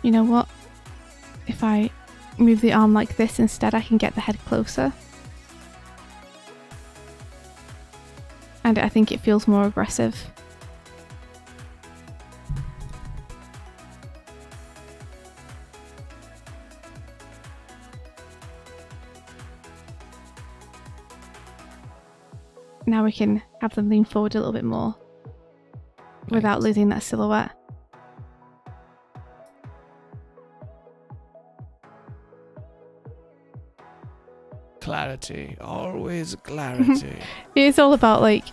You know what? If I move the arm like this instead, I can get the head closer. And I think it feels more aggressive. Now we can have them lean forward a little bit more without Nice. losing that silhouette. clarity. Always clarity. It's all about like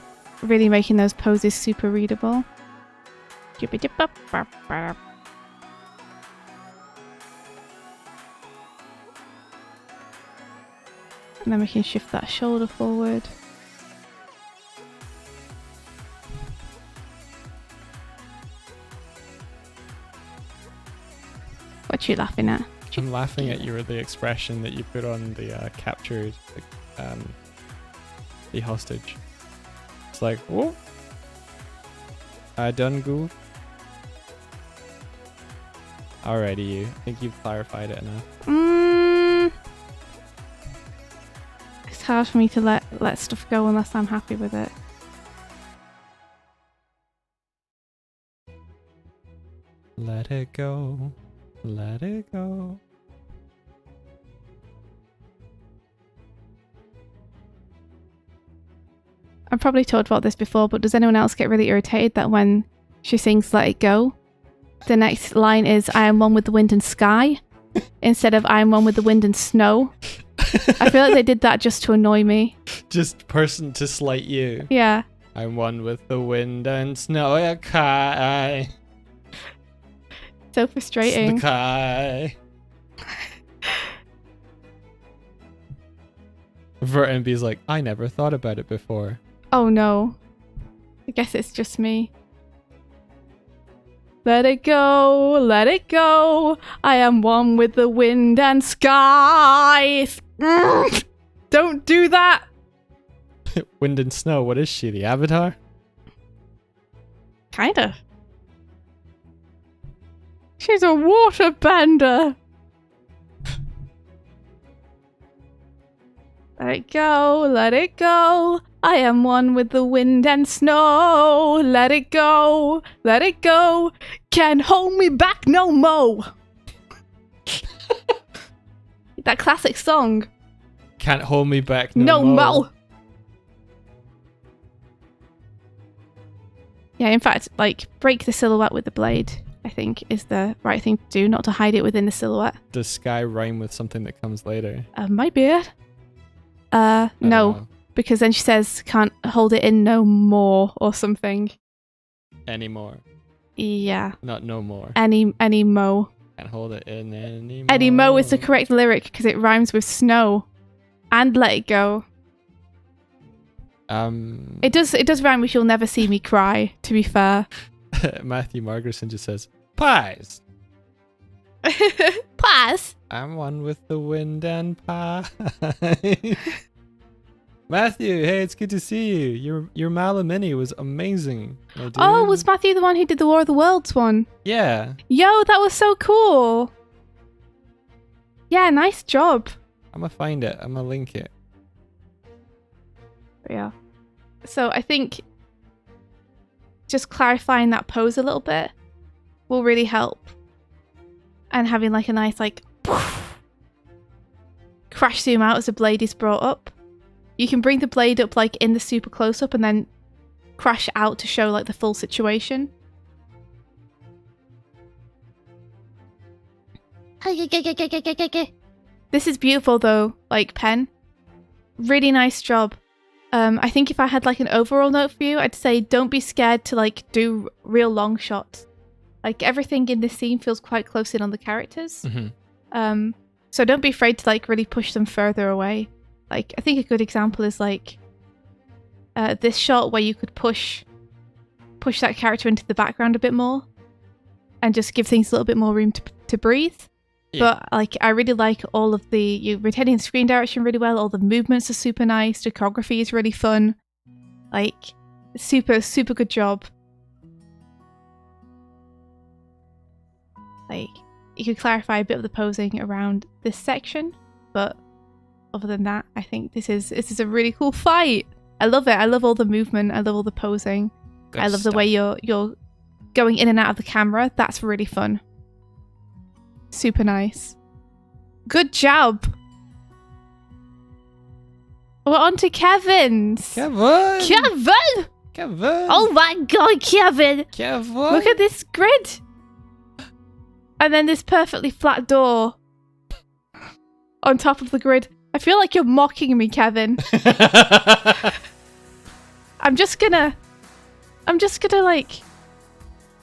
really making those poses super readable. And then we can shift that shoulder forward. What you laughing at? I'm laughing at the expression that you put on the captured the hostage. It's like, oh, I done goof. Alrighty, you. I think you've clarified it enough. It's hard for me to let stuff go unless I'm happy with it. Let it go. Let it go. I've probably talked about this before, but does anyone else get really irritated that when she sings Let It Go, the next line is I am one with the wind and sky instead of I am one with the wind and snow? I feel like they did that just to annoy me. Just person to slight you. Yeah. I'm one with the wind and snow. Sky. So frustrating. Sky. VertMB's like, I never thought about it before. Oh no. I guess it's just me. Let it go, let it go. I am one with the wind and sky. Don't do that. Wind and snow, what is she, the Avatar? Kind of. She's a water bender. Let it go, let it go. I am one with the wind and snow. Let it go, let it go. Can't hold me back no more. That classic song. Can't hold me back No more. more. Yeah, in fact, like, break the silhouette with the blade, I think, is the right thing to do, not to hide it within the silhouette. Does sky rhyme with something that comes later? My beard? I don't No, know. because then she says, can't hold it in no more or something. Anymore. Yeah. Not no more. Any mo. Can't hold it in anymore. Any mo is the correct lyric because it rhymes with snow. And let it go. It does rhyme with you'll never see me cry, to be fair. Matthew Margerson just says, pies. Pass. I'm one with the wind and pie. Matthew, hey, it's good to see you. Your Malamini was amazing. my dude. Oh, was Matthew the one who did the War of the Worlds one? Yeah. Yo, that was so cool. Yeah, nice job. I'm gonna find it. I'm gonna link it. Yeah. So I think just clarifying that pose a little bit will really help. And having like a nice like crash zoom out as the blade is brought up. You can bring the blade up like in the super close up and then crash out to show like the full situation. This is beautiful though, like pen. Really nice job. I think if I had like an overall note for you, I'd say don't be scared to like do real long shots. Like everything in this scene feels quite close in on the characters. Mm-hmm. So don't be afraid to like really push them further away. Like I think a good example is like this shot where you could push that character into the background a bit more and just give things a little bit more room to breathe. Yeah. But like I really like all of you're retaining the screen direction really well. All the movements are super nice. The choreography is really fun. Like super good job. Like you could clarify a bit of the posing around this section, but other than that, I think this is a really cool fight. I love it. I love all the movement. I love all the posing. Good I love stuff. the way you're going in and out of the camera. That's really fun. Super nice. Good job. We're on to Kevin's. Kevin! Kevin! Kevin! Oh my god, Kevin! Kevin! Look at this grid. And then this perfectly flat door on top of the grid. I feel like you're mocking me, Kevin. I'm just gonna like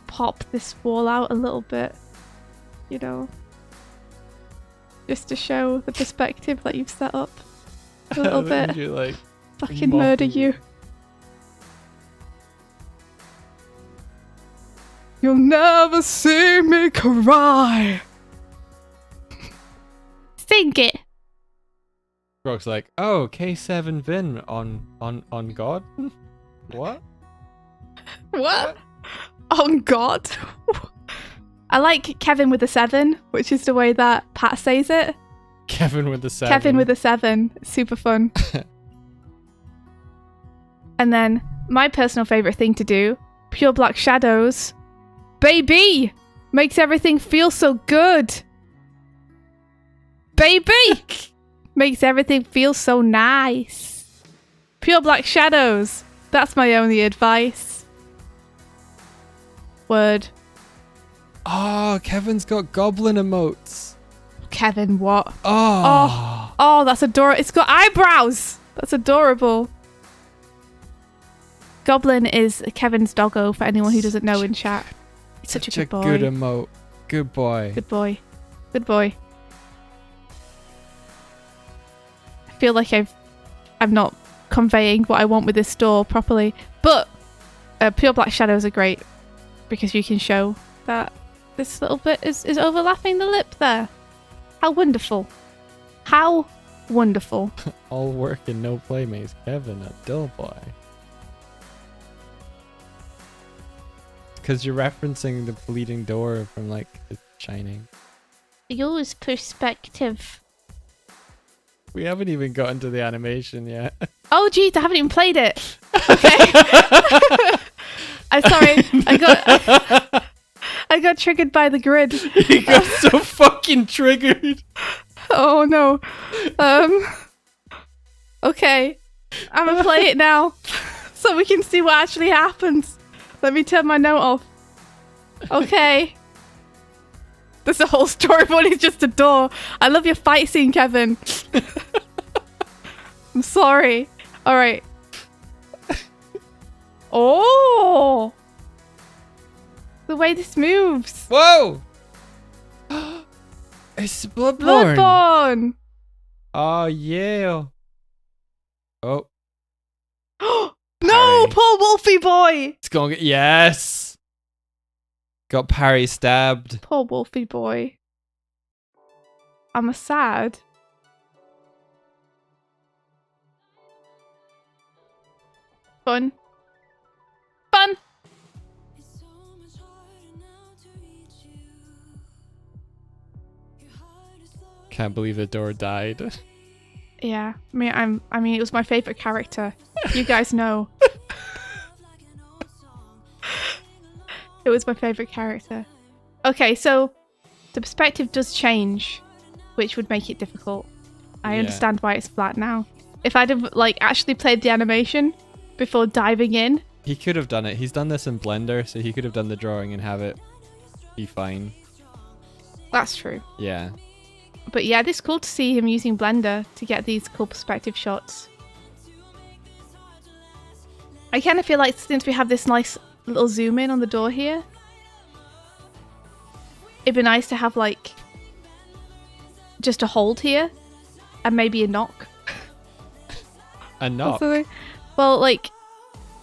pop this wall out a little bit, you know, just to show the perspective that you've set up a little bit. You like Fucking murder mocking you. You'll never see me cry. Sing it. Grog's like, oh, K7 Vin on God? What? What? Oh God. I like Kevin with a 7, which is the way that Pat says it. Kevin with the 7. Kevin with a 7. Super fun. And then my personal favourite thing to do, Pure Black Shadows. Baby! Makes everything feel so good. Baby! Makes everything feel so nice. Pure Black Shadows. That's my only advice. Word. Oh, Kevin's got goblin emotes. Kevin, what? Oh. Oh, that's adorable. It's got eyebrows. That's adorable. Goblin is Kevin's doggo for anyone who doesn't know in chat. He's such a good boy. Good emote. Good boy. Good boy. Good boy. I feel like I'm not conveying what I want with this store properly, but Pure Black Shadows are great because you can show that this little bit is overlapping the lip there. How wonderful. How wonderful. All work and no play makes Kevin a dull boy. Because you're referencing the bleeding door from like The Shining. Use perspective. We haven't even gotten to the animation yet. Oh geez, I haven't even played it. Okay. I'm sorry. I got triggered by the grid. You got so fucking triggered. Oh no. Okay. I'm gonna play it now so we can see what actually happens. Let me turn my note off. Okay. There's a whole storyboard, it's just a door. I love your fight scene, Kevin. I'm sorry. Alright. Oh! The way this moves. Whoa! It's Bloodborne. Bloodborne! Oh, yeah. Oh. No, Parry. poor Wolfie boy! It's going to get... Yes! Got parry stabbed. Poor Wolfie boy. I'm sad. Fun. Fun! Can't believe the door died. Yeah, I mean, it was my favorite character. You guys know. It was my favorite character. Okay, so the perspective does change, which would make it difficult. I Yeah. understand why it's flat now. If I'd have like actually played the animation before diving in, He could have done it. He's done this in Blender, so he could have done the drawing and have it be fine. that's true. Yeah. But yeah, it's cool to see him using Blender to get these cool perspective shots. I kind of feel like since we have this nice little zoom in on the door here, it'd be nice to have like just a hold here and maybe a knock. A knock. Well, like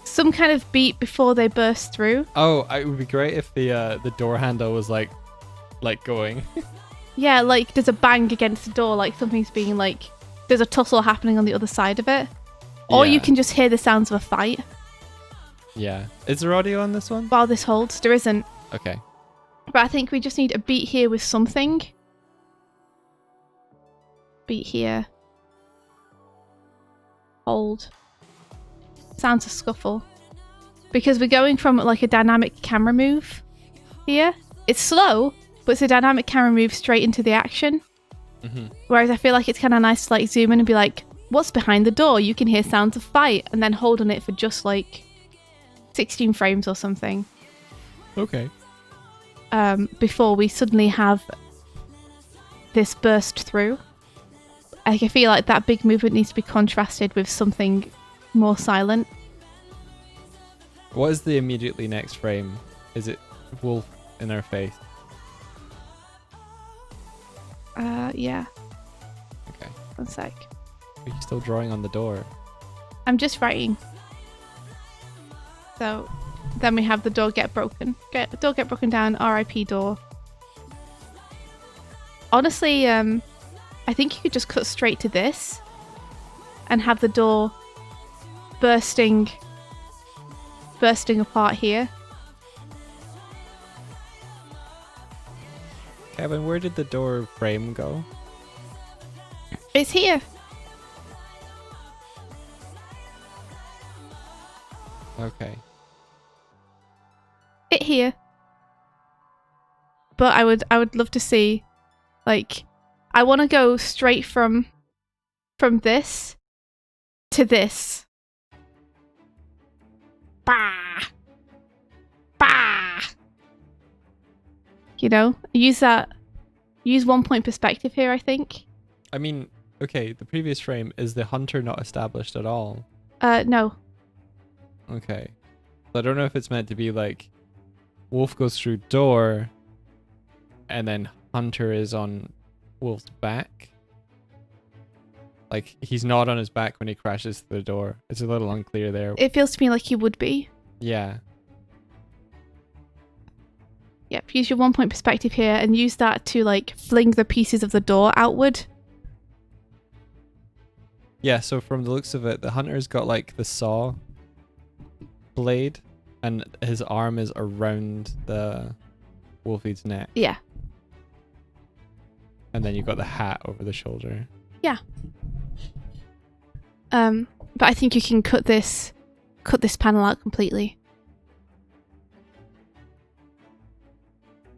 some kind of beat before they burst through. Oh, it would be great if the door handle was like going. Yeah, like there's a bang against the door, like something's being like, there's a tussle happening on the other side of it. Or you Yeah. can just hear the sounds of a fight Yeah. Is there audio on this one? while this holds. There isn't. Okay. But I think we just need a beat here with something. Beat here. Hold. Sounds a scuffle. Because we're going from like a dynamic camera move here. It's slow, but it's a dynamic camera move straight into the action. Mm-hmm. Whereas I feel like it's kind of nice to like zoom in and be like, what's behind the door? You can hear sounds of fight, and then hold on it for just like 16 frames or something. Okay. Before we suddenly have this burst through. I feel like that big movement needs to be contrasted with something more silent. What is the immediately next frame? Is it wolf in her face? Yeah. Okay. 1 sec. Are you still drawing on the door? I'm just writing. So then we have the door get broken. Door get broken down, RIP door. Honestly, I think you could just cut straight to this and have the door bursting apart here. Kevin, where did the door frame go? It's here. Okay. It here. But I would love to see, like, I want to go straight from this to this. Bah! Bah! You know, use 1 point perspective here, I think. I mean, okay, the previous frame, is the hunter not established at all? No. Okay. So I don't know if it's meant to be like wolf goes through door and then hunter is on wolf's back. Like, he's not on his back when he crashes through the door. It's a little unclear there. It feels to me like he would be. Yeah. Yep, use your 1 point perspective here and use that to, like, fling the pieces of the door outward. Yeah, so from the looks of it, the hunter's got like the saw blade and his arm is around the wolfie's neck. Yeah. And then you've got the hat over the shoulder. Yeah. But I think you can cut this panel out completely.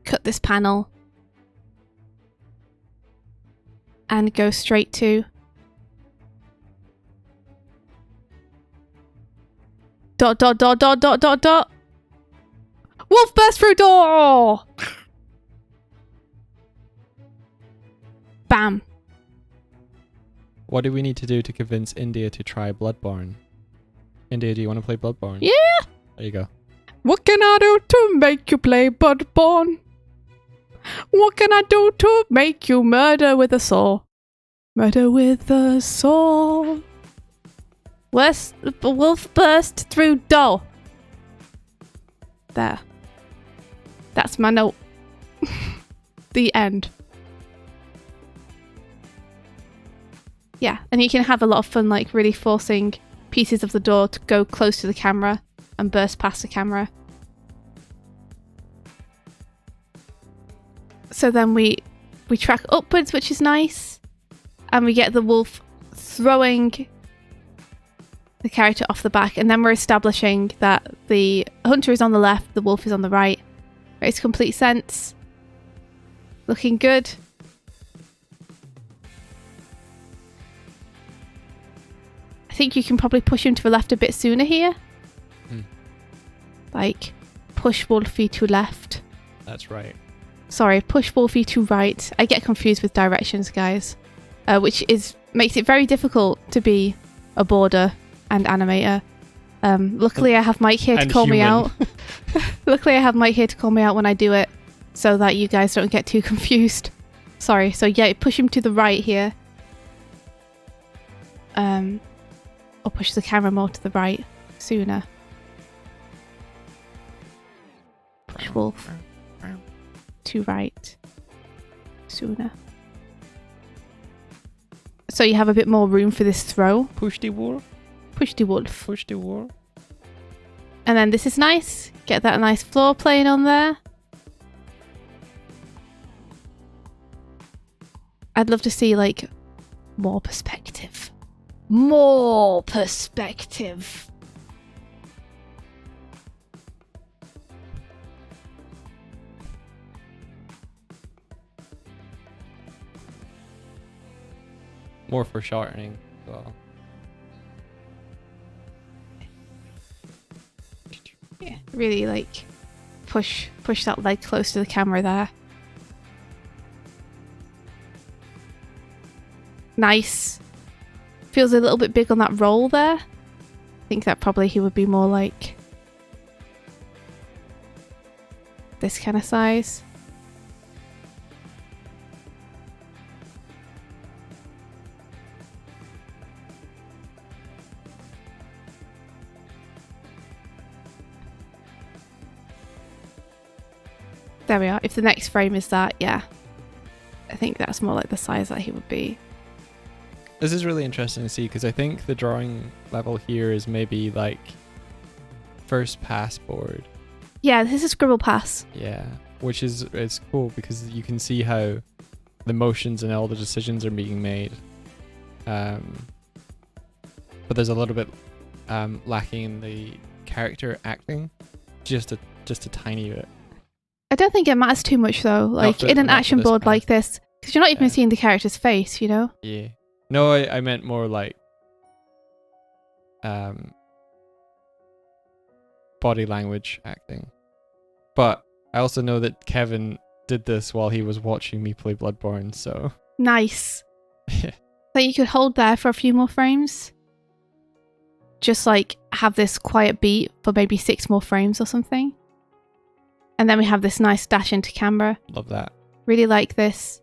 Cut this panel. And go straight to dot. Wolf burst through door! Bam. What do we need to do to convince India to try Bloodborne? India, do you want to play Bloodborne? Yeah! There you go. What can I do to make you play Bloodborne? What can I do to make you murder with a saw? Murder with a saw. Wolf burst through door. There. That's my note. The end. Yeah, and you can have a lot of fun, like, really forcing pieces of the door to go close to the camera and burst past the camera. So then we track upwards, which is nice, and we get the wolf throwing the character off the back, and then we're establishing that the hunter is on the left, the wolf is on the right. Makes complete sense. Looking good. I think you can probably push him to the left a bit sooner here. Like, push Wolfie to left. That's right. Sorry, push Wolfie to right. I get confused with directions, guys. Which makes it very difficult to be a boarder and animator. Luckily I have Mike here to call me out. Luckily I have Mike here to call me out when I do it, so that you guys don't get too confused. Sorry, so yeah, push him to the right here. Or push the camera more to the right sooner. Push Wolf to right sooner. So you have a bit more room for this throw. Push the wolf. Push the wolf. Push the wolf. And then this is nice. Get that nice floor plane on there. I'd love to see, like, more perspective. More perspective. More foreshortening as well. Yeah, really, like, push that leg close to the camera there. Nice. Feels a little bit big on that roll there. I think that probably he would be more like this kind of size. There we are. If the next frame is that, yeah. I think that's more like the size that he would be. This is really interesting to see because I think the drawing level here is maybe like first pass board. Yeah, this is Scribble Pass. Yeah, which is it's cool because you can see how the motions and all the decisions are being made. But there's a little bit lacking in the character acting, just a tiny bit. I don't think it matters too much though, like in an action board like this, because you're not even seeing the character's face, you know? Yeah. No, I meant more like body language acting. But I also know that Kevin did this while he was watching me play Bloodborne, so... Nice. So you could hold there for a few more frames. Just like have this quiet beat for maybe 6 more frames or something. And then we have this nice dash into camera. Love that. Really like this.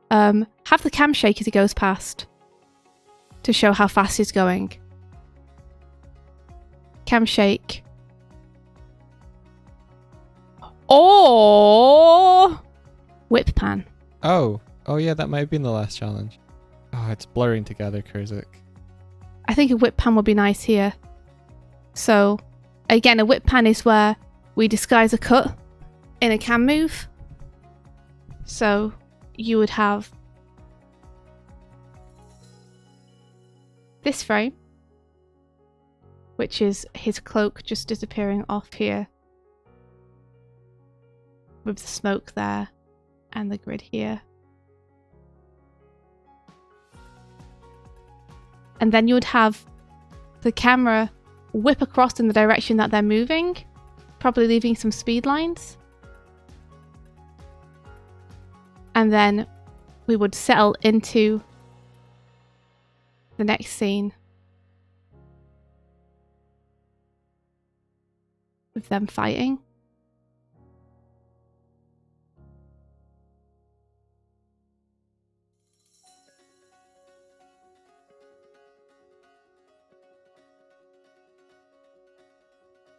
Have the cam shake as he goes past to show how fast he's going. Cam shake. Oh! Whip pan. Oh yeah, that might have been the last challenge. Oh, it's blurring together, Kurzik. I think a whip pan would be nice here. So, again, a whip pan is where we disguise a cut in a cam move. So, you would have this frame, which is his cloak just disappearing off here with the smoke there and the grid here. And then you would have the camera whip across in the direction that they're moving, probably leaving some speed lines. And then we would settle into the next scene with them fighting.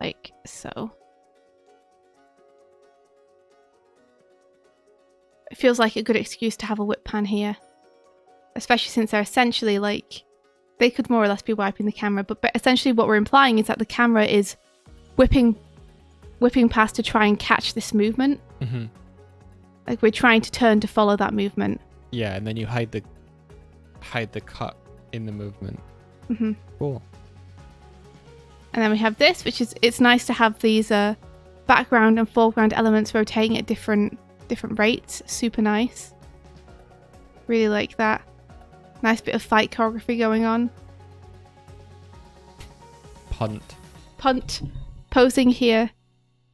Like so. It feels like a good excuse to have a whip pan here. Especially since they're essentially like... They could more or less be wiping the camera, but essentially what we're implying is that the camera is whipping past to try and catch this movement. Mm-hmm. Like we're trying to turn to follow that movement. Yeah, and then you hide the cut in the movement. Mm-hmm. Cool. And then we have this, which is, it's nice to have these background and foreground elements rotating at different rates. Super nice. Really like that. Nice bit of fight choreography going on. Punt. Posing here.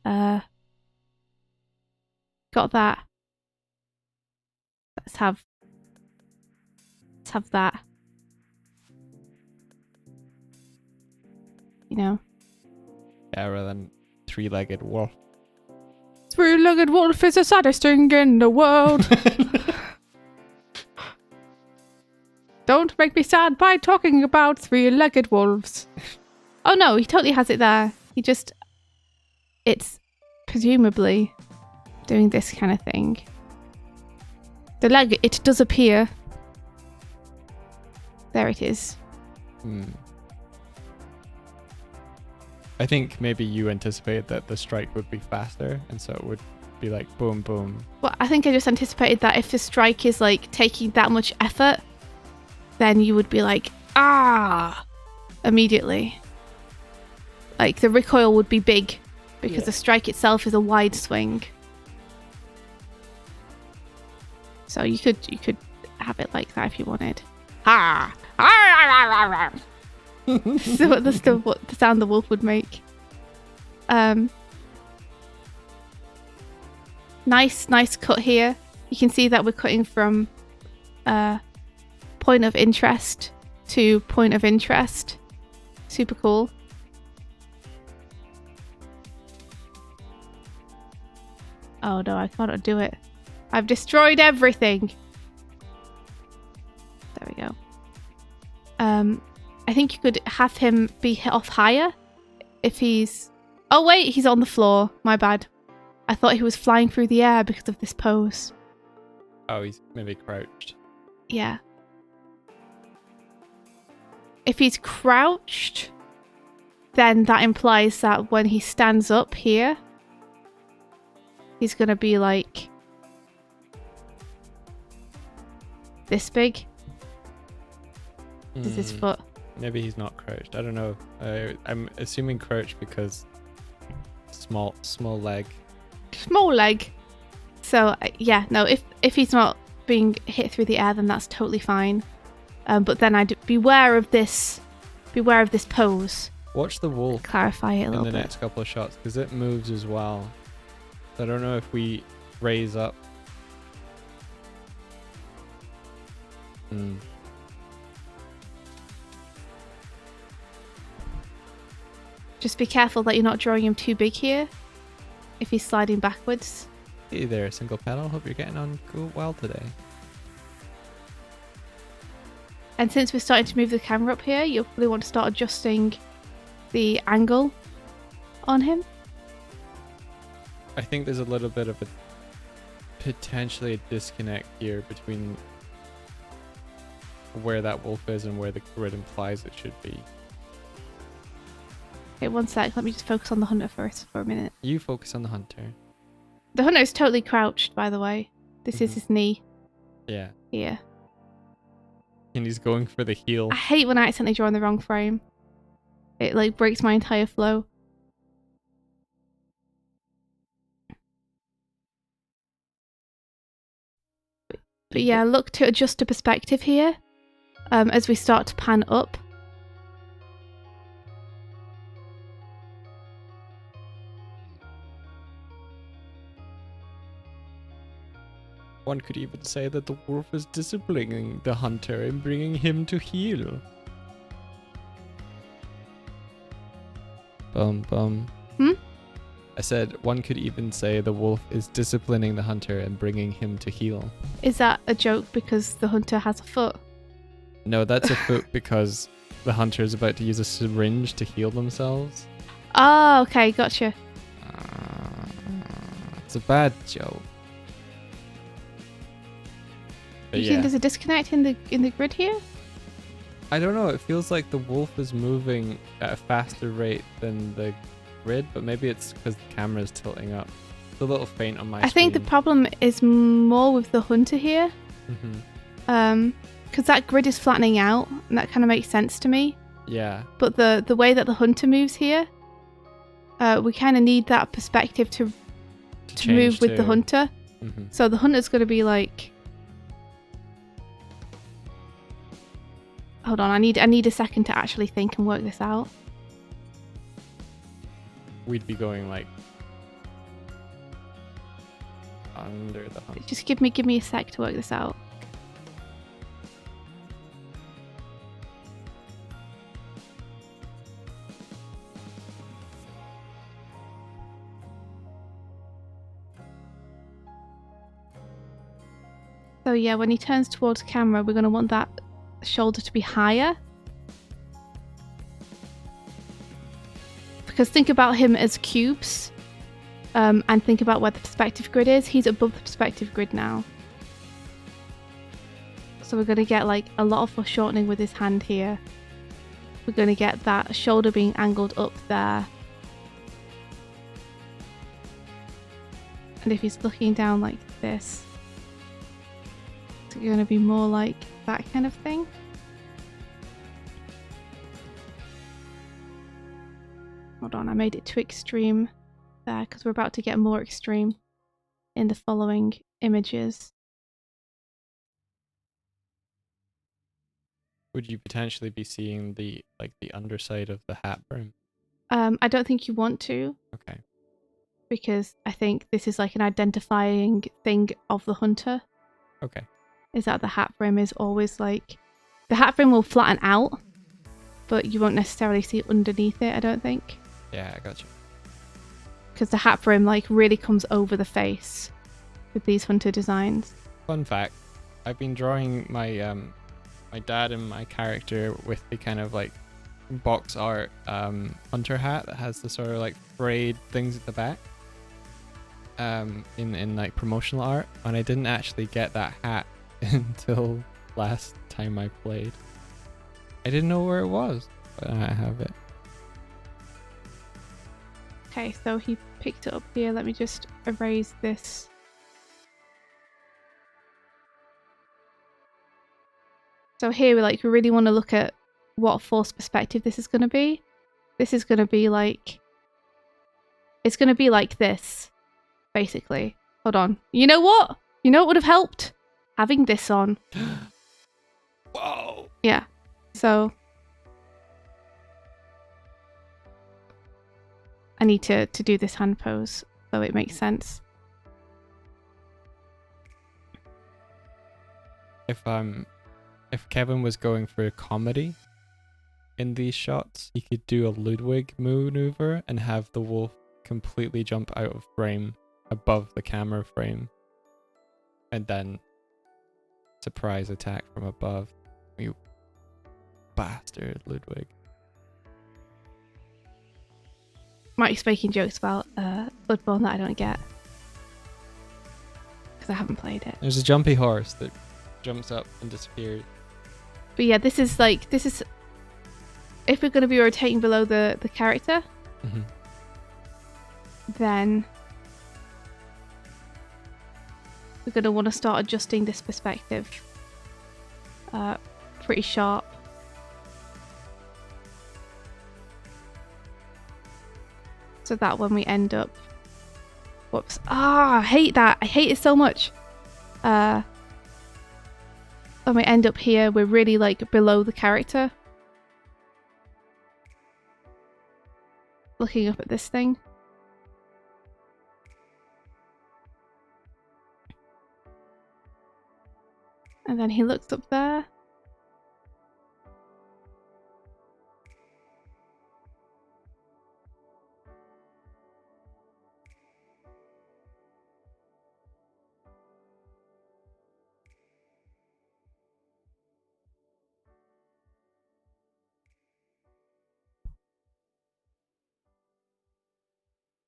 Got that. Let's have that. You know. Yeah, rather than three-legged wolf. Three-legged wolf is the saddest thing in the world. Don't make me sad by talking about three-legged wolves. Oh no, he totally has it there. It's presumably doing this kind of thing. The leg, it does appear. There it is. I think maybe you anticipated that the strike would be faster, and so it would be like boom, boom. Well, I think I just anticipated that if the strike is like taking that much effort, then you would be like, ah, immediately. Like the recoil would be big because the strike itself is a wide swing. So you could have it like that if you wanted. Ha! So what the sound the wolf would make. Nice cut here. You can see that we're cutting from point of interest to point of interest. Super cool. Oh no, I cannot do it. I've destroyed everything. There we go. I think you could have him be hit off higher if he's... Oh wait, he's on the floor. My bad. I thought he was flying through the air because of this pose. Oh, he's maybe crouched. Yeah. If he's crouched, then that implies that when he stands up here, he's gonna be like this big. Is his foot? Maybe he's not crouched. I don't know. I'm assuming crouched because small leg. Small leg. So yeah, no. If he's not being hit through the air, then that's totally fine. But then I'd beware of this. Beware of this pose. Watch the wolf Clarify it a in little the bit. next couple of shots because it moves as well. So I don't know if we raise up. Just be careful that you're not drawing him too big here. If he's sliding backwards. Hey there, single pedal. Hope you're getting on well today. And since we're starting to move the camera up here, you'll probably want to start adjusting the angle on him. I think there's a little bit of a potentially a disconnect here between where that wolf is and where the grid implies it should be. Okay, one sec. Let me just focus on the hunter first for a minute. You focus on the hunter. The hunter is totally crouched, by the way. This is his knee Yeah. here. And he's going for the heel. I hate when I accidentally draw in the wrong frame. It like breaks my entire flow. But yeah, look to adjust to perspective here as we start to pan up. One could even say that the wolf is disciplining the hunter and bringing him to heel. Bum. I said one could even say the wolf is disciplining the hunter and bringing him to heel. Is that a joke because the hunter has a foot? No, that's a foot because the hunter is about to use a syringe to heal themselves. Oh, okay, gotcha. It's a bad joke. But You yeah. think there's a disconnect in the grid here? I don't know, it feels like the wolf is moving at a faster rate than the grid, but maybe it's because the camera is tilting up. It's a little faint on my I think the screen. problem is more with the hunter here. Mhm. Because that grid is flattening out, and that kind of makes sense to me. Yeah. But the way that the hunter moves here, we kind of need that perspective to move with the hunter. Mhm. So the hunter's going to be like... Hold on, I need a second to actually think and work this out. We'd be going like under the hunter. Just give me a sec to work this out. So yeah, when he turns towards camera, we're going to want that shoulder to be higher. Because think about him as cubes, and think about where the perspective grid is. He's above the perspective grid now. So we're going to get like a lot of foreshortening with his hand here. We're going to get that shoulder being angled up there. And if he's looking down like this, it's going to be more like that kind of thing. Hold on, I made it too extreme there because we're about to get more extreme in the following images. Would you potentially be seeing the underside of the hat brim? I don't think you want to. Okay. Because I think this is like an identifying thing of the hunter. Okay. Is that the hat brim is always like the hat brim will flatten out, but you won't necessarily see underneath it, I don't think. Yeah, I got you. Because the hat brim like really comes over the face with these hunter designs. Fun fact, I've been drawing my my dad and my character with the kind of like box art hunter hat that has the sort of like frayed things at the back in like promotional art, and I didn't actually get that hat until last time I played. I didn't know where it was, but I have it. Okay, so he picked it up here. Let me just erase this. So here we really want to look at what forced perspective this is going to be. This is going to be like, it's going to be like this, basically. Hold on. You know what? You know what would have helped? Having this on. Whoa. Yeah. So I need to do this hand pose so it makes sense. If Kevin was going for a comedy in these shots, he could do a Ludwig maneuver and have the wolf completely jump out of frame above the camera frame, and then surprise attack from above. You bastard, Ludwig. Mike's making jokes about Bloodborne that I don't get because I haven't played it. There's a jumpy horse that jumps up and disappears. But yeah, this is if we're going to be rotating below the character, then we're going to want to start adjusting this perspective pretty sharp. So that when we end up... Whoops. I hate that. I hate it so much. When we end up here, we're really below the character. Looking up at this thing. And then he looks up there.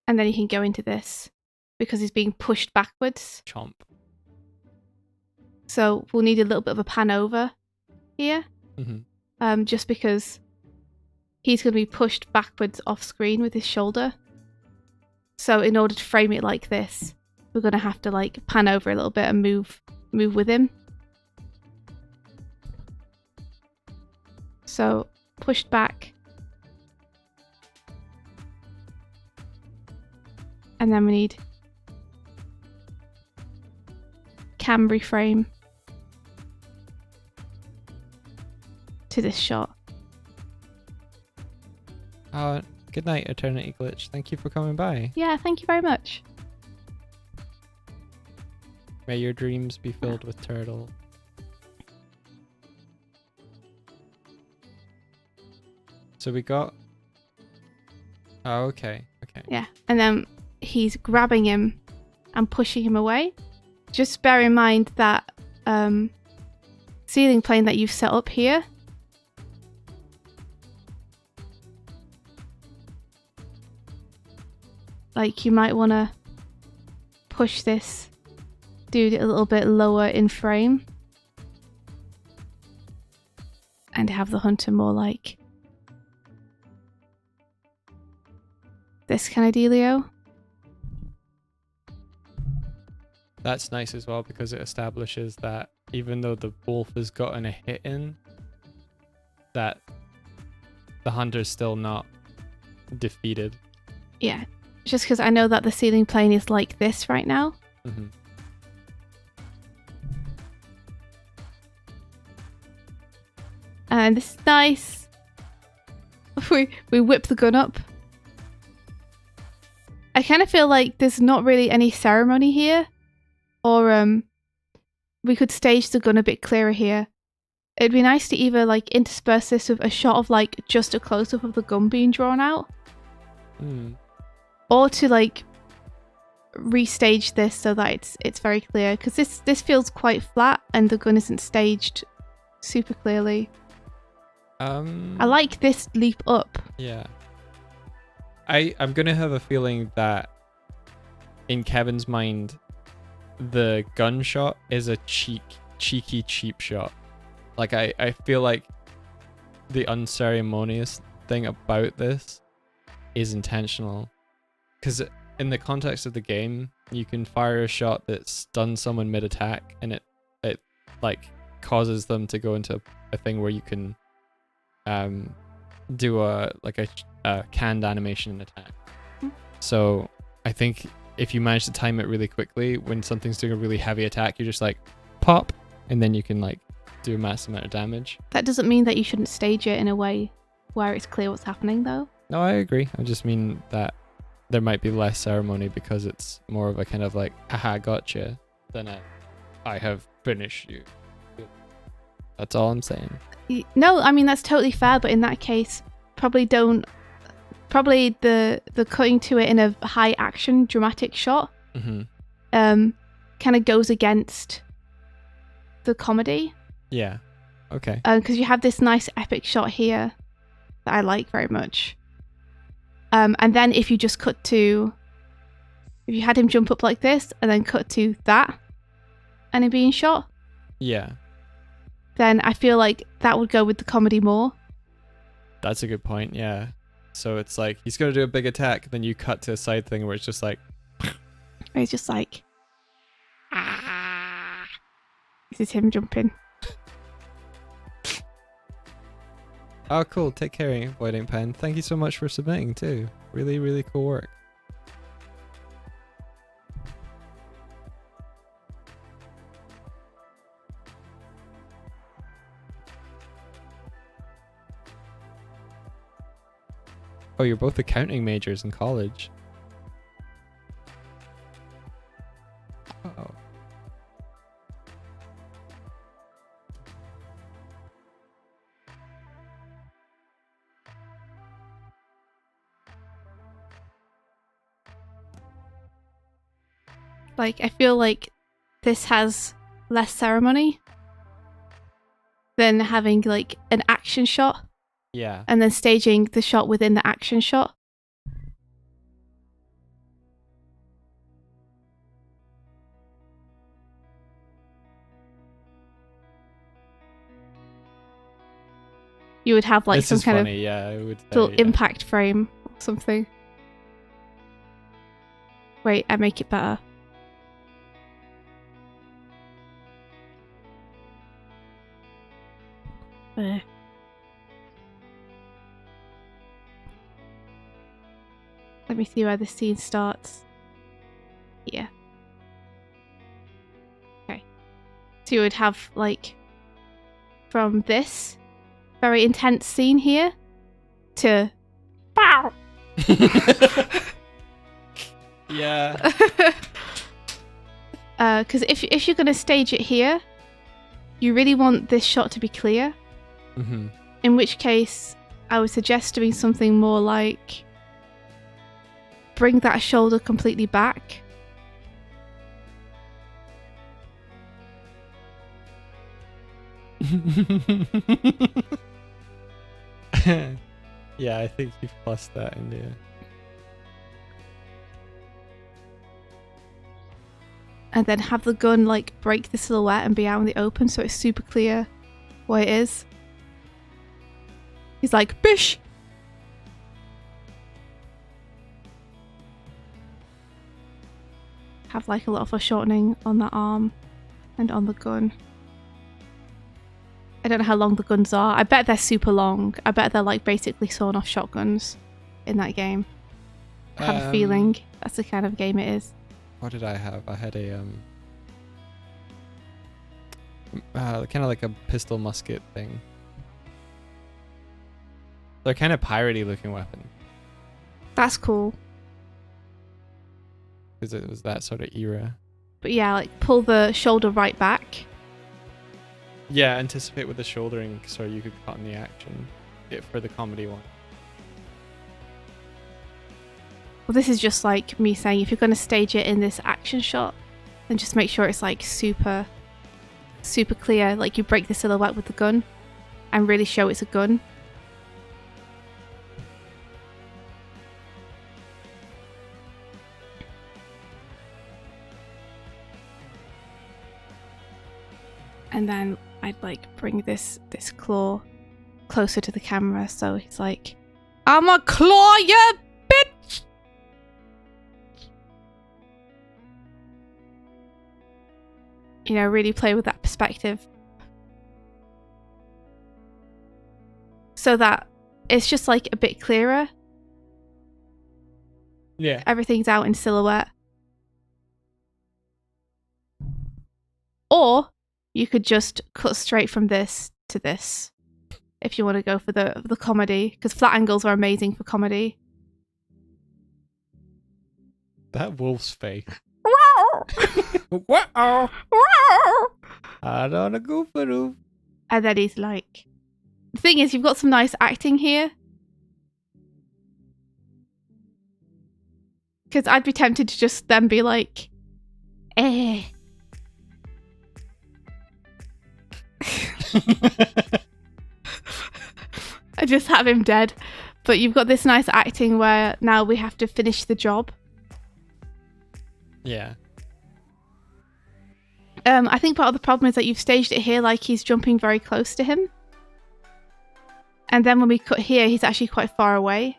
And then he can go into this because he's being pushed backwards. Chomp. So we'll need a little bit of a pan over here. Just because he's going to be pushed backwards off screen with his shoulder. So in order to frame it like this, we're going to have to pan over a little bit and move with him. So pushed back. And then we need cam reframe to this shot. Good night, Eternity Glitch. Thank you for coming by. Yeah, thank you very much. May your dreams be filled with turtle. So we got... Oh, okay. Yeah, and then he's grabbing him and pushing him away. Just bear in mind that ceiling plane that you've set up here, you might want to push this dude a little bit lower in frame and have the hunter more like this kind of dealio. That's nice as well because it establishes that even though the wolf has gotten a hit in, that the hunter's still not defeated. Yeah, just because I know that the ceiling plane is like this right now. And this is nice. We whip the gun up. I kind of feel like there's not really any ceremony here. Or we could stage the gun a bit clearer here It'd be nice to either like intersperse this with a shot of like just a close-up of the gun being drawn out, or to like restage this so that it's very clear, because this feels quite flat and the gun isn't staged super clearly. I like this leap up. Yeah. I'm gonna have a feeling that in Kevin's mind, the gunshot is a cheeky cheap shot. Like I feel like the unceremonious thing about this is intentional, because in the context of the game, you can fire a shot that stuns someone mid-attack, and it like causes them to go into a thing where you can do a canned animation and attack. So I think if you manage to time it really quickly, when something's doing a really heavy attack, you're just like pop, and then you can like do a massive amount of damage. That doesn't mean that you shouldn't stage it in a way where it's clear what's happening, though. No, I agree. I just mean that there might be less ceremony because it's more of a kind of like, haha, gotcha, than a, I have finished you. That's all I'm saying. No, I mean, that's totally fair, but in that case, probably the cutting to it in a high action dramatic shot kind of goes against the comedy. Yeah. Okay. Because you have this nice epic shot here that I like very much. And then if you just if you had him jump up like this and then cut to that and him being shot. Yeah. Then I feel like that would go with the comedy more. That's a good point, yeah. So it's like, he's going to do a big attack, then you cut to a side thing where it's just like... It's just like... Ah. This is him jumping. Oh, cool. Take care, Voiding Pen. Thank you so much for submitting, too. Really, really cool work. Oh, you're both accounting majors in college. Oh. Like, I feel like this has less ceremony than having like an action shot. Yeah. And then staging the shot within the action shot. You would have like this some is kind funny, of yeah, I would say, little yeah. impact frame or something. Wait, I make it better. There. Let me see where the scene starts. Yeah. Okay. So you would have, like, from this very intense scene here to... Pow! Yeah. Because if you're going to stage it here, you really want this shot to be clear. Mm-hmm. In which case, I would suggest doing something more like... bring that shoulder completely back. Yeah, I think you've plussed that in there. And then have the gun like break the silhouette and be out in the open so it's super clear what it is. He's like, bish! Have like a lot of foreshortening on that arm and on the gun. I don't know how long the guns are. I bet they're super long. I bet they're like basically sawn off shotguns in that game. I have a feeling that's the kind of game it is. What did I have? I had a kind of like a pistol musket thing. They're kind of piratey looking weapon That's cool. because it was that sort of era. But yeah, like pull the shoulder right back Yeah, anticipate with the shouldering so you could cut in the action for the comedy one. Well, this is just like me saying if you're going to stage it in this action shot, then just make sure it's like super clear. Like you break the silhouette with the gun and really show it's a gun. And then I'd like bring this claw closer to the camera so he's like, I'm a claw you bitch! You know, really play with that perspective. So that it's just like a bit clearer. Yeah. Everything's out in silhouette. Or you could just cut straight from this to this if you want to go for the comedy, because flat angles are amazing for comedy. That wolf's face. Wow! I don't know, goofaroo. And then he's like, the thing is, you've got some nice acting here. Because I'd be tempted to just then be like, eh. I just have him dead. But you've got this nice acting where now we have to finish the job. Yeah. I think part of the problem is that you've staged it here like he's jumping very close to him. And then when we cut here, he's actually quite far away.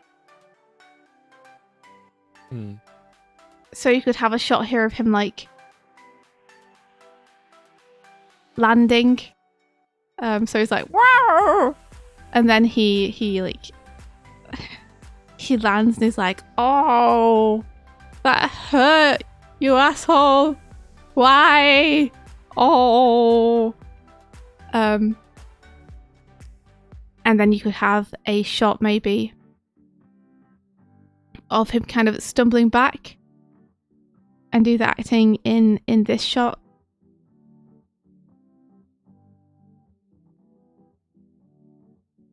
So you could have a shot here of him like landing. So he's like, wow! And then he like he lands and he's like, oh, that hurt, you asshole. Why? Oh. And then you could have a shot maybe of him kind of stumbling back and do the acting in this shot.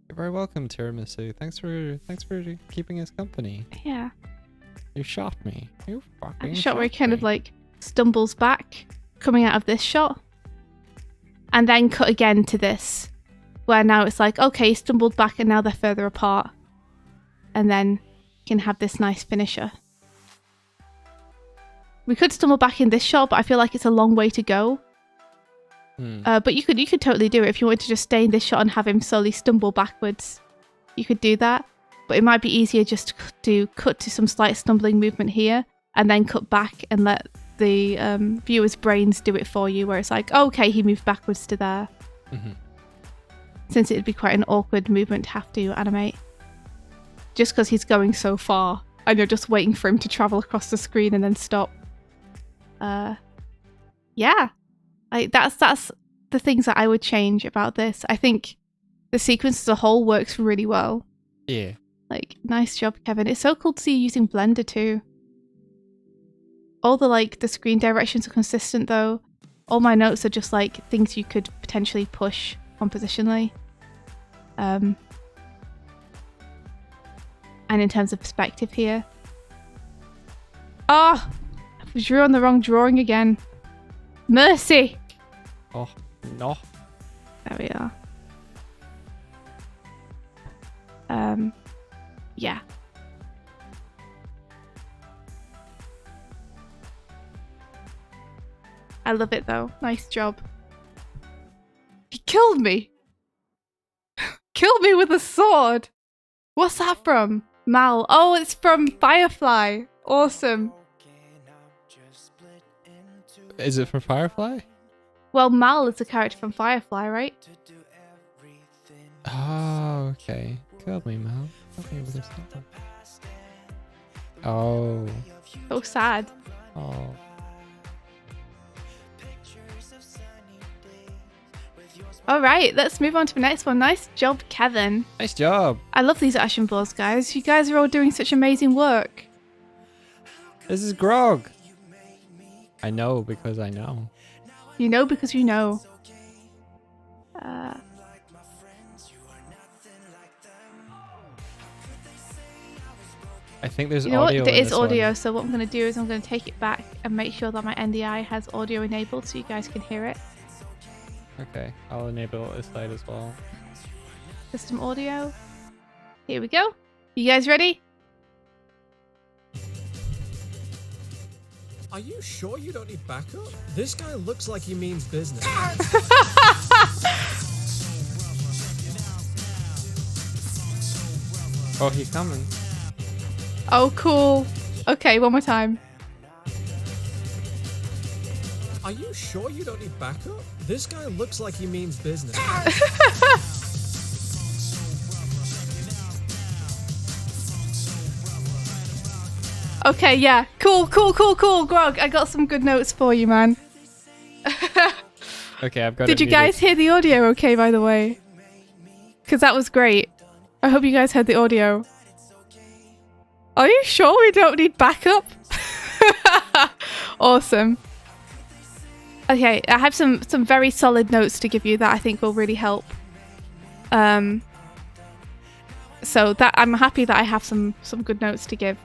You're very welcome, Tiramisu. Thanks for keeping us company. Yeah. You shot me. You fucking A shot where he shot kind me. of like stumbles back coming out of this shot. And then cut again to this, where now it's like, okay, he stumbled back and now they're further apart. And then you can have this nice finisher. We could stumble back in this shot, but I feel like it's a long way to go. But you could totally do it if you wanted to just stay in this shot and have him slowly stumble backwards. You could do that, but it might be easier just to cut to some slight stumbling movement here and then cut back and let the viewer's brains do it for you, where it's like, oh, okay, he moved backwards to there. Since it'd be quite an awkward movement to have to animate. Just because he's going so far and you're just waiting for him to travel across the screen and then stop. Yeah. Like that's the things that I would change about this. I think the sequence as a whole works really well. Yeah. Like, nice job, Kevin. It's so cool to see you using Blender too. All the screen directions are consistent though. All my notes are just like things you could potentially push compositionally. And in terms of perspective here. Oh! I drew on the wrong drawing again. Mercy! Oh, no. There we are. Yeah. I love it though. Nice job. He killed me! Killed me with a sword! What's that from? Mal. Oh, it's from Firefly. Awesome. Is it from Firefly? Well, Mal is a character from Firefly, right? Oh, okay. Killed me, Mal. Okay, with this stuff. Oh. So sad. Oh. Alright, let's move on to the next one. Nice job, Kevin. Nice job. I love these action balls, guys. You guys are all doing such amazing work. This is Grog. I know because I know. You know because you know. I think there's You know what? audio. There in is this audio, one. so what I'm going to do is I'm going to take it back and make sure that my NDI has audio enabled so you guys can hear it. Okay, I'll enable this side as well. System audio. Here we go. You guys ready? Are you sure you don't need backup? This guy looks like he means business. Oh, he's coming. Oh, cool. Okay, one more time. Are you sure you don't need backup? This guy looks like he means business. Okay, yeah. Cool. Grog, I got some good notes for you, man. Okay, I've got. Did you guys hear the audio okay, by the way? Because that was great. I hope you guys heard the audio. Are you sure we don't need backup? Awesome. Okay, I have some very solid notes to give you that I think will really help. So that I'm happy that I have some good notes to give.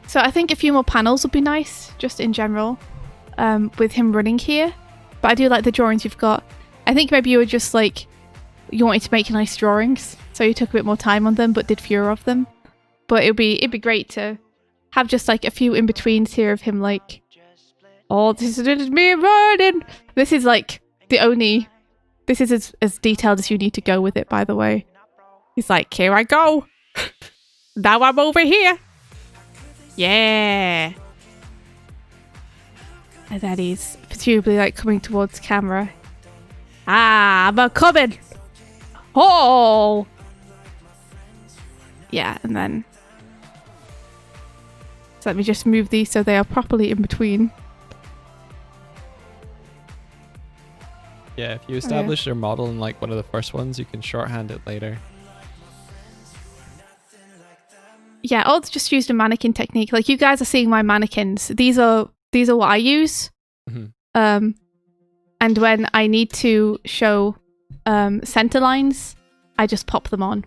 So I think a few more panels would be nice, just in general, with him running here. But I do like the drawings you've got. I think maybe you were just like, you wanted to make nice drawings, so you took a bit more time on them, but did fewer of them. But it'd be great to have just like a few in betweens here of him like, oh, this is me running. This is like the only. This is as detailed as you need to go with it, by the way. He's like, here I go. Now I'm over here. Yeah. And then he's presumably like coming towards camera. Ah, I'm a coming. Oh. Yeah, and then. So let me just move these so they are properly in between. Yeah, if you establish your model in like one of the first ones, you can shorthand it later. Yeah, I'll just use the mannequin technique. Like you guys are seeing my mannequins. These are what I use. Mm-hmm. And when I need to show center lines, I just pop them on.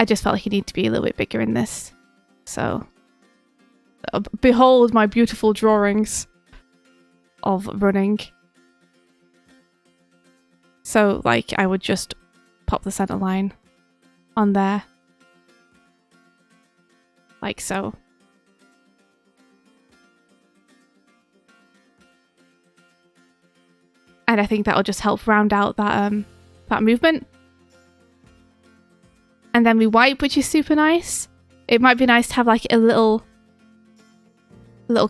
I just felt like you need to be a little bit bigger in this. So, behold my beautiful drawings of running. So, like, I would just pop the center line on there. Like so. And I think that'll just help round out that that movement. And then we wipe, which is super nice. It might be nice to have like a little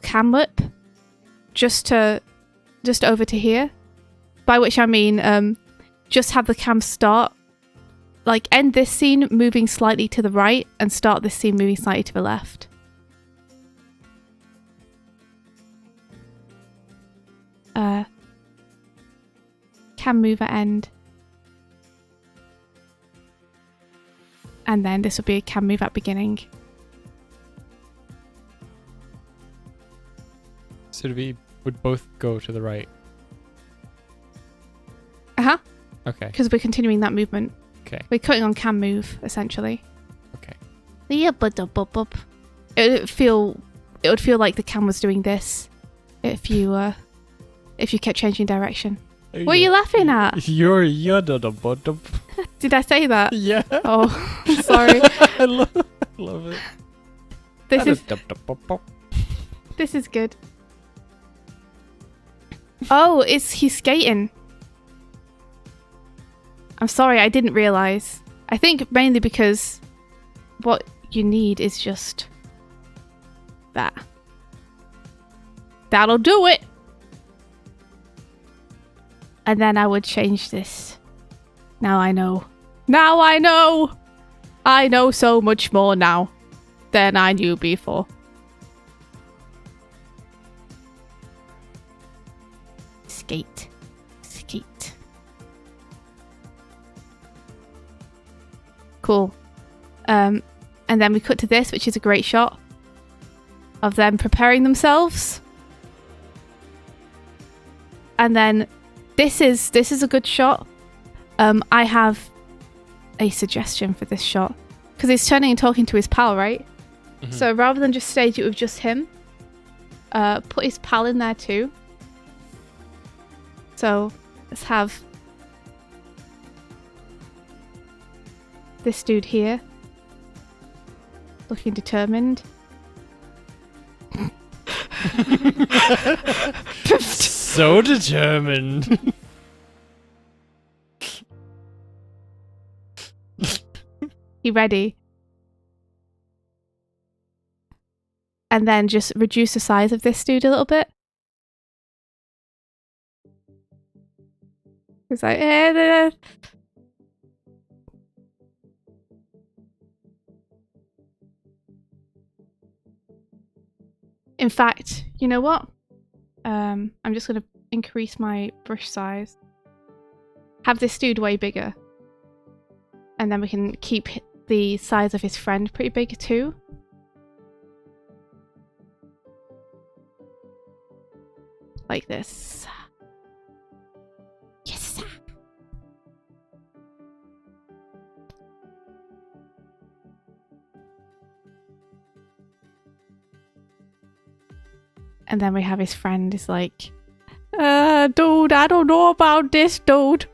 cam whip just over to here. By which I mean just have the cam start, like end this scene moving slightly to the right and start this scene moving slightly to the left. Cam move at end. And then this will be a cam move at beginning. So we would both go to the right. Uh-huh. Okay. Because we're continuing that movement. Okay. We're cutting on cam move, essentially. Okay. Yeah, it would feel like the cam was doing this if you kept changing direction. What are you laughing at? You're yada the bottom. Did I say that? Yeah. Oh, sorry. I love it. This is good. Oh, he's skating. I'm sorry, I didn't realize. I think mainly because what you need is just that. That'll do it. And then I would change this. Now I know. Now I know! I know so much more now than I knew before. Skate. Skate. Cool. And then we cut to this, which is a great shot of them preparing themselves. And then this is a good shot. I have a suggestion for this shot because he's turning and talking to his pal, right? Mhm. So rather than just stage it with just him, put his pal in there too. So let's have this dude here looking determined. So determined. You ready? And then just reduce the size of this dude a little bit. It's like, In fact, you know what? I'm just going to increase my brush size. Have this dude way bigger. And then we can keep the size of his friend pretty big too. Like this. Yes. And then we have his friend is like, dude, I don't know about this, dude.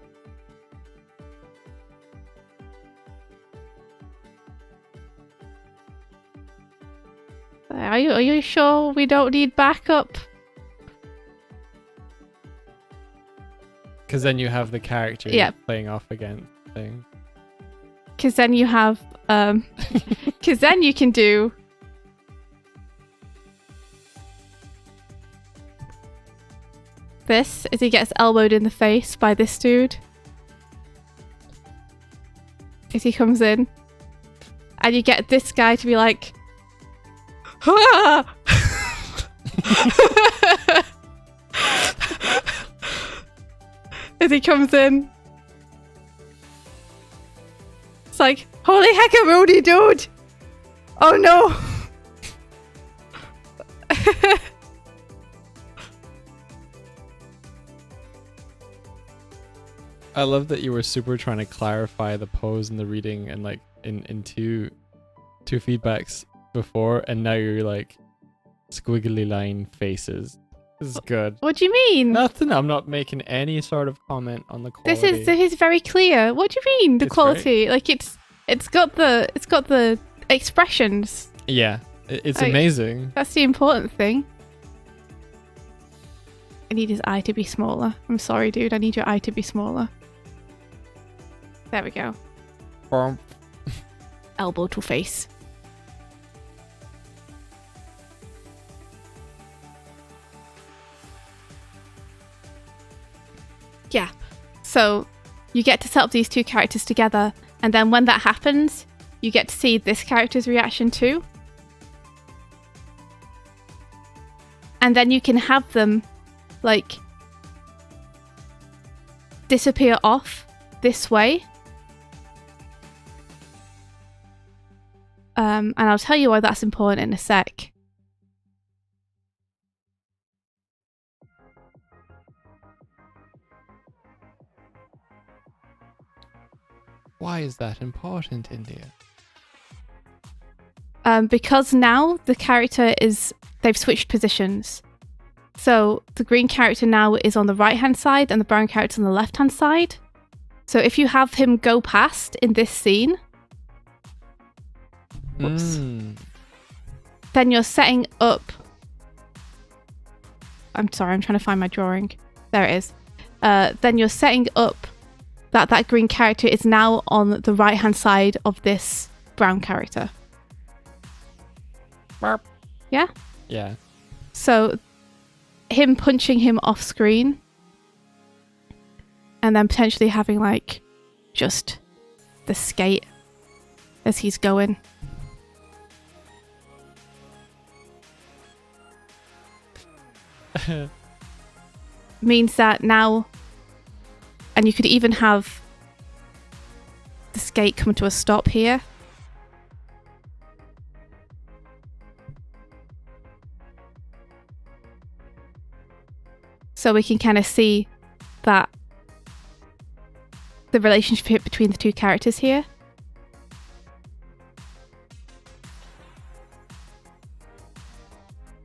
Are you sure we don't need backup? Because then you have the character Yeah. playing off against thing. Because then you have, because then you can do this as he gets elbowed in the face by this dude. As he comes in. And you get this guy to be like, ah! As he comes in. It's like, holy heckaroonie, dude! Oh no! I love that you were super trying to clarify the pose and the reading and like in two feedbacks before, and now you're like squiggly line faces. This is good. What do you mean? Nothing. I'm not making any sort of comment on the quality. This is very clear. What do you mean the It's quality? Like it's got the expressions. Yeah, it's Like, amazing. That's the important thing. I need his eye to be smaller. I'm sorry, dude. I need your eye to be smaller. There we go. Bump. Elbow to face. Yeah. So you get to set up these two characters together, and then when that happens, you get to see this character's reaction too. And then you can have them like disappear off this way. And I'll tell you why that's important in a sec. Why is that important, India? Because now the character they've switched positions. So the green character now is on the right hand side and the brown character on the left hand side. So if you have him go past in this scene, whoops, then you're setting up. I'm sorry, I'm trying to find my drawing. There it is. Then you're setting up that green character is now on the right hand side of this brown character. Yeah? Yeah. So him punching him off screen and then potentially having like just the skate as he's going. Means that now, and you could even have the skate come to a stop here. So we can kind of see that the relationship between the two characters here.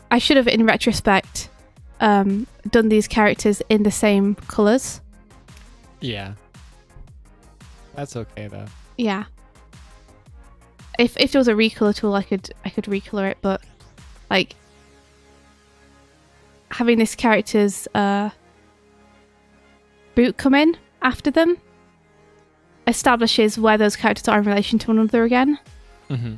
I should have, in retrospect, done these characters in the same colours. Yeah. That's okay though. Yeah. If there was a recolor tool, I could recolor it, but like having this character's boot come in after them establishes where those characters are in relation to one another again. Mm-hmm.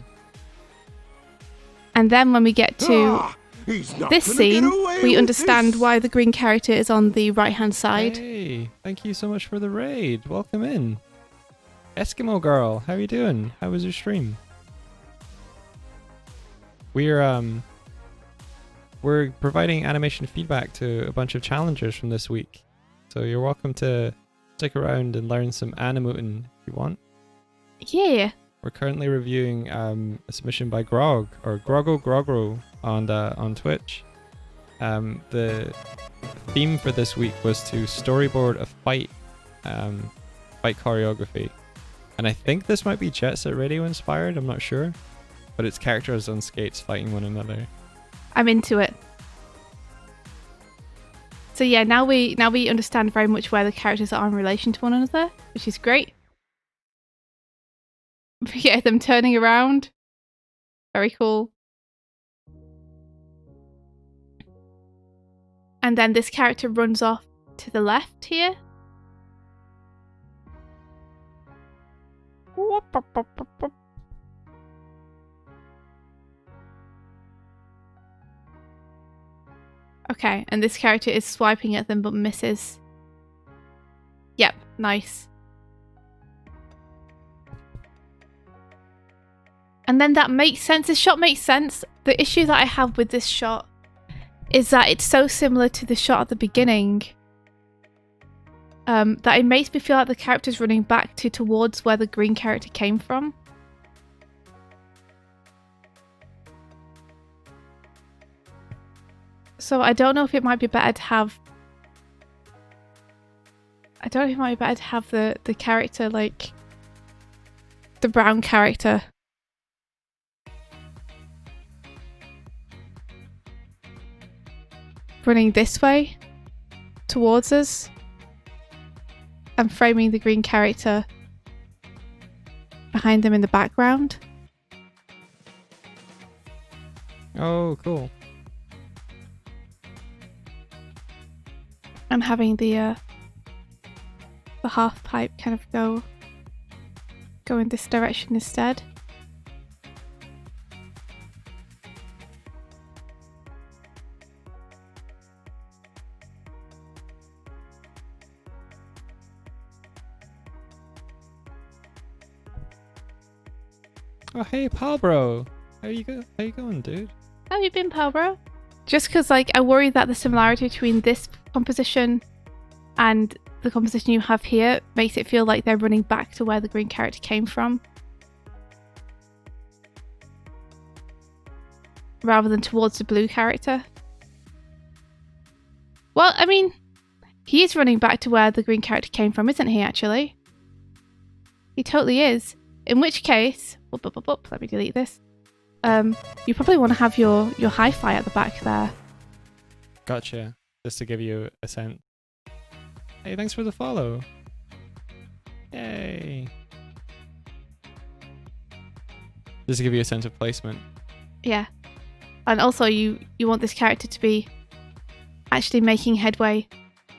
And then when we get to He's not this gonna scene, get away we with understand this. why the green character is on the right-hand side. Hey, thank you so much for the raid. Welcome in. Eskimo girl, how are you doing? How was your stream? We're providing animation feedback to a bunch of challengers from this week. So you're welcome to stick around and learn some animating if you want. Yeah. We're currently reviewing a submission by Grog, or Grogro on Twitch. The theme for this week was to storyboard a fight choreography. And I think this might be Jet Set Radio inspired, I'm not sure. But it's characters on skates fighting one another. I'm into it. So yeah, now we understand very much where the characters are in relation to one another, which is great. Yeah, them turning around. Very cool. And then this character runs off to the left here. Okay, and this character is swiping at them but misses. Yep, nice. And then that makes sense. This shot makes sense. The issue that I have with this shot is that it's so similar to the shot at the beginning that it makes me feel like the character's running back towards where the green character came from. So I don't know if it might be better to have... I don't know if it might be better to have the character, like... the brown character... running this way towards us and framing the green character behind them in the background. Oh, cool. And having the half pipe kind of go in this direction instead. Oh, hey, pal bro. How you going, dude? How have you been, pal bro? Just because, like, I worry that the similarity between this composition and the composition you have here makes it feel like they're running back to where the green character came from. Rather than towards the blue character. Well, I mean, he is running back to where the green character came from, isn't he, actually? He totally is. In which case... let me delete this. You probably want to have your hi-fi at the back there. Gotcha. Just to give you a sense. Hey, thanks for the follow. Yay. Just to give you a sense of placement. Yeah. And also you want this character to be actually making headway.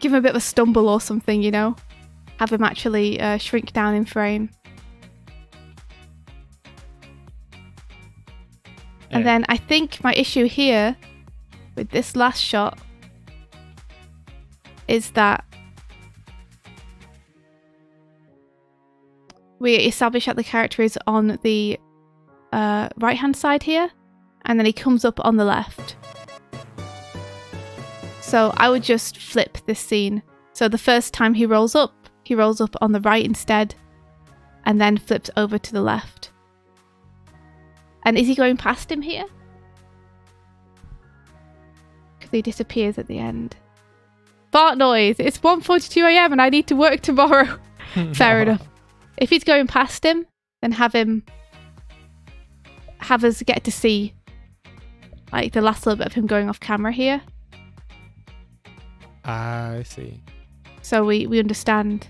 Give him a bit of a stumble or something, you know? Have him actually shrink down in frame. And then I think my issue here with this last shot is that we establish that the character is on the right-hand side here, and then he comes up on the left. So I would just flip this scene. So the first time he rolls up on the right instead, and then flips over to the left. And is he going past him here? Because he disappears at the end. Fart noise. It's 1:42 a.m. and I need to work tomorrow. Fair enough. If he's going past him, then have us get to see like the last little bit of him going off camera here. Ah, I see. So we understand.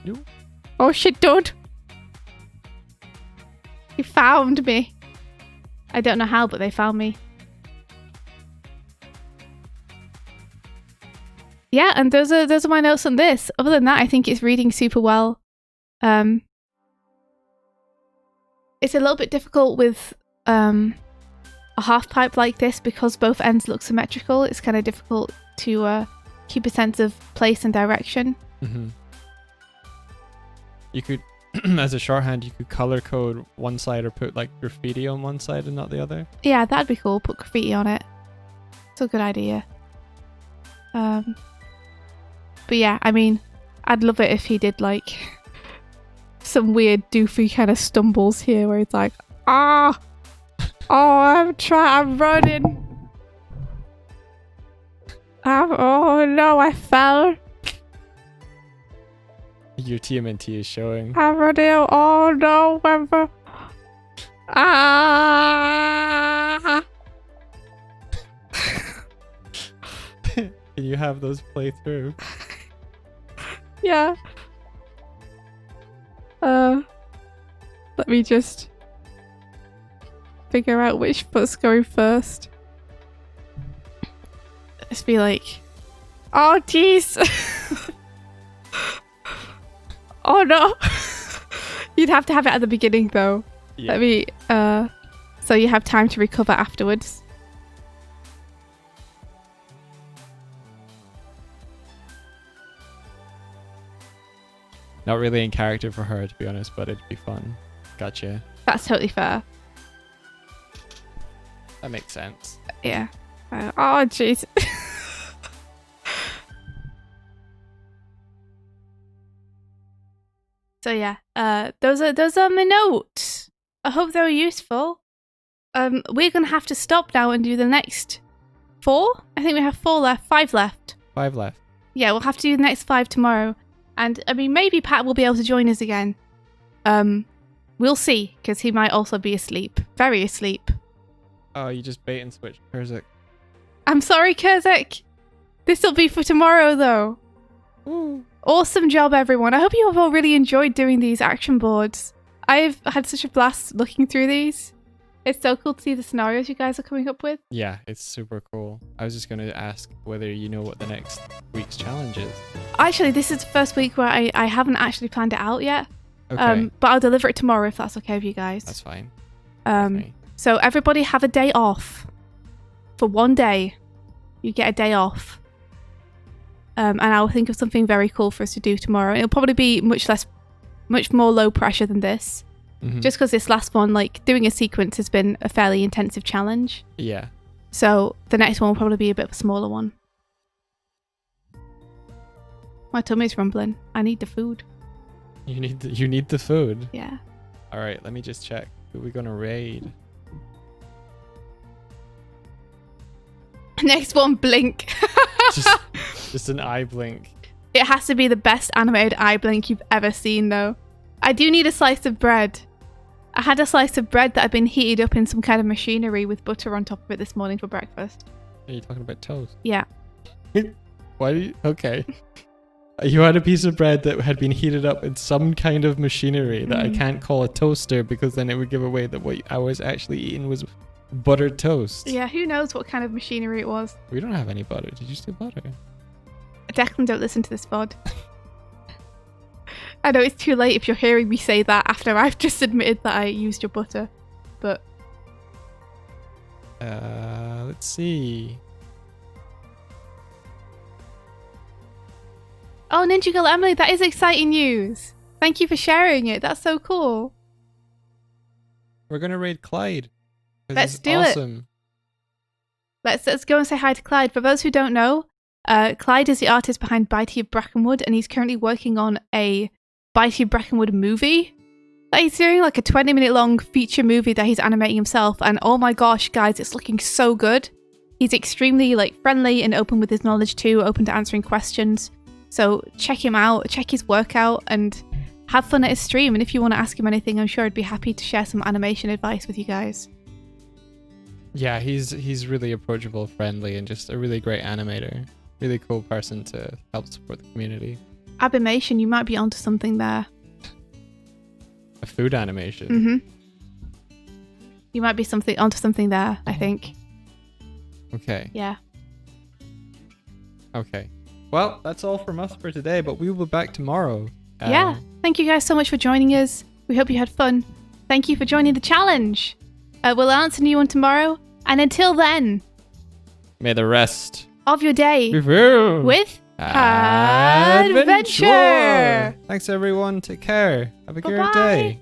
No. Oh shit, don't. He found me. I don't know how, but they found me. Yeah, and those are my notes on this. Other than that, I think it's reading super well. It's a little bit difficult with a half pipe like this because both ends look symmetrical. It's kind of difficult to keep a sense of place and direction. Mm-hmm. You could, as a shorthand, you could color code one side or put like graffiti on one side and not the other. Yeah, that'd be cool. Put graffiti on it. It's a good idea. But yeah, I mean, I'd love it if he did like some weird doofy kind of stumbles here where he's like, oh, I'm running. Oh no, I fell. Your TMNT is showing. I'm running. Oh no, whatever. Ah. Can you have those play through? Yeah. Let me just figure out which foot's going first. Just be like, oh jeez. Oh no. You'd have to have it at the beginning though. Yeah. Let me so you have time to recover afterwards. Not really in character for her, to be honest, but it'd be fun. Gotcha. That's totally fair. That makes sense. Yeah. Oh jeez. So yeah, those are my notes. I hope they were useful. We're gonna have to stop now and do the next 4. I think we have 4 left, 5 left. 5 left. Yeah, we'll have to do the next 5 tomorrow. And I mean, maybe Pat will be able to join us again. We'll see, because he might also be asleep, very asleep. Oh, you just bait and switch. Kurzik. I'm sorry, Kurzek. This will be for tomorrow, though. Ooh. Awesome job, everyone. I hope you have all really enjoyed doing these action boards. I've had such a blast looking through these. It's so cool to see the scenarios you guys are coming up with. Yeah, it's super cool. I was just going to ask whether you know what the next week's challenge is. Actually, this is the first week where I haven't actually planned it out yet. Okay. But I'll deliver it tomorrow if that's okay with you guys. That's fine. So everybody have a day off. For one day, you get a day off. And I'll think of something very cool for us to do tomorrow. It'll probably be much more low pressure than this. Mm-hmm. Just because this last one, like doing a sequence has been a fairly intensive challenge. Yeah. So the next one will probably be a bit of a smaller one. My tummy's rumbling. I need the food. You need the food. Yeah. All right, let me just check. Who are we gonna raid? Next one, blink. just an eye blink. It has to be the best animated eye blink you've ever seen, though. I do need a slice of bread. I had a slice of bread that had been heated up in some kind of machinery with butter on top of it this morning for breakfast. Are you talking about toast? Yeah. Why do you... Okay. You had a piece of bread that had been heated up in some kind of machinery that I can't call a toaster because then it would give away that what I was actually eating was buttered toast. Yeah, who knows what kind of machinery it was. We don't have any butter. Did you say butter? Declan, don't listen to this pod. I know it's too late if you're hearing me say that after I've just admitted that I used your butter, but... Let's see. Oh, Ninja Girl Emily, that is exciting news. Thank you for sharing it. That's so cool. We're gonna raid Clyde. Let's do it. Awesome. Let's go and say hi to Clyde. For those who don't know, Clyde is the artist behind Bitey of Brackenwood, and he's currently working on a Bitey of Brackenwood movie that Like he's doing like a 20-minute long feature movie that he's animating himself, and oh my gosh, guys, it's looking so good. He's extremely like friendly and open with his knowledge too, open to answering questions. So check him out, check his work out, and have fun at his stream. And if you want to ask him anything, I'm sure I'd be happy to share some animation advice with you guys. Yeah, he's really approachable, friendly, and just a really great animator. Really cool person to help support the community. Abimation, you might be onto something there. A food animation. Mm-hmm. You might be onto something there, I think. Okay. Yeah. Okay. Well, that's all from us for today, but we will be back tomorrow. Yeah. Thank you guys so much for joining us. We hope you had fun. Thank you for joining the challenge. We'll announce a new one tomorrow. And until then, May the rest of your day be filled with adventure. Thanks everyone. Take care. Have a Bye-bye. great day.